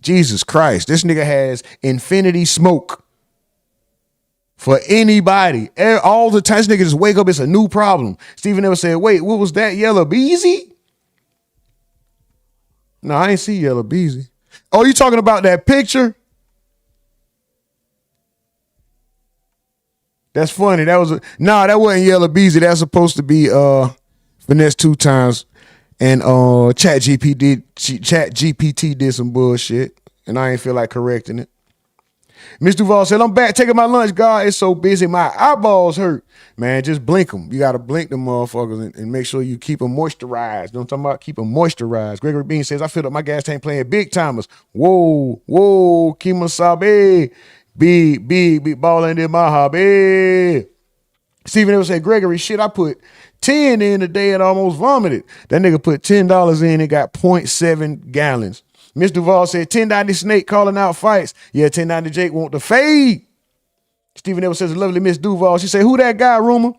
Jesus Christ. This nigga has infinity smoke for anybody. All the time this nigga just wake up, it's a new problem. Steven ever said, wait, what was that, Yellow Beezy? No, I ain't see Yellow Beezy. Oh, you talking about that picture? That's funny. That wasn't Yellow Beezy. That's supposed to be Finesse 2 times. And Chat GPT did some bullshit. And I ain't feel like correcting it. Miss Duval said, I'm back taking my lunch. God, it's so busy. My eyeballs hurt. Man, just blink them. You got to blink them motherfuckers and make sure you keep them moisturized. Don't talk about keep them moisturized. Gregory Bean says, I filled up my gas tank playing big timers. Whoa, Kimasabe. Big balling in my hobby. Stephen ever said, Gregory, shit, I put 10 in today and almost vomited. That nigga put $10 in and got 0.7 gallons. Miss Duval said, 1090 Snake calling out fights. Yeah, 1090 Jake want the fade. Stephen ever says, a lovely Miss Duval. She said, who that guy, Rumor?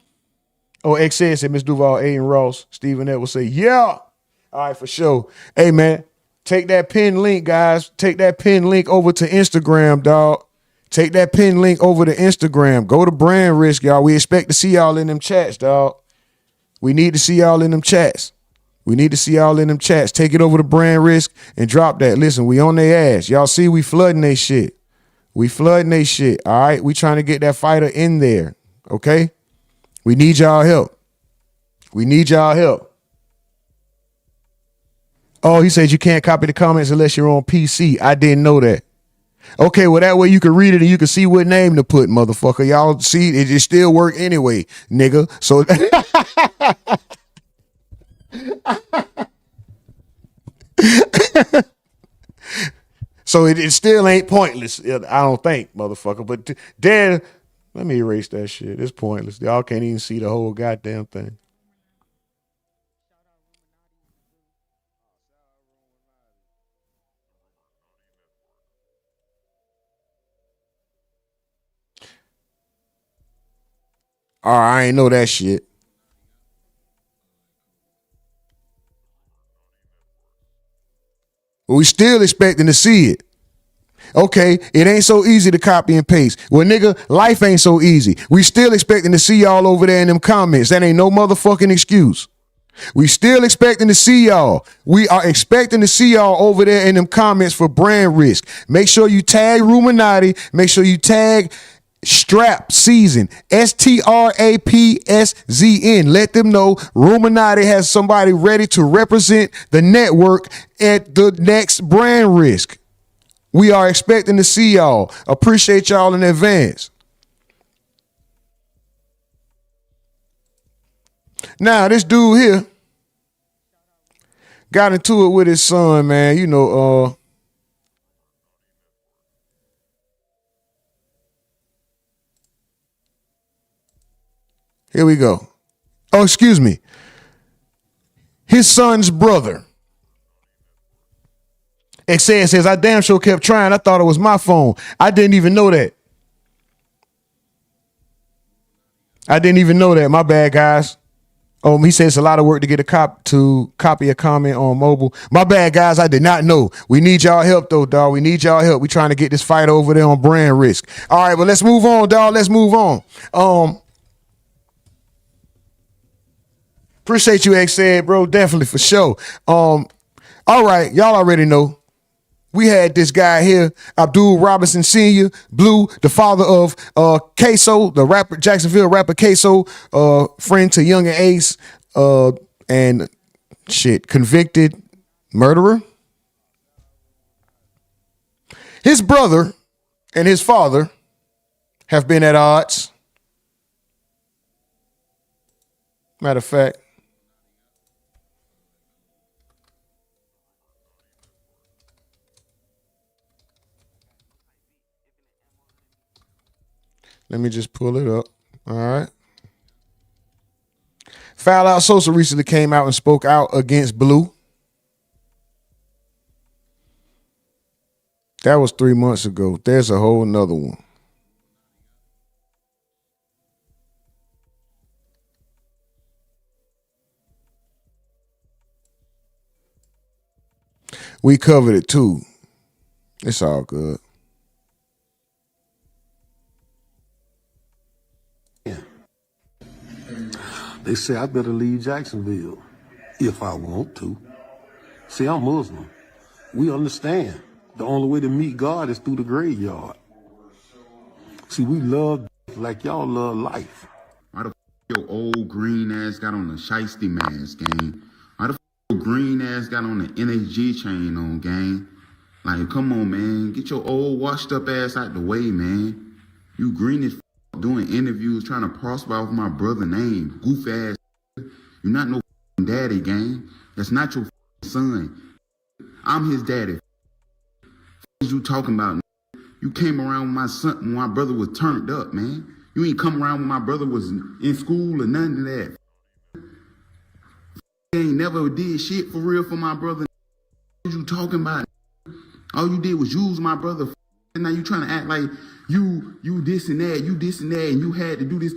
Oh, Xed said, Miss Duval, Aiden Ross. Stephen ever say, yeah. All right, for sure. Hey, man. Take that pin link, guys. Take that pin link over to Instagram, dog. Take that pin link over to Instagram. Go to Brand Risk, y'all. We expect to see y'all in them chats, dog. We need to see y'all in them chats. We need to see y'all in them chats. Take it over to Brand Risk and drop that. Listen, we on their ass. Y'all see we flooding they shit. We flooding they shit, all right? We trying to get that fighter in there, okay? We need y'all help. We need y'all help. Oh, he said you can't copy the comments unless you're on PC. I didn't know that. Okay, well, that way you can read it and you can see what name to put, motherfucker. Y'all see, it still work anyway, nigga. So, so it still ain't pointless, I don't think, motherfucker. But then, let me erase that shit. It's pointless. Y'all can't even see the whole goddamn thing. All right, I ain't know that shit. But we still expecting to see it. Okay, it ain't so easy to copy and paste. Well, nigga, life ain't so easy. We still expecting to see y'all over there in them comments. That ain't no motherfucking excuse. We still expecting to see y'all. We are expecting to see y'all over there in them comments for Brand Risk. Make sure you tag RUMORNATI. Make sure you tag Strap Season, STRAPSZN. Let them know RUMORNATI has somebody ready to represent the network at the next Brand Risk. We are expecting to see y'all. Appreciate y'all in advance. Now, this dude here got into it with his son, man. You know, here we go. Oh, excuse me. His son's brother. Xan says, I damn sure kept trying. I thought it was my phone. I didn't even know that. I didn't even know that. My bad, guys. He says it's a lot of work to get copy a comment on mobile. My bad, guys. I did not know. We need y'all help, though, dog. We need y'all help. We trying to get this fight over there on Brand Risk. All right, but let's move on, dog. Let's move on. Appreciate you, Xan, bro. Definitely, for sure. All right, y'all already know. We had this guy here, Abdul Robinson Sr., Blue, the father of Ksoo, the rapper, Jacksonville rapper Ksoo, friend to Young and Ace, and convicted murderer. His brother and his father have been at odds. Matter of fact, let me just pull it up. All right. Foul Out Sosa recently came out and spoke out against Blue. That was 3 months ago. There's a whole nother one. We covered it too. It's all good. They say I better leave Jacksonville if I want to. See, I'm Muslim. We understand the only way to meet God is through the graveyard. See, we love like y'all love life. Why the your old green ass got on the shiesty mask, gang? Why the your green ass got on the NSG chain on, gang? Like, come on, man. Get your old washed up ass out the way, man. You green as doing interviews trying to prosper off my brother's name. Goof ass. You're not no daddy, gang. That's not your son. I'm his daddy. What you talking about? You came around with my son when my brother was turned up, man. You ain't come around when my brother was in school or none of that. Ain't never did shit for real for my brother. What you talking about? All you did was use my brother. And now you trying to act like you this and that, and you had to do this,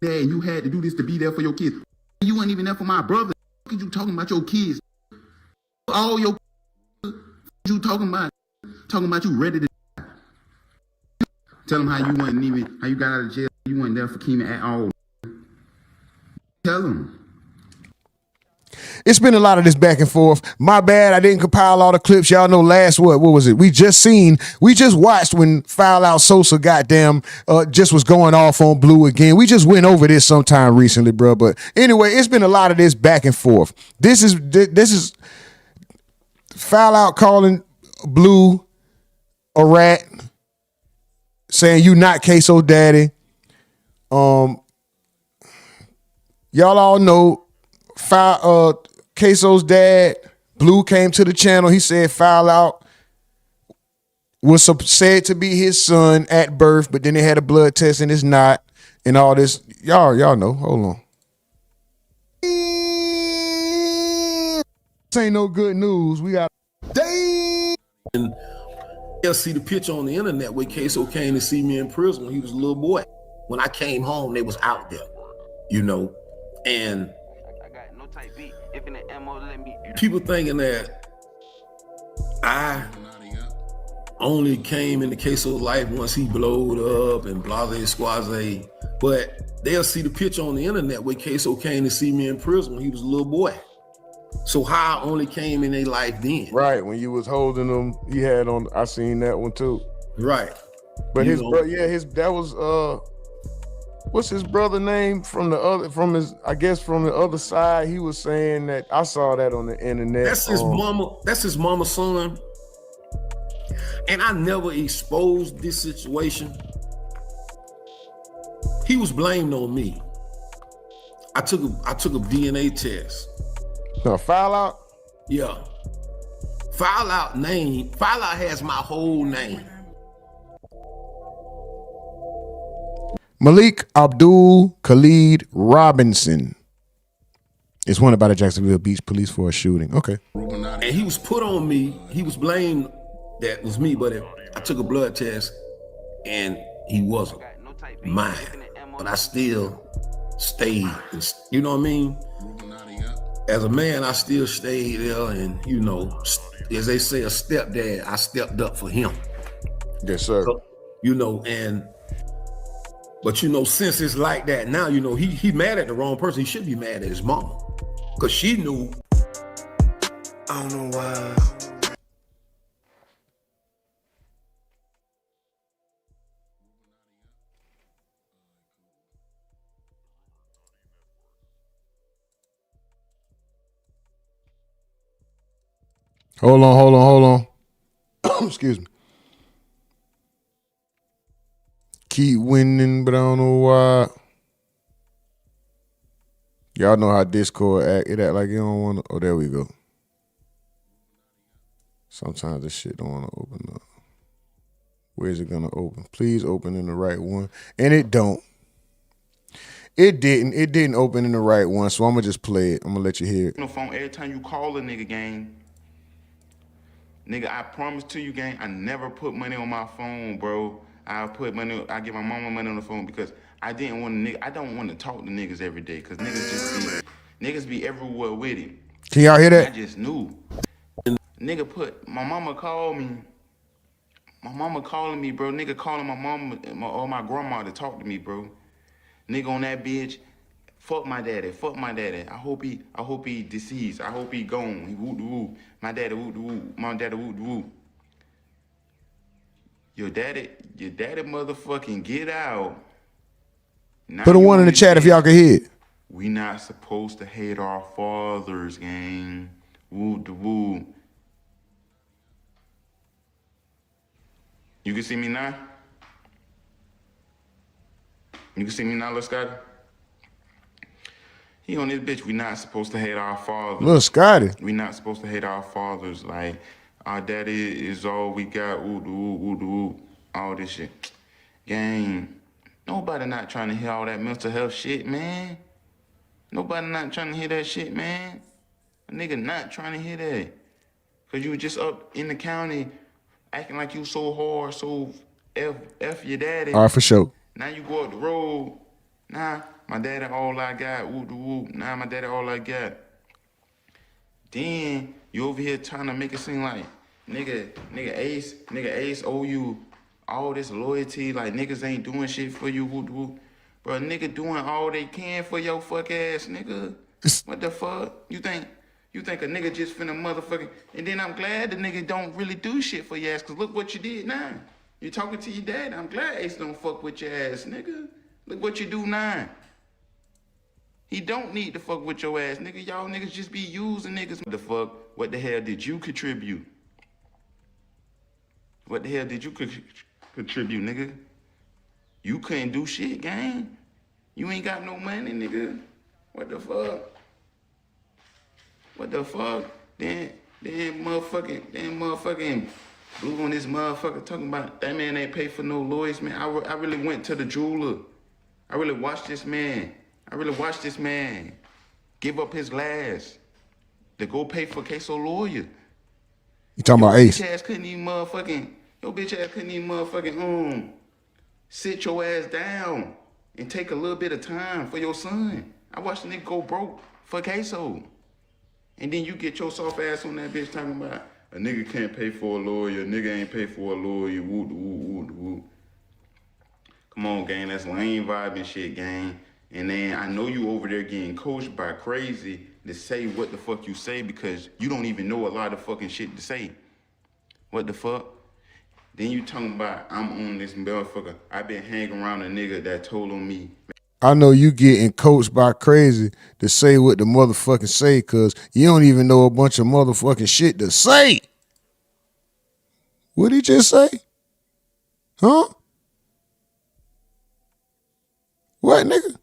and you had to do this to be there for your kids. You weren't even there for my brother. What you talking about your kids? All your You talking about? Talking about you ready to tell him how you wasn't even, how you got out of jail. You weren't there for Keeman at all. Tell him. It's been a lot of this back and forth. My bad, I didn't compile all the clips. Y'all know last what was it? We just watched when Foul Out Sosa goddamn just was going off on Blue again. We just went over this sometime recently, bro. But anyway, it's been a lot of this back and forth. This is Foul Out calling Blue a rat, saying you not Ksoo daddy. Y'all all know Ksoo's dad, Blue, came to the channel. He said Foul Out was said to be his son at birth, but then they had a blood test and it's not, and all this. Y'all know. Hold on. This ain't no good news. We got. And they'll see the picture on the internet where Ksoo came to see me in prison when he was a little boy. When I came home, they was out there, and people thinking that I only came into Ksoo's life once he blowed up and blase squaze, but they'll see the picture on the internet where Ksoo came to see me in prison when he was a little boy. So how I only came in their life then. Right, when you was holding him, he had on, I seen that one too. Right. But that was what's his brother name from the other side? He was saying that, I saw that on the internet. That's his mama's son. And I never exposed this situation. He was blamed on me. I took a DNA test. No, Foul Out? Yeah. Foul Out has my whole name. Malik Abdul Khalid Robinson is wanted by the Jacksonville Beach Police for a shooting. Okay. And he was put on me. He was blamed that it was me, but I took a blood test and he wasn't mine. But I still stayed. You know what I mean? As a man, I still stayed there, and as they say, a stepdad, I stepped up for him. Yes, sir. So, but since it's like that now, he mad at the wrong person. He should be mad at his mama, because she knew. I don't know why. Hold on. Excuse me. Keep winning, but I don't know why. Y'all know how Discord act. It act like you don't want to. Oh, there we go. Sometimes this shit don't want to open up. Where's it gonna open? Please open in the right one. And it don't. It didn't open in the right one, so I'm gonna just play it. I'm gonna let you hear it. On the phone every time you call a nigga, gang. Nigga, I promise to you, gang, I never put money on my phone, bro. I give my mama money on the phone because I don't want to talk to niggas every day, because niggas be everywhere with it. Can y'all hear that? I just knew. Nigga my mama called me. My mama calling me, bro. Nigga calling my mama or my grandma to talk to me, bro. Nigga on that bitch. Fuck my daddy. I hope he deceased. I hope he gone. He woo. My daddy woo. My daddy woo. Your daddy motherfucking get out. Now Put a one in the chat if y'all can hear it. We not supposed to hate our fathers, gang. Woo. You can see me now? You can see me now, Lil Scotty? He on this bitch, we not supposed to hate our fathers. Lil Scotty. We not supposed to hate our fathers. Like, our daddy is all we got, all this shit. Gang, nobody not trying to hear all that mental health shit, man. Nobody not trying to hear that shit, man. A nigga not trying to hear that. Cause you just up in the county acting like you so hard, so F your daddy. All right, for sure. Now you go up the road. Nah, my daddy all I got. Nah, my daddy all I got. Then you over here trying to make it seem like nigga Ace owe you all this loyalty, like niggas ain't doing shit for you, bro. Nigga doing all they can for your fuck ass, nigga. What the fuck? You think a nigga just finna motherfucking, and then I'm glad the nigga don't really do shit for your ass, cause look what you did now. You talking to your dad. I'm glad Ace don't fuck with your ass, nigga. Look what you do now. He don't need to fuck with your ass, nigga. Y'all niggas just be using niggas. What the fuck? What the hell did you contribute? What the hell did you contribute, nigga? You couldn't do shit, gang. You ain't got no money, nigga. What the fuck? What the fuck? Then motherfucking Blue on this motherfucker talking about that man ain't pay for no lawyers, man. I really went to the jeweler. I really watched this man. Give up his last to go pay for Ksoo lawyer. You talking about Ace? Your bitch ass couldn't even motherfucking sit your ass down and take a little bit of time for your son. I watched the nigga go broke for Ksoo. And then you get your soft ass on that bitch talking about a nigga can't pay for a lawyer, a nigga ain't pay for a lawyer, woo. Come on, gang, that's lame vibe and shit, gang. And then I know you over there getting coached by crazy to say what the fuck you say because you don't even know a lot of fucking shit to say. What the fuck? Then you talking about I'm on this motherfucker. I been hanging around a nigga that told on me. I know you getting coached by crazy to say what the motherfucking say because you don't even know a bunch of motherfucking shit to say. What'd he just say? Huh? What, nigga?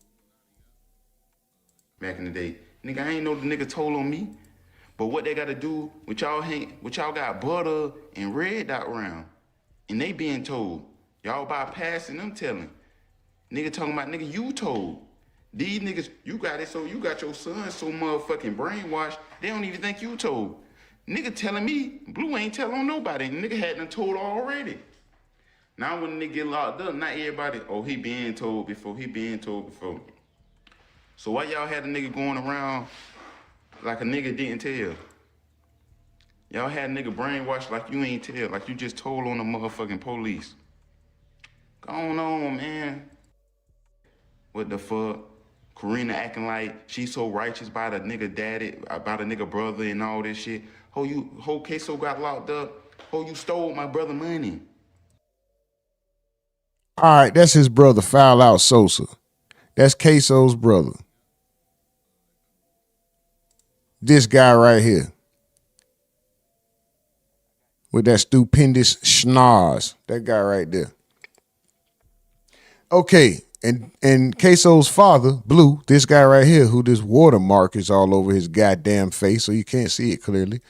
Back in the day. Nigga, I ain't know the nigga told on me. But what they gotta do, what y'all got butter and red dot round. And they being told. Y'all bypassing them telling. Nigga talking about, nigga, you told. These niggas, you got it so you got your son so motherfucking brainwashed, they don't even think you told. Nigga telling me, Blue ain't telling nobody. Nigga had them told already. Now when nigga get locked up, not everybody, oh, he been told before. So why y'all had a nigga going around like a nigga didn't tell? Y'all had a nigga brainwashed like you ain't tell, like you just told on the motherfucking police. Go on, man. What the fuck? Karina acting like she so righteous by the nigga daddy, about a nigga brother and all this shit. Whole Ksoo got locked up. You stole my brother money. All right, that's his brother, Foul Out Sosa. That's Ksoo's brother. This guy right here. With that stupendous schnoz. That guy right there. Okay, and Ksoo's father, Blue, this guy right here, who this watermark is all over his goddamn face, so you can't see it clearly.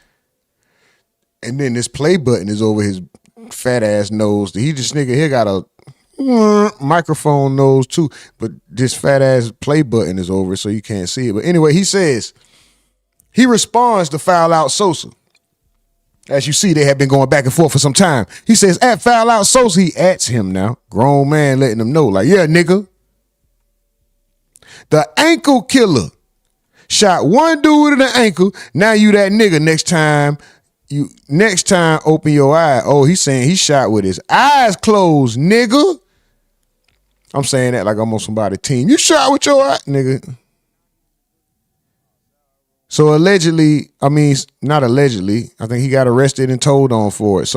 And then this play button is over his fat ass nose. He just nigga here got a microphone nose too, but this fat ass play button is over it, so you can't see it. But anyway, he says, he responds to Foul Out Sosa. As you see, they have been going back and forth for some time. He says, at Foul Out Sosa, he ats him now. Grown man letting him know, like, yeah, nigga. The ankle killer shot one dude in the ankle. Now you that nigga. Next time, open your eye. Oh, he's saying he shot with his eyes closed, nigga. I'm saying that like I'm on somebody's team. You shot with your eye, nigga. So allegedly, not allegedly, I think he got arrested and told on for it.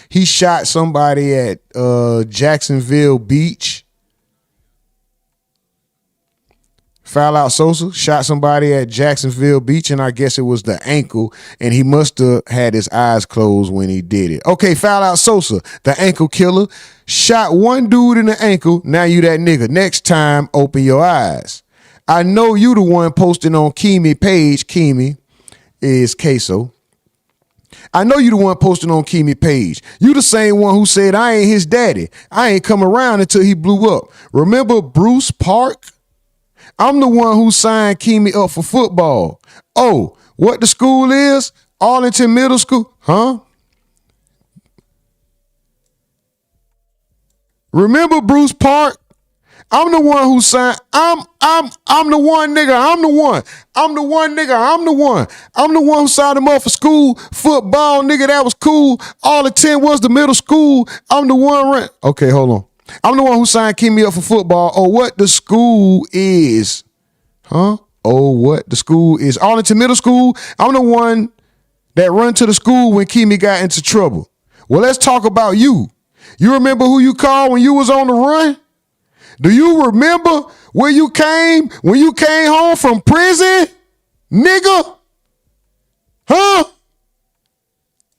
He shot somebody at Jacksonville Beach. Foul Out Sosa shot somebody at Jacksonville Beach, and I guess it was the ankle, and he must have had his eyes closed when he did it. Okay, Foul Out Sosa, the ankle killer, shot one dude in the ankle. Now you that nigga. Next time, open your eyes. I know you the one posting on Kimi page. Kimi is Ksoo. I know you the one posting on Kimi page. You the same one who said I ain't his daddy. I ain't come around until he blew up. Remember Bruce Park? I'm the one who signed Kimi up for football. Oh, what the school is? Arlington Middle School? Huh? Remember Bruce Park? I'm the one who signed. I'm the one, nigga. I'm the one. I'm the one, nigga. I'm the one. I'm the one who signed him up for school. Football, nigga, that was cool. All the 10 was the middle school. I'm the one. Okay, hold on. I'm the one who signed Kimmy up for football. Oh, what the school is. Huh? Oh, what the school is. Arlington Middle School. I'm the one that run to the school when Kimmy got into trouble. Well, let's talk about you. You remember who you called when you was on the run? Do you remember where you came when you came home from prison? Nigga? Huh?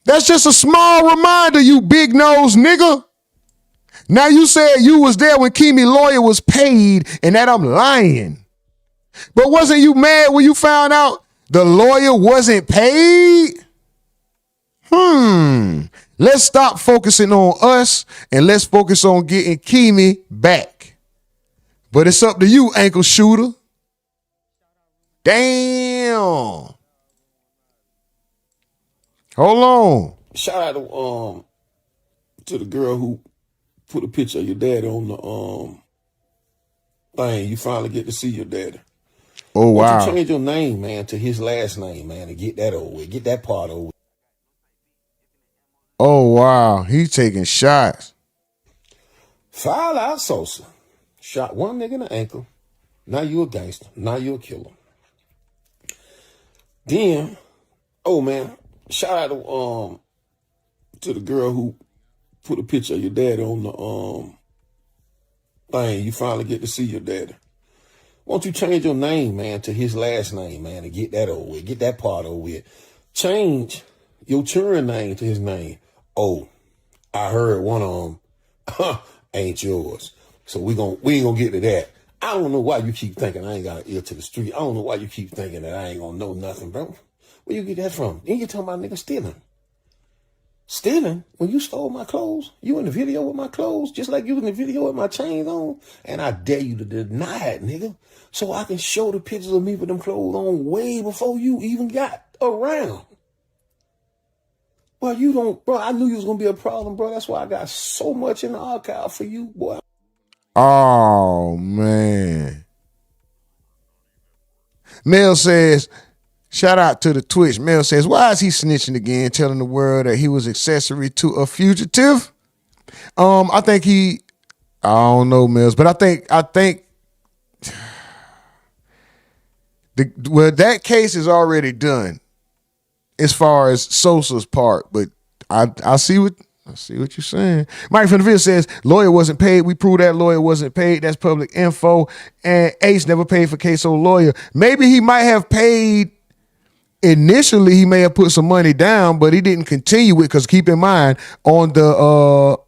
That's just a small reminder, you big nose nigga. Now you said you was there when Kimmy lawyer was paid and that I'm lying. But wasn't you mad when you found out the lawyer wasn't paid? Let's stop focusing on us and let's focus on getting Kimmy back. But it's up to you, ankle shooter. Damn. Hold on. Shout out to the girl who put a picture of your daddy on the thing. You finally get to see your daddy. Oh, Why wow. don't you change your name, man, to his last name, man, and get that over with. Get that part over with. Oh, wow. He taking shots. Foul out Sosa. Shot one nigga in the ankle. Now you a gangster. Now you a killer. Then, oh man, shout out to the girl who put a picture of your daddy on the thing. You finally get to see your daddy. Why don't you change your name, man, to his last name, man, and get that over with. Get that part over with. Change your children's name to his name. Oh, I heard one of them ain't yours. So we ain't gonna get to that. I don't know why you keep thinking I ain't got an ear to the street. I don't know why you keep thinking that I ain't gonna know nothing, bro. Where you get that from? Then you talking about nigga stealing. Stealing? When you stole my clothes? You in the video with my clothes? Just like you in the video with my chains on? And I dare you to deny it, nigga. So I can show the pictures of me with them clothes on way before you even got around. Well, you don't, bro, I knew you was gonna be a problem, bro. That's why I got so much in the archive for you, boy. Oh, man. Mel says, shout out to the Twitch. Mel says, why is he snitching again, telling the world that he was accessory to a fugitive? I think I don't know, Mills, but I think that case is already done as far as Sosa's part, but I see what you're saying. Mike from the video says lawyer wasn't paid. We proved that lawyer wasn't paid. That's public info. And Ace never paid for Ksoo lawyer. Maybe he might have paid initially. He may have put some money down, but he didn't continue it because keep in mind on the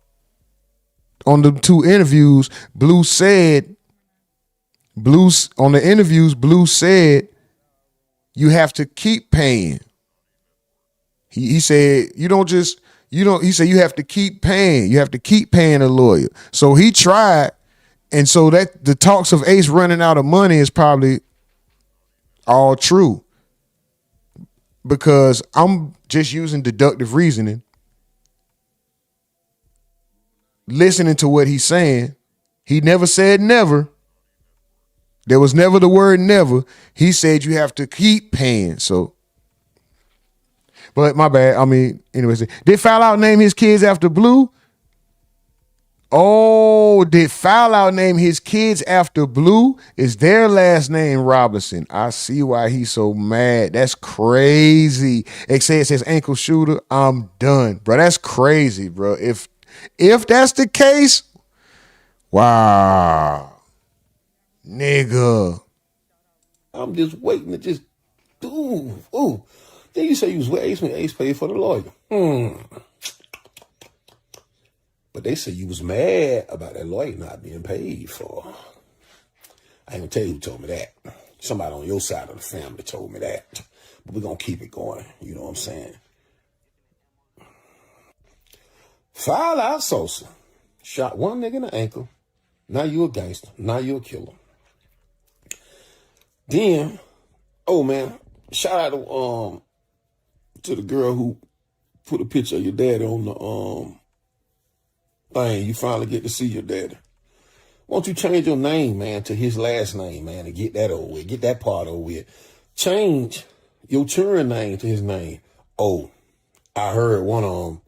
2 interviews, Blue said you have to keep paying. He said he said you have to keep paying. You have to keep paying a lawyer. So he tried, and so that the talks of Ace running out of money is probably all true. Because I'm just using deductive reasoning, listening to what he's saying. He never said never. There was never the word never. He said you have to keep paying. So, but my bad. I mean, anyways, did Foul Out name his kids after Blue? Oh, did Foul Out name his kids after Blue? Is their last name Robinson? I see why he's so mad. That's crazy. It says ankle shooter. I'm done, bro. That's crazy, bro. If that's the case, wow, nigga. I'm just waiting to just ooh. Then you say you was with Ace when Ace paid for the lawyer. But they say you was mad about that lawyer not being paid for. I ain't gonna tell you who told me that. Somebody on your side of the family told me that. But we're gonna keep it going. You know what I'm saying? Foul out Sosa. Shot one nigga in the ankle. Now you a gangster. Now you a killer. Then, oh man, shout out to the girl who put a picture of your daddy on the thing. You finally get to see your daddy. Why don't you change your name, man, to his last name, man, and get that over with, get that part over with. Change your children's name to his name. Oh, I heard one of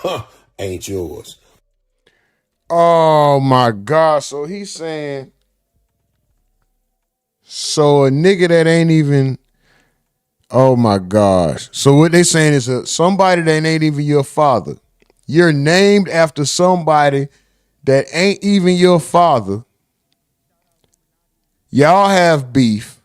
them ain't yours. Oh my God. So he's saying, so a nigga that ain't even, oh my gosh. So what they saying is somebody that ain't even your father. You're named after somebody that ain't even your father. Y'all have beef.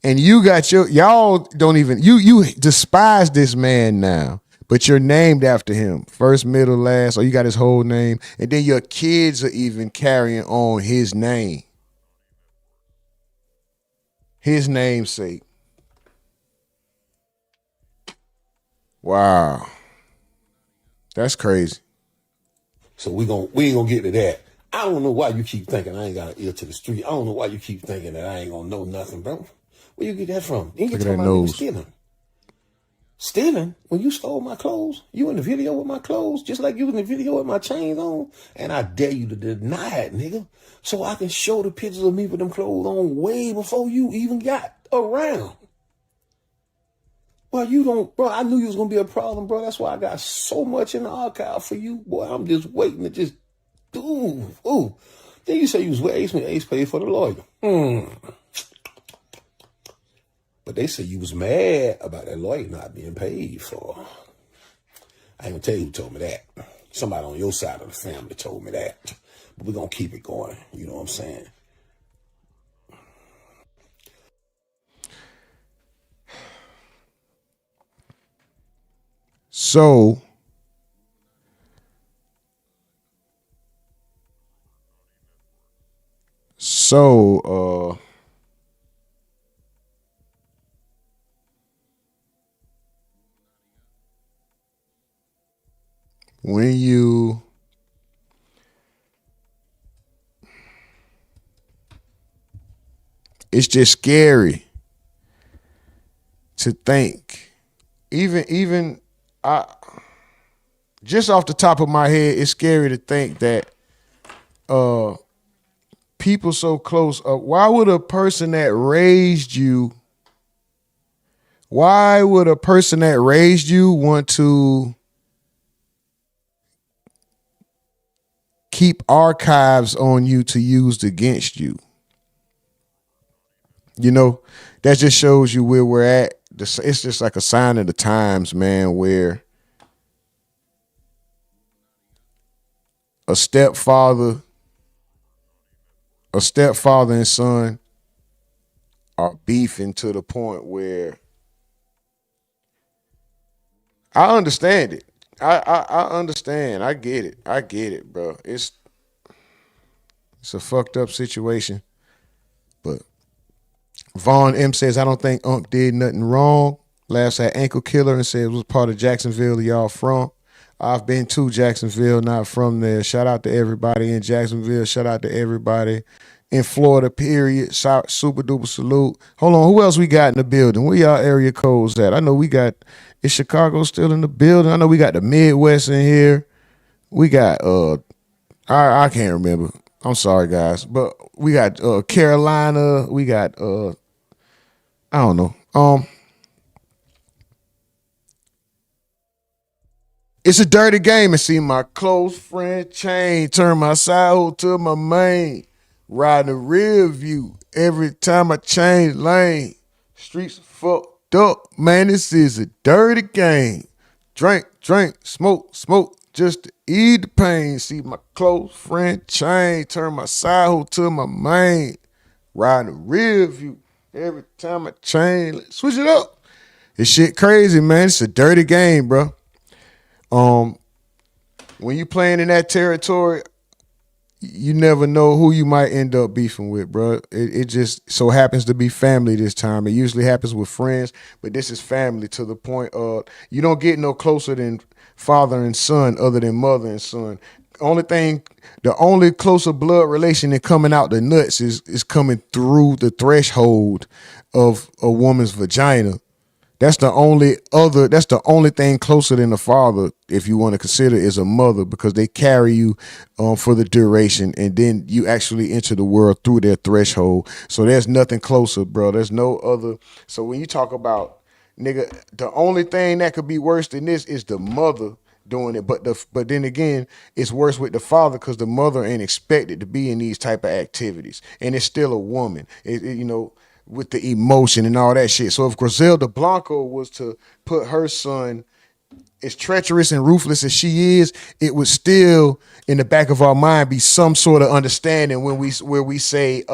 And you got y'all don't even, you despise this man now, but you're named after him. First, middle, last, or you got his whole name. And then your kids are even carrying on his name. His namesake. Wow. That's crazy. So we ain't gonna get to that. I don't know why you keep thinking I ain't got an ear to the street. I don't know why you keep thinking that I ain't gonna know nothing, bro. Where you get that from? You Look talking at that about nose. stealing. Stealing? When you stole my clothes? You in the video with my clothes? Just like you in the video with my chains on? And I dare you to deny it, nigga. So I can show the pictures of me with them clothes on way before you even got around. Well, you don't, bro, I knew you was going to be a problem, bro. That's why I got so much in the archive for you. Boy, I'm just waiting to just, ooh. Then you say you was with Ace when Ace paid for the lawyer. But they say you was mad about that lawyer not being paid for. I ain't gonna tell you who told me that. Somebody on your side of the family told me that. But we're gonna keep it going. You know what I'm saying? So when you it's just scary to think. Even I just off the top of my head, it's scary to think that people so close. Why would a person that raised you want to keep archives on you to use against you? You know, that just shows you where we're at. It's just like a sign of the times, man, where a stepfather and son are beefing to the point where I understand it. I understand. I get it, bro. It's a fucked up situation. But Vaughn M says, I don't think Unc did nothing wrong. Laughs at Ankle Killer and says, what part of Jacksonville y'all from? I've been to Jacksonville, not from there. Shout out to everybody in Jacksonville. Shout out to everybody in Florida, period. Super duper salute. Hold on, who else we got in the building? Where y'all area codes at? I know we got, is Chicago still in the building? I know we got the Midwest in here. We got, I can't remember. I'm sorry, guys. But we got Carolina. We got, I don't know. It's a dirty game and see my close friend chain turn my side hoe to my main. Riding the rear view every time I change lane. Streets fucked up, man. This is a dirty game. Drink, smoke, just to ease the pain. See my close friend chain turn my side hoe to my main. Riding the rear view every time I change. Switch it up. This shit crazy, man. It's a dirty game, bro. When you playing in that territory, you never know who you might end up beefing with, bro. It just so happens to be family this time. It usually happens with friends, but this is family to the point of you don't get no closer than father and son other than mother and son. The only closer blood relation than coming out the nuts is coming through the threshold of a woman's vagina That's the only thing closer than the father, if you want to consider, is a mother, because they carry you for the duration, and then you actually enter the world through their threshold. So there's nothing closer, bro. There's no other. So when you talk about, nigga, the only thing that could be worse than this is the mother doing it. But then again, it's worse with the father, because the mother ain't expected to be in these type of activities, and it's still a woman. You know, with the emotion and all that shit. So if Griselda Blanco was to put her son, as treacherous and ruthless as she is, it would still in the back of our mind be some sort of understanding when we say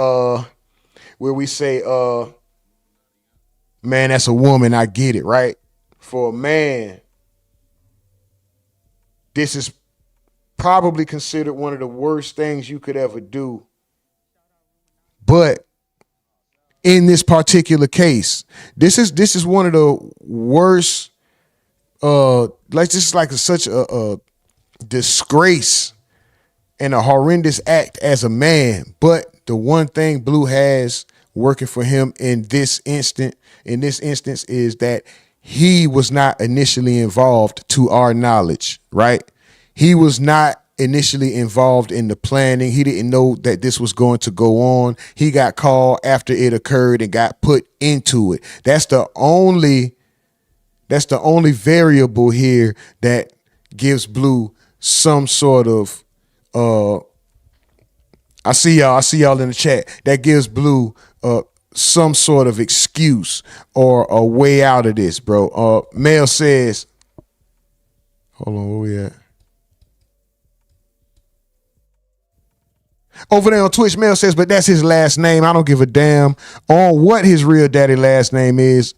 man, that's a woman, I get it, right? For a man, this is probably considered one of the worst things you could ever do. But in this particular case, this is one of the worst. Like this is like such a disgrace and a horrendous act as a man. But the one thing Blue has working for him in this instance is that he was not initially involved, to our knowledge, right? He was not initially involved in the planning. He didn't know that this was going to go on. He got called after it occurred and got put into it. That's the only variable here that gives Blue some sort of I see y'all in the chat. That gives Blue some sort of excuse or a way out of this, bro. Mel says, hold on, where we at? Over there on Twitch, Mel says, but that's his last name. I don't give a damn on what his real daddy last name is.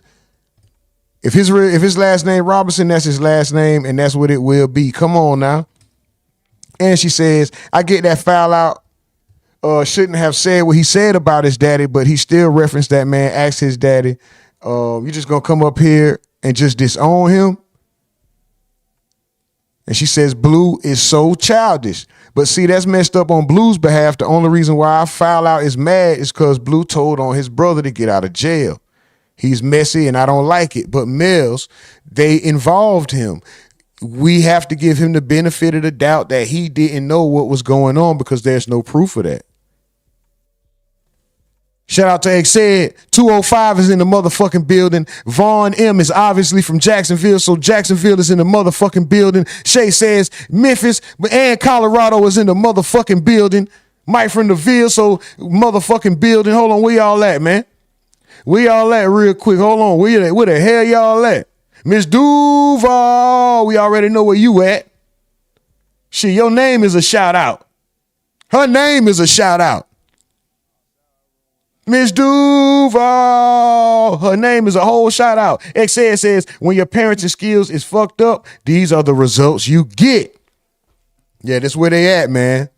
If his last name Robinson, that's his last name, and that's what it will be. Come on now. And she says, I get that foul out. Shouldn't have said what he said about his daddy, but he still referenced that man, asked his daddy, you just gonna come up here and just disown him? And she says, Blue is so childish. But see, that's messed up on Blue's behalf. The only reason why I foul out is mad is because Blue told on his brother to get out of jail. He's messy and I don't like it. But Mills, they involved him. We have to give him the benefit of the doubt that he didn't know what was going on, because there's no proof of that. Shout out to Ksoo. 205 is in the motherfucking building. Vaughn M is obviously from Jacksonville, so Jacksonville is in the motherfucking building. Shay says Memphis and Colorado is in the motherfucking building. Mike from the Ville, so motherfucking building. Hold on, where y'all at, man? Where y'all at real quick? Hold on, where the hell y'all at? Miss Duval, we already know where you at. Shit, your name is a shout out. Her name is a shout out. Miss Duval, her name is a whole shout out. Ksoo says, when your parenting skills is fucked up, these are the results you get. Yeah, that's where they at, man.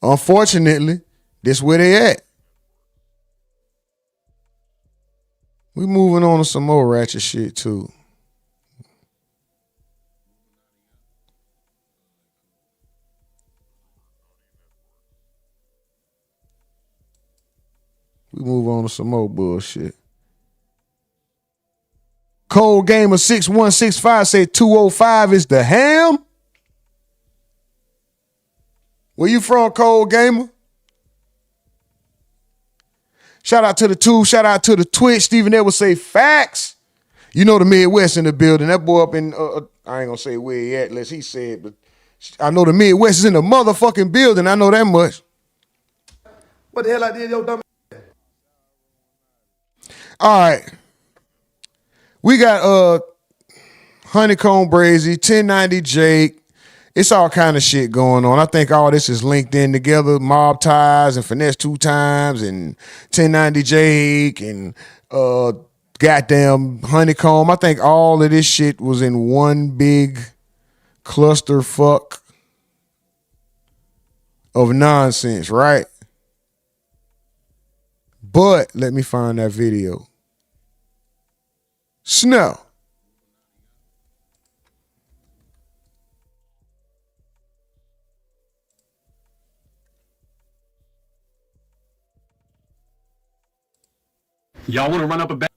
Unfortunately, that's where they at. We moving on to some more ratchet shit too. We move on to some more bullshit. Cold Gamer 6165 said 205 is the ham. Where you from, Cold Gamer? Shout out to the tube. Shout out to the Twitch. Stephen Edwards say facts. You know the Midwest in the building. That boy up in, I ain't gonna say where he at unless he said, but I know the Midwest is in the motherfucking building. I know that much. What the hell I did, yo, dumb? All right. We got Honeycomb Brazy, 1090 Jake. It's all kind of shit going on. I think all this is linked in together. Mob Ties and Finesse 2 times and 1090 Jake and goddamn Honeycomb. I think all of this shit was in one big clusterfuck of nonsense, right? But let me find that video. Snow. Y'all want to run up a back?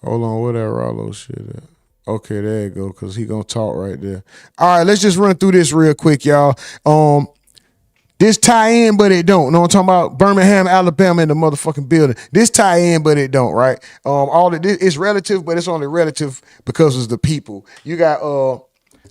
Hold on, where that Rollo shit at? Okay, there you go, because he gonna talk right there. All right, let's just run through this real quick, y'all. This tie in, but it don't. Know what I'm talking about? Birmingham, Alabama in the motherfucking building. This tie in, but it don't, right? All of this is relative, but it's only relative because it's the people. You got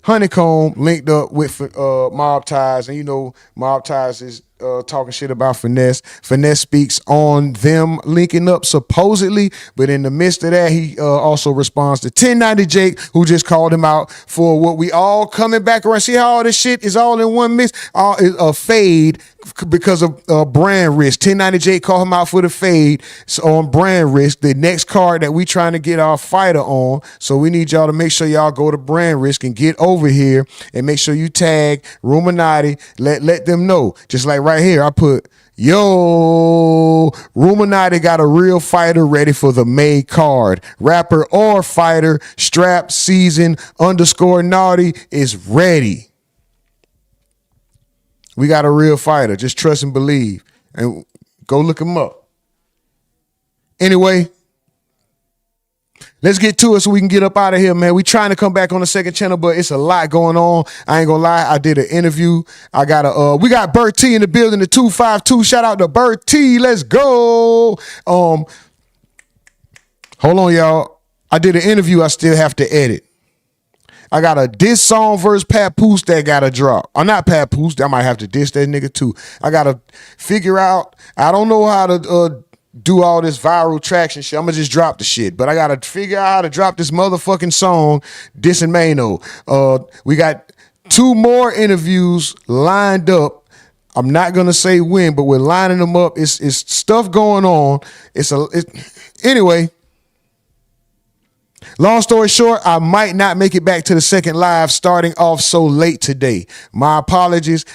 Honeycomb linked up with Mob Ties, and you know Mob Ties is talking shit about Finesse. Finesse speaks on them linking up supposedly, but in the midst of that, he also responds to 1090 Jake, who just called him out for what we all coming back around. See how all this shit is all in one mix? All is a fade because of brand risk. 1090 Jake called him out for the fade on brand risk, the next card that we trying to get our fighter on. So we need y'all to make sure y'all go to brand risk and get over here and make sure you tag RUMORNATI. Let them know. Just like right here, I put, yo, RUMORNATI got a real fighter ready for the May card. Rapper or fighter, strap season _ naughty is ready. We got a real fighter. Just trust and believe. And go look him up. Anyway, let's get to it so we can get up out of here, man. We trying to come back on the second channel, but it's a lot going on. I ain't gonna lie. I did an interview. We got Bert T in the building, the 252. Shout out to Bert T. Let's go. Hold on, y'all. I did an interview. I still have to edit. I got a diss song versus Papoose that got to drop. I'm not Papoose. I might have to diss that nigga too. I got to figure out. I don't know how to do all this viral traction shit. I'm going to just drop the shit. But I got to figure out how to drop this motherfucking song, dissing Mano. We got 2 more interviews lined up. I'm not going to say when, but we're lining them up. It's stuff going on. Anyway. Long story short, I might not make it back to the second live starting off so late today. My apologies.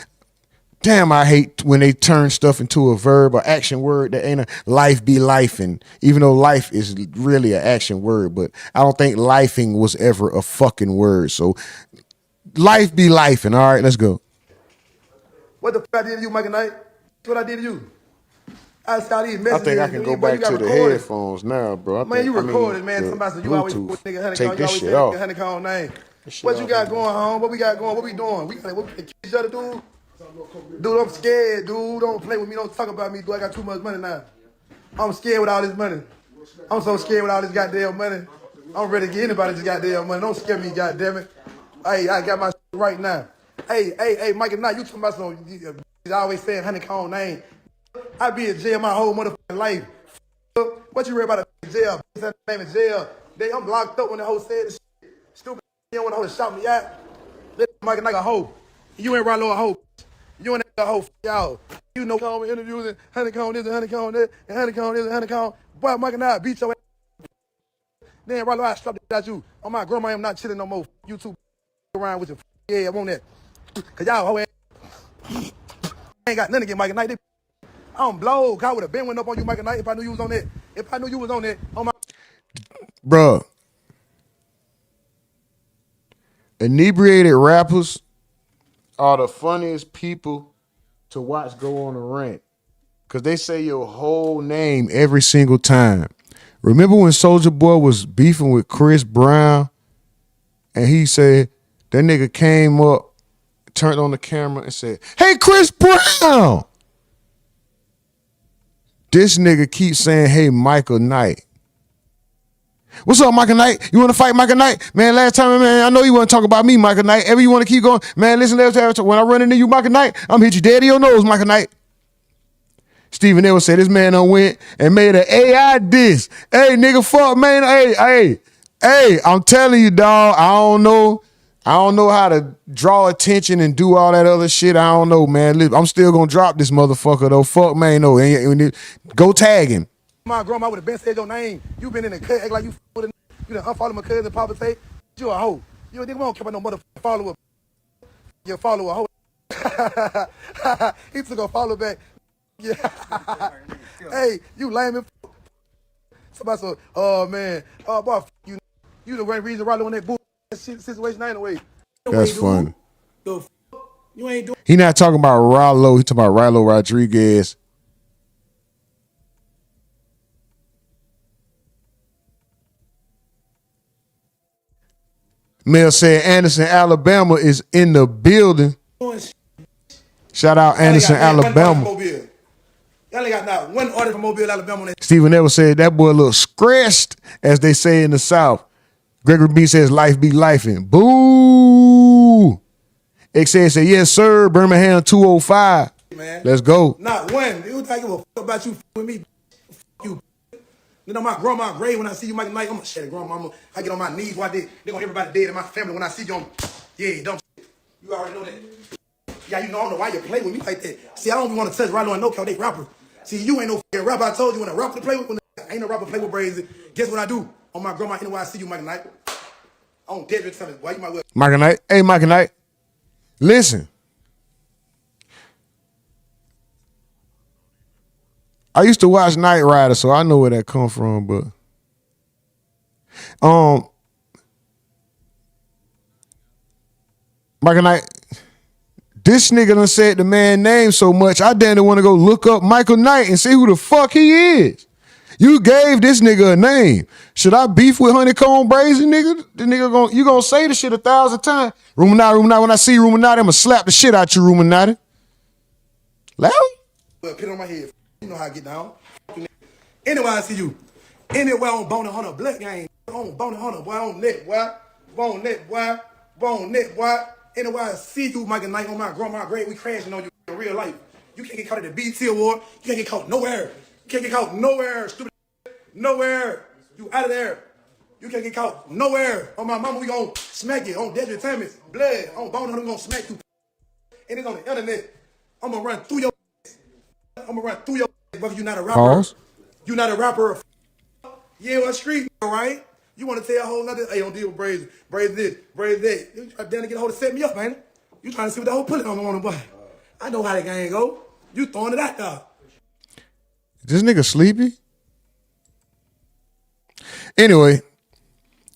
Damn, I hate when they turn stuff into a verb or action word that ain't a life be lifing. Even though life is really an action word, but I don't think lifing was ever a fucking word. So life be lifing. All right, let's go. What the fuck I did to you, Mike Knight? What I did to you? I think I can go back to the headphones now, bro. Man, you recorded, man. Somebody said you always put nigga Honeycomb. Take this shit off. Honeycomb name. What you got going on? What we got going? What we doing? We kill each other, dude. Dude, I'm scared, dude. Don't play with me. Don't talk about me, dude. I got too much money now. I'm scared with all this money. I'm so scared with all this goddamn money. I'm ready to get anybody this goddamn money. Don't scare me, goddamn it. Hey, I got my shit right now. Hey, Mike, now you talking about some? I always saying Honeycomb name. I be in jail my whole motherfucking life. What you read about a jail? That name is jail. I'm locked up when the hoe said this shit. Stupid. You don't want the hoe to shout me out. Let Mike like a hoe. You ain't Rollo a hoe. You ain't a hoe. Y'all. You know, call me interviews and Honeycomb this and Honeycomb that and Honeycomb this and Honeycomb. Boy, Mike and I beat your ass. Then Rollo, I strapped it at you. On my grandma, I'm not chilling no more. You two around with your yeah, I want that. Cause y'all hoe ass. Ain't got nothing to get Mike and Knight. I'm blowed. I would have been went up on you, Mike Knight, if I knew you was on that. If I knew you was on that, on my. Bruh. Inebriated rappers are the funniest people to watch go on a rant. Because they say your whole name every single time. Remember when Soulja Boy was beefing with Chris Brown? And he said, that nigga came up, turned on the camera and said, hey, Chris Brown! This nigga keeps saying, hey, Michael Knight. What's up, Michael Knight? You want to fight Michael Knight? Man, last time, man, I know you want to talk about me, Michael Knight. Ever you want to keep going? Man, listen, when I run into you, Michael Knight, I'm hit you dead in your nose, Michael Knight. Stephen Edwards said this man done went and made an AI diss. Hey, nigga, fuck, man. Hey, I'm telling you, dog, I don't know how to draw attention and do all that other shit. I don't know, man. I'm still gonna drop this motherfucker though. Fuck, man, no. Go tag him. My grandma would have been said your name. You been in the cut, act like you done unfollow my cousin, Papa say you a hoe. You nigga don't care about no motherfucking follower. You follow a hoe. He took a follow back. Yeah. Hey, you lame. Somebody said, oh man, boy, you the right reason right on that bull situation anyway. That's funny. You ain't doing. He not talking about Rollo. He talking about Rollo Rodriguez. Mel said Anderson, Alabama is in the building. Shout out Anderson, Alabama. Y'all ain't got not one order from Mobile, Alabama. Stephen Evans said that boy look scratched, as they say in the South. Gregory B says life be lifing. Boo. XA said yes sir. Birmingham 205. Man. Let's go. Not one. You think I give a fuck about you with me? Fuck you. You know my grandma grave when I see you, Mike Knight. I'm gonna shit it, grandma. I get on my knees while they gonna everybody dead in my family when I see you. Yeah, dumb shit. You already know that. Yeah, you know I don't know why you play with me like that. See, I don't even want to touch Rilo and No Cow. They rappers. See, you ain't no fucking rapper. I told you when a rapper play with, when ain't no rapper play with Brazy. Guess what I do? On my grandma, anyway, I see you, Mike Knight. I don't dare tell me, boy, you might well. Mike Knight. Hey, Mike Knight. Listen. I used to watch Knight Rider, so I know where that come from, but Mike Knight, this nigga done said the man name so much, I damn want to go look up Michael Knight and see who the fuck he is. You gave this nigga a name. Should I beef with Honeycomb Brazy, nigga? The nigga you gonna say the shit 1,000 times. Ruminati, when I see Ruminati, I'ma slap the shit out you, Ruminati. Larry? Put it on my head. You know how I get down. Anyway, I see you. Anywhere on Boney Hunter, Blood Gang. On Boney Hunter, boy, on net, boy. Bone net, boy. Bone net, boy. Anyway, I see you, Michael Knight, on my grandma grave. We crashing on you in real life. You can't get caught at the BT Award. You can't get caught nowhere. You can't get caught nowhere, stupid. Nowhere. You out of there. You can't get caught nowhere. On my mama, we gon' smack you. On Desert Thomas, Blood. On Boney Hunter, we gon' smack you. And it's on the internet. I'm gonna run through your whether you're not a rapper. Pause. You're not a rapper. Yeah, well, street, right? You want to tell a whole nother, hey, don't deal with Brazy. Brazy this, Brazy that. You trying to get a hold to set me up, man. You trying to see what the whole put it on the morning, boy. I know how that game go. You throwing it out there. This nigga sleepy? Anyway,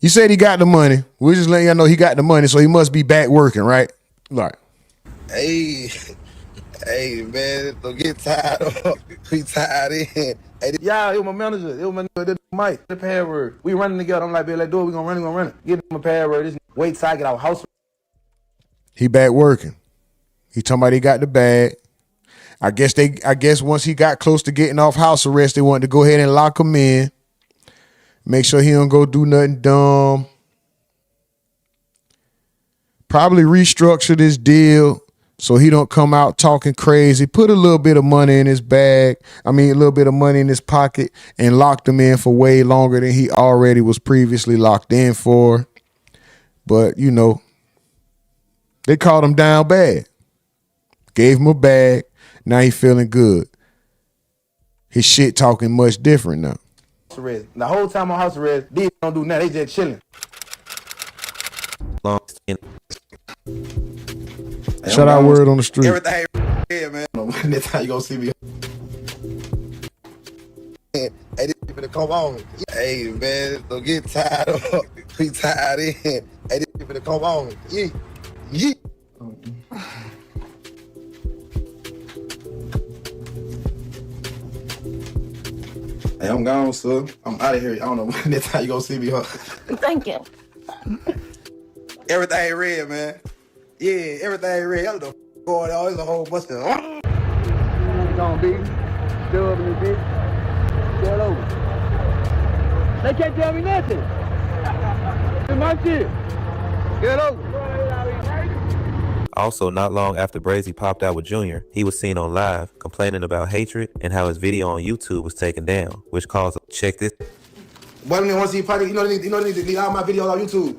you said he got the money. We're just letting y'all know he got the money, so he must be back working, right? Right. Hey, man, don't get tired of we tired in. Hey, yeah, it was my manager. It was my nigga, Mike, the pad word. We running together. I'm like, let's do it. We gonna run it. Get him a pad word. This wait till I get out house. He back working. He talking about he got the bag. I guess once he got close to getting off house arrest, they wanted to go ahead and lock him in. Make sure he don't go do nothing dumb. Probably restructure this deal so he don't come out talking crazy. Put a little bit of money in his bag. A little bit of money in his pocket and locked him in for way longer than he already was previously locked in for. But, you know, they caught him down bad. Gave him a bag. Now he feeling good. His shit talking much different now. The whole time on house arrest, these don't do nothing. They just chilling. Shout out word on the street. Everything, yeah, man. Next time you gonna see me. Hey, this people come on. Hey, man, don't get tired of. We tired in. Hey, this people come on. Yeah. Hey, I'm gone, sir. I'm out of here. I don't know when next time you gonna see me, huh? Thank you. Everything red, man. Yeah, everything red. I don't know what's going on. There's a whole bunch of. Gonna be still up in this bitch. Get over. They can't tell me nothing. It's my shit. Get over. Also, not long after Brazy popped out with Junior, he was seen on live complaining about hatred and how his video on YouTube was taken down, which caused check this. Why don't they want to see party? You know they need to delete all my videos on YouTube.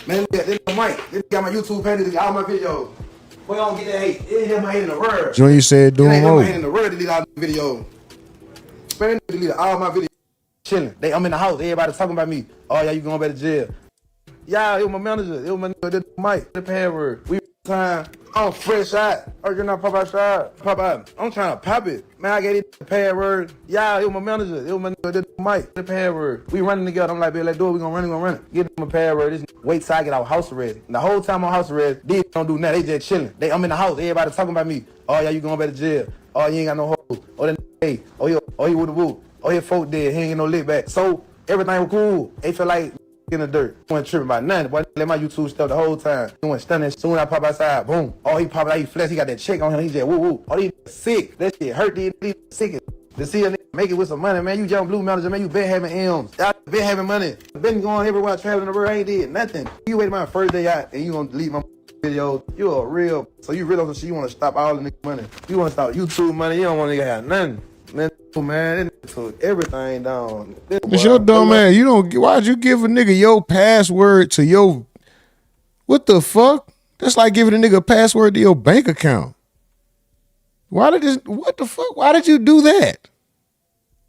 Man, they got my YouTube page to delete all my videos. We don't get that hate. It ain't have my hate in the world. Junior said do him over. It ain't have my hate over. in the world to delete all the videos. Man, they delete all my videos. Chilling. I'm in the house. Everybody talking about me. Oh, yeah, you going back to jail. Yeah, it was my manager. It was my nigga, Mike, the pad word. We time. I'm fresh out. Oh, you're not pop out shot. Pop out. I'm trying to pop it. Man, I gave it the pad word. Yeah, it was my manager. It was my nigga, Mike, the pad word. We running together. I'm like, let's do it. We gonna run it. Get him a pad word. This wait till I get out house arrest. The whole time on house arrest, these don't do nothing. They just chilling. I'm in the house. Everybody talking about me. Oh, yeah, you going back to jail. Oh, you ain't got no hoe. Oh, then, hey. Oh, you with the woo. Oh, your folk dead. He ain't get no lick back. So, everything was cool. They feel like in the dirt. He wasn't tripping about nothing. Boy, let my YouTube stuff the whole time. He went stunning. Soon I pop outside, boom. Oh, he popped out, he flex. He got that check on him. He just woo woo. Oh, he sick. That shit hurt. He sick. To see a nigga make it with some money, man. You young blue manager, man. You been having M's. Y'all been having money. Been going everywhere traveling the world. I ain't did nothing. You waited my first day out and you gonna delete my video. You a real. So you real on some shit. You wanna stop all the nigga money. You wanna stop YouTube money. You don't want nigga have nothing. Man, it took everything down. It's your dumb ass. You don't. Why'd you give a nigga your password to your? What the fuck? That's like giving a nigga a password to your bank account. Why did this? What the fuck? Why did you do that?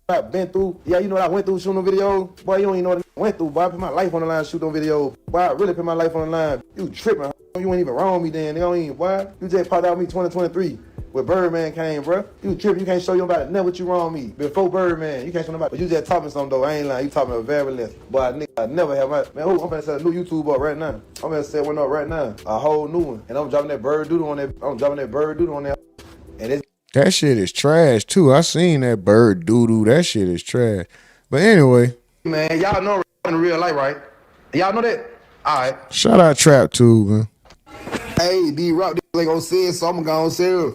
I've been through. Yeah, you know what I went through shooting video. Boy, you don't even know what I went through. Boy, I put my life on the line shooting video. Boy, I really put my life on the line. You tripping? You ain't even wrong with me then. They don't even. Boy, you just popped out with me 2023. When Birdman came, bro. You tripping, you can't show you nobody nothing what you wrong with me. Before Birdman, you can't show nobody. But you just talking something though, I ain't lying. You talking a very less. But nigga, I never have my, man, I'm gonna set a new YouTube up right now. I'm gonna set one up right now. A whole new one. And I'm dropping that bird doodle on that, And it's That shit is trash too. I seen that bird doo-doo. That shit is trash. But anyway. Man, y'all know in real life, right? Y'all know that? Alright. Shout out Trap Tube, man. Hey, D-Rock, they gonna say it, so I'm gonna say it.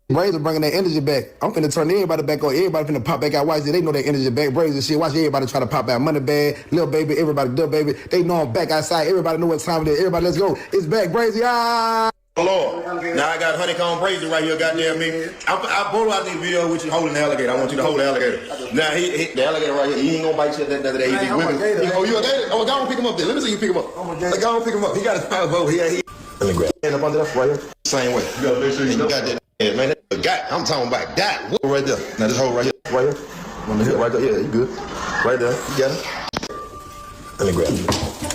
Braves are bringing that energy back. I'm finna turn everybody back on. Everybody finna pop back out. Watch it. They know that energy back. Braves and shit. Watch everybody try to pop out. Money bag, little baby, everybody, little baby. They know I'm back outside. Everybody know what time it is. Everybody, let's go. It's back, Brazy. Ah! Lord, now I got honeycomb Brazy right here, goddamn me. I pulled out this video with you holding the alligator. I want you to hold the alligator. Now the alligator right here, he ain't gonna bite you that day. Oh, you a gator? Oh, go on pick him up there. Let me see you pick him up. Go on pick him up. He got his power boat here. Let me grab him up under that right here. Same way. You gotta make sure you got that. Yeah, man, that got. I'm talking about that. Right there. Now this hole right here. Right here. On the hip right there. Yeah, you good. Right there. You got it. Let me grab it.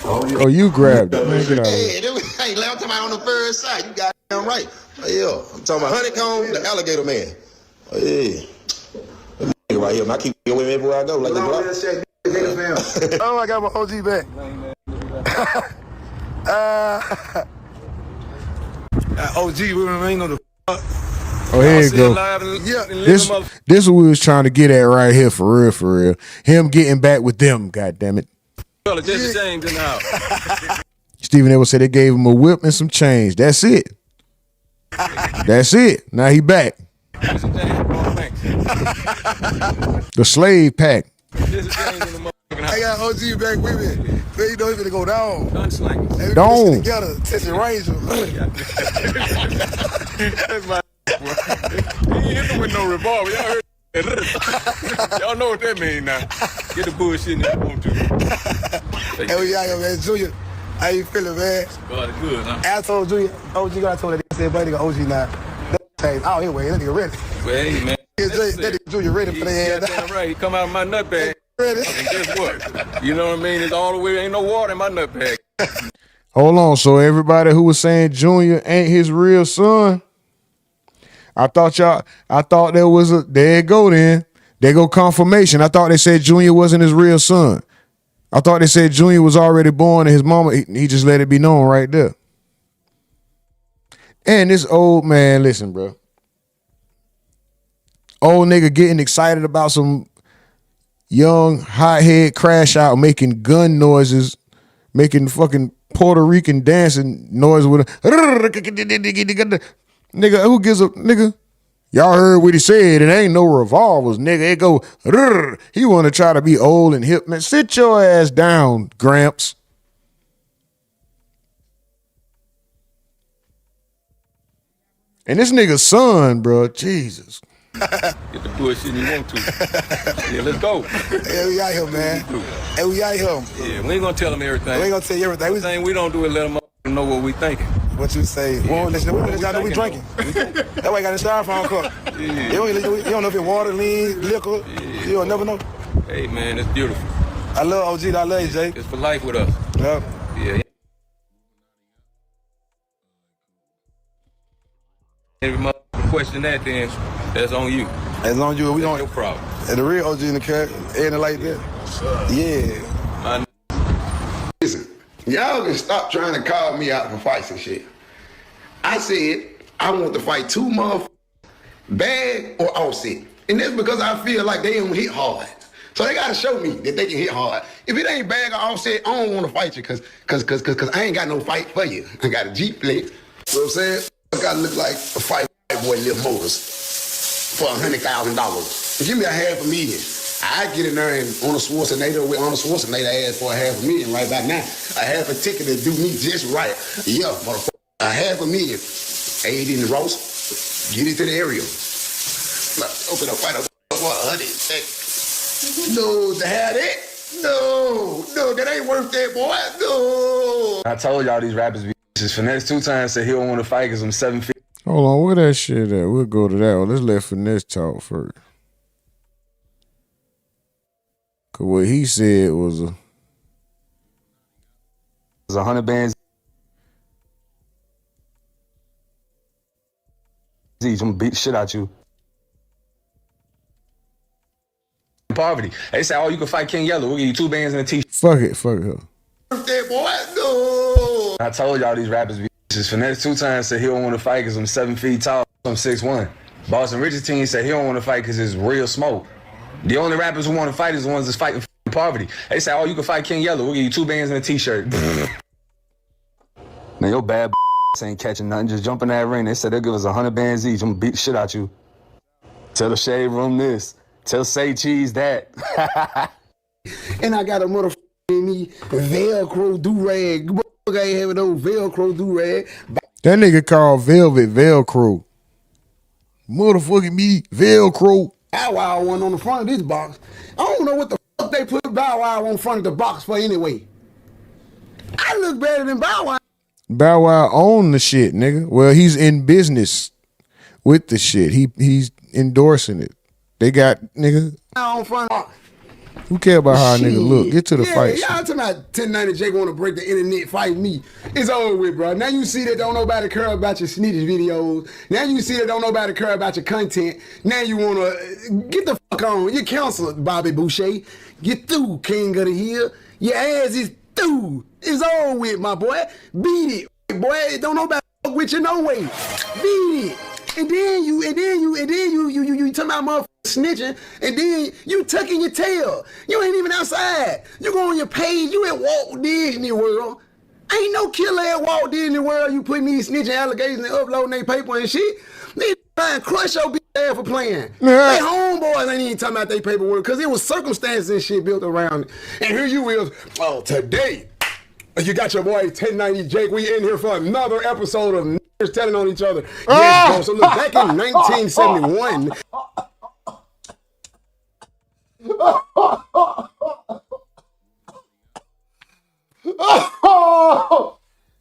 Oh, you grabbed it. Man, get out of here. Hey, I'm talking about on the first side. You got it right. Oh, yeah. I'm talking about honeycomb, the alligator man. Oh, yeah. Right here. I keep it with me everywhere I go. Like the block. Oh, I got my OG back. OG, we ain't know the Oh, here you go. This what we was trying to get at right here, for real, for real. Him getting back with them, goddammit. Well, it's just a shame to now. Stephen Edwards said they gave him a whip and some change. That's it. That's it. Now he back. The slave pack. I got OG back with me. Man, you know he's gonna go down. Hey, Don't. Together, Texas Ranger. That's my he ain't hit him with no revolver. Y'all heard? Y'all know what that mean now. Get the bullshit in you want to. Hey, we out here, man. Junior, how you feeling, man? God, it's good, huh? I told Junior, OG, I told that said, buddy, OG now. Oh, anyway, that nigga ready. Well, hey, man. That nigga Junior ready for that. Damn right. He come out of my nut bag. Ready. And guess what? You know what I mean? It's all the way. Ain't no water in my nut bag. Hold on. So everybody who was saying Junior ain't his real son, I thought there was there you go then. There go confirmation. I thought they said Junior wasn't his real son. I thought they said Junior was already born and his mama, he just let it be known right there. And this old man, listen, bro. Old nigga getting excited about some young hothead crash out making gun noises, making fucking Puerto Rican dancing noise with a nigga. Who gives a nigga? Y'all heard what he said. It ain't no revolvers, nigga. It go. He want to try to be old and hip, man. Sit your ass down, Gramps. And this nigga's son, bro. Jesus. Get the bullshit you want to. Yeah, let's go. Yeah, we out here, man. Hey, we out here. Yeah, we ain't gonna tell them everything. We ain't gonna tell you everything. Everything we don't do is let them know what we thinking. What you say? Yeah. Well, listen, we drinking. That way I got a styrofoam cup. Yeah. You don't know if it's water, lean, liquor. Yeah. You don't never know. Hey, man, it's beautiful. I love OG. I love you, Jay. It's for life with us. Yep. Yeah. Every motherfucker question that, then that's on you. That's on you. We don't. No problem. And the real OG in the cut, ain't it like that? Yeah. Listen, y'all can stop trying to call me out for fights and shit. I said I want to fight two motherfuckers, Bag or Offset. And that's because I feel like they don't hit hard. So they gotta show me that they can hit hard. If it ain't bag or offset, I don't wanna fight you cause I ain't got no fight for you. I got a Jeep flex. You know what I'm saying? I gotta look like a fight boy Lil Motors for $100,000. Give me $500,000. I get in there and on a Schwarzenegger with Arnold Schwarzenegger ass for $500,000 right back now. I have a ticket to do me just right. Yeah, motherfucker. $500,000. Aid in the roast. Get it to the area. Open up fight up for 100 seconds. No, to have that? No, that ain't worth that, boy. No. I told y'all these rappers be bitches. Finesse 2 times said he don't want to fight because I'm 7 feet. Hold on, where that shit at? We'll go to that one. Let's let Finesse talk first. Cause what he said was a 100 bands each. I'm gonna beat the shit out you. Poverty. They say, oh, you can fight King Yellow. We'll give you 2 bands and a t-shirt. fuck it, fuck her. That boy, no. I told y'all these rappers be bitches. Finesse 2 times said he don't want to fight because I'm 7 feet tall. I'm 6'1". Boston Rich's team said he don't want to fight because it's real smoke. The only rappers who want to fight is the ones that's fighting poverty. They say, oh, you can fight King Yellow. We'll give you 2 bands and a t-shirt. Now your bad ain't catching nothing. Just jump in that ring. They said they'll give us 100 bands each. I'm gonna beat the shit out you. Tell the Shade Room this. Tell Say Cheese that. And I got a motherfucking me Velcro do-rag. Motherfucker ain't having no Velcro do-rag. That nigga called Velvet Velcro. Motherfucking me Velcro. Bow Wow one on the front of this box. I don't know what the fuck they put Bow Wow on front of the box for anyway. I look better than Bow Wow. Bow Wow own the shit, nigga. Well, he's in business with the shit. He's endorsing it. They got, nigga. On front box. Who care about how a nigga look? Get to the fight. Y'all talking about 1090 Jake want to break the internet, fight me. It's over with, bro. Now you see that don't nobody care about your snitches videos. Now you see that don't nobody care about your content. Now you want to get the fuck on. You're canceled, Bobby Boucher. Get through, King of the Hill. Your ass is through. It's over with, my boy. Beat it, boy. Don't nobody fuck with you no way. Beat it. And then you talking about motherfuckers snitching, and then you tucking your tail. You ain't even outside. You go on your page, you at Walt Disney World. Ain't no killer at Walt Disney World. You putting these snitching allegations and uploading their paper and shit. They trying to crush your bitch ass for playing. They homeboys ain't even talking about their paperwork because it was circumstances and shit built around it. And here you is, oh, today, you got your boy 1090 Jake. We in here for another episode of Niggas Telling on Each Other. Yes, bro. So look, back in 1971.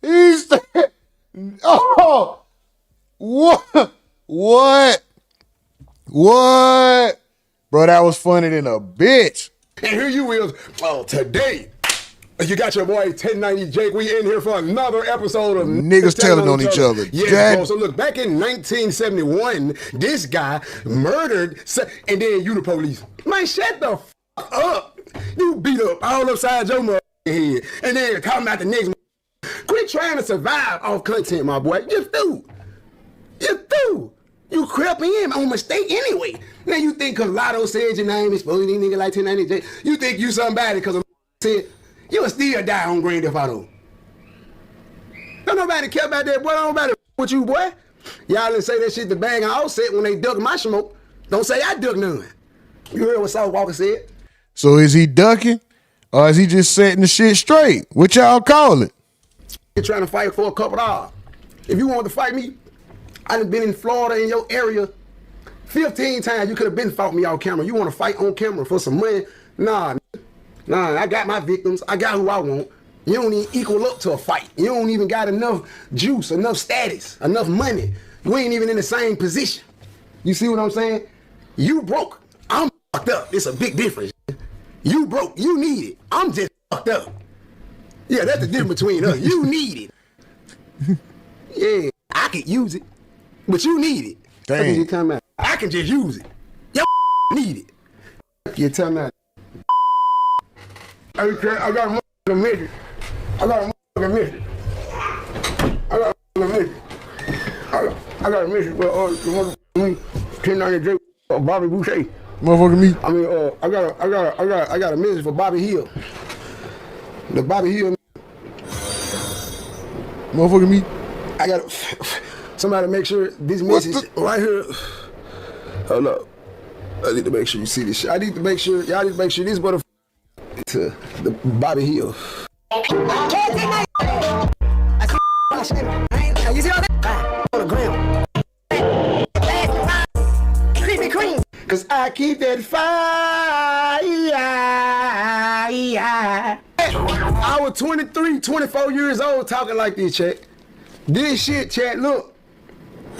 He's what? Bro, that was funny than a bitch. And here you is, oh, today. You got your boy 1090 Jake. We in here for another episode of Niggas Telling on Each Other. Yes, bro. So look, back in 1971, this guy murdered, and then you the police. Man, shut the fuck up. You beat up all upside your mother head, and then talking about the next. Quit trying to survive off content, my boy. You're through. You're through. You crept in on mistake anyway. Now you think because Lotto said your name is supposed to be nigga like 1090 Jake, you think you somebody because said. You'll still die on Grand Theft Auto. Don't nobody care about that, boy. Don't nobody with you, boy. Y'all didn't say that shit to bang and offset when they duck my smoke. Don't say I duck none. You heard what South Walker said? So is he ducking or is he just setting the shit straight? What y'all call it? You're trying to fight for a couple hours. If you want to fight me, I done been in Florida in your area 15 times. You could have been fought me off camera. You want to fight on camera for some money? Nah, I got my victims. I got who I want. You don't even equal up to a fight. You don't even got enough juice, enough status, enough money. You ain't even in the same position. You see what I'm saying? You broke. I'm fucked up. It's a big difference. You broke. You need it. I'm just fucked up. Yeah, that's the difference between us. You need it. Yeah, I could use it, but you need it. Dang. You talking about? I can just use it. You need it. You're telling me. I got a mission. I got a mission. I got a mission. I got a mission for 1090 Jake, Bobby Boucher. Motherfucker me. I mean, I got a message for Bobby Hill. The Bobby Hill. Motherfucker me. I got somebody make sure this message right here. Hold up. I need to make sure you see this shit. I need to make sure y'all need to make sure this motherfucker to the Bobby Hill. You see all that? On the ground. Creepy cream. Cause I keep that fire. I was 23, 24 years old talking like this, chat. This shit, chat, look.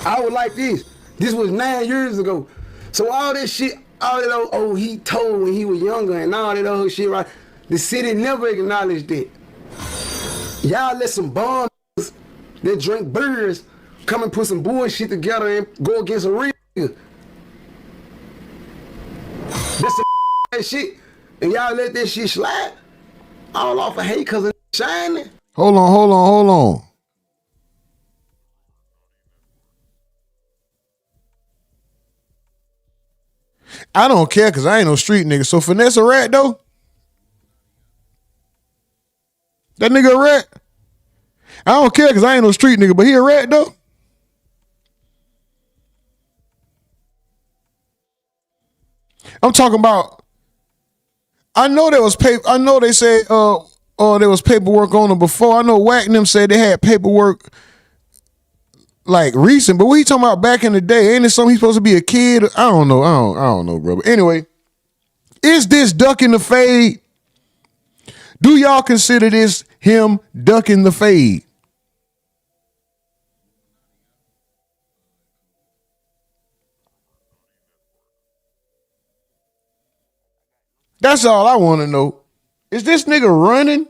I was like this. This was 9 years ago. So all this shit, all that old he told when he was younger and all that old shit, right? The city never acknowledged it. Y'all let some bums that drink beers come and put some bullshit together and go against a real nigga. That's some that shit. And y'all let that shit slide. All off of hate cause of shining. Hold on. I don't care because I ain't no street nigga. So Finesse a rat though? That nigga a rat? I don't care because I ain't no street nigga, but he a rat though? I'm talking about, I know there was paper, I know they said there was paperwork on them before. I know Wack and them said they had paperwork like recent, but what he talking about back in the day? Ain't it something he's supposed to be a kid? I don't know. I don't know, bro. But anyway, is this ducking the fade? Do y'all consider this him ducking the fade? That's all I want to know. Is this nigga running?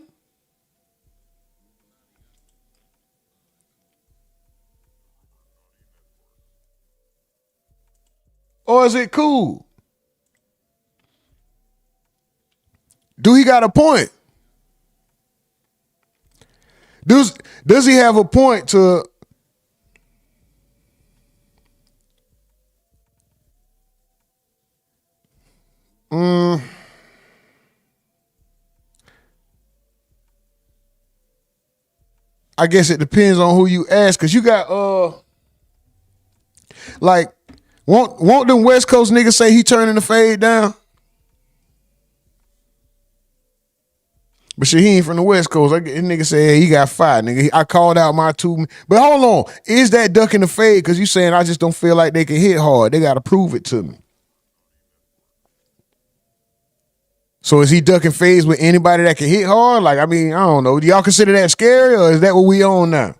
Or is it cool? Do he got a point? Does he have a point to I guess it depends on who you ask, cause you got like won't them West Coast niggas say he turning the fade down? But shit, he ain't from the West Coast. This nigga said he got fired, nigga. I called out my two. But hold on, is that ducking the fade? Cause you saying I just don't feel like they can hit hard. They gotta prove it to me. So is he ducking fades with anybody that can hit hard? Like, I mean, I don't know. Do y'all consider that scary, or is that what we on now?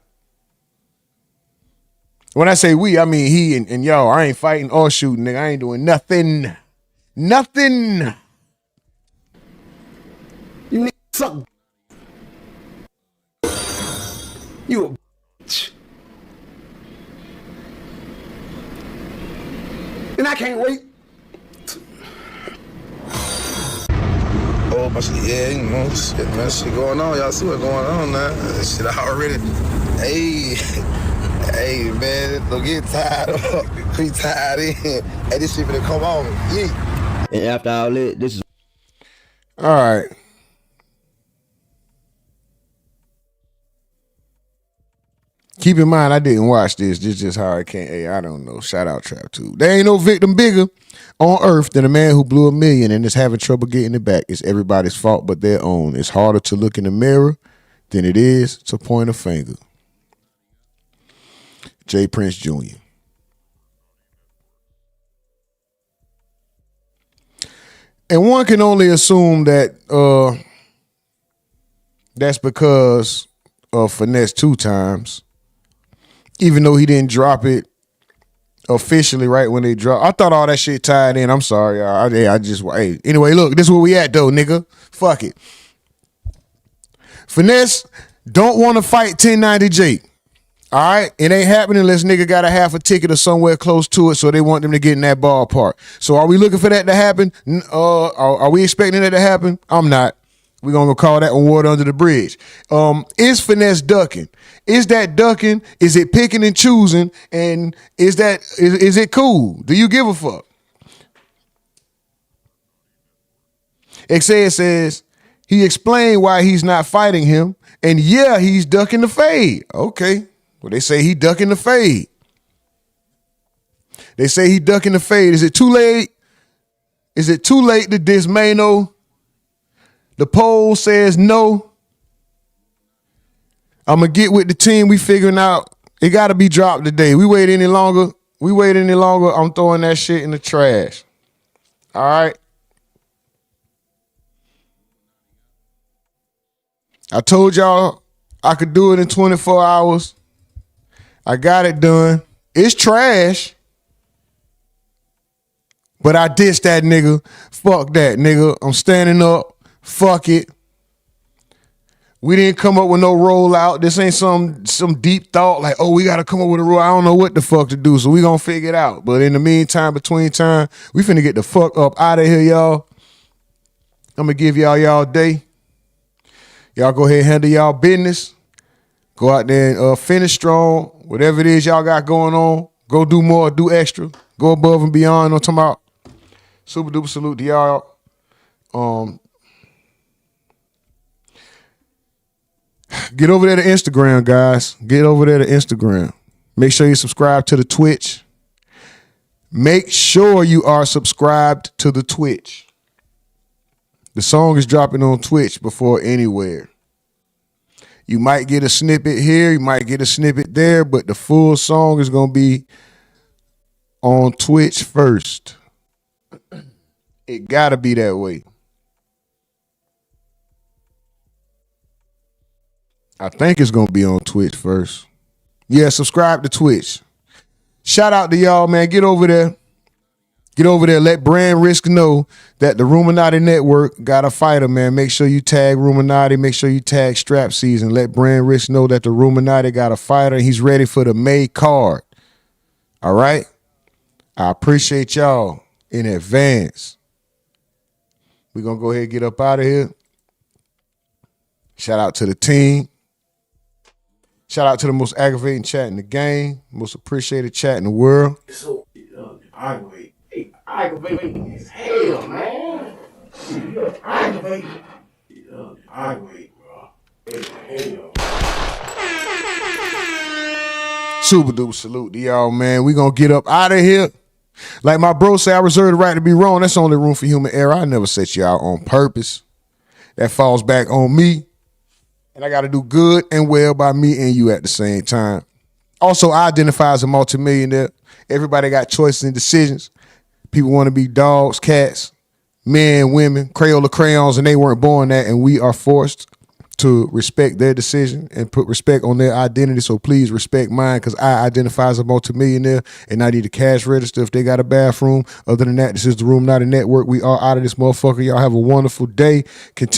When I say we, I mean he and y'all. I ain't fighting or shooting, nigga. I ain't doing nothing. Nothing. You niggas suck. You a bitch. And I can't wait. Oh, but yeah, you know, shit, man, shit going on. Y'all see what's going on now. Shit already. Hey, man, don't get tired up. We tired in. Hey, this shit finna come on. Yeah. And after all that, this is. All right. Keep in mind, I didn't watch this. This is just how I can't. Hey, I don't know. Shout out Trap 2. There ain't no victim bigger on earth than a man who blew $1 million and is having trouble getting it back. It's everybody's fault but their own. It's harder to look in the mirror than it is to point a finger. J. Prince Jr. And one can only assume that that's because of Finesse 2 times. Even though he didn't drop it officially right when they dropped. I thought all that shit tied in. I'm sorry, y'all. Anyway, look, this is where we at though, nigga. Fuck it. Finesse don't want to fight 1090 Jake. All right? It ain't happening unless nigga got a half a ticket or somewhere close to it, so they want them to get in that ballpark. So are we looking for that to happen? Are we expecting that to happen? I'm not. We're going to call that one water under the bridge. Is Finesse ducking? Is that ducking? Is it picking and choosing? And is it cool? Do you give a fuck? Ksoo says he explained why he's not fighting him, and yeah, he's ducking the fade. Okay, well, they say he ducking the fade. They say he ducking the fade. Is it too late? Is it too late to diss Mano? The poll says no. I'm going to get with the team. We figuring out it got to be dropped today. We wait any longer, I'm throwing that shit in the trash. All right? I told y'all I could do it in 24 hours. I got it done. It's trash. But I dissed that nigga. Fuck that nigga. I'm standing up. Fuck it. We didn't come up with no rollout. This ain't some deep thought like, oh, we got to come up with a rule. I don't know what the fuck to do, so we gonna figure it out. But in the meantime, between time, we finna get the fuck up out of here, y'all. I'm gonna give y'all day. Y'all go ahead and handle y'all business. Go out there and finish strong. Whatever it is y'all got going on, go do more, do extra. Go above and beyond. I'm talking about super duper salute to y'all. Get over there to Instagram, guys. Get over there to Instagram. Make sure you subscribe to the Twitch. Make sure you are subscribed to the Twitch. The song is dropping on Twitch before anywhere. You might get a snippet here, you might get a snippet there, but the full song is going to be on Twitch first. It got to be that way. I think it's going to be on Twitch first. Yeah, subscribe to Twitch. Shout out to y'all, man. Get over there. Get over there. Let Brand Risk know that the RUMORNATI Network got a fighter, man. Make sure you tag RUMORNATI. Make sure you tag Strap Season. Let Brand Risk know that the RUMORNATI got a fighter. He's ready for the May card. All right? I appreciate y'all in advance. We're going to go ahead and get up out of here. Shout out to the team. Shout out to the most aggravating chat in the game. Most appreciated chat in the world. So, aggravating as hell, man. Aggravating. Aggravating, bro. Hell. Super duper salute to y'all, man. We gonna get up out of here. Like my bro said, I reserve the right to be wrong. That's only room for human error. I never set you out on purpose. That falls back on me. And I got to do good and well by me and you at the same time. Also, I identify as a multimillionaire. Everybody got choices and decisions. People want to be dogs, cats, men, women, Crayola crayons, and they weren't born that, and we are forced to respect their decision and put respect on their identity. So please respect mine, because I identify as a multimillionaire and I need a cash register if they got a bathroom. Other than that, this is the RUMORNATI Network. We are out of this motherfucker. Y'all have a wonderful day. Continue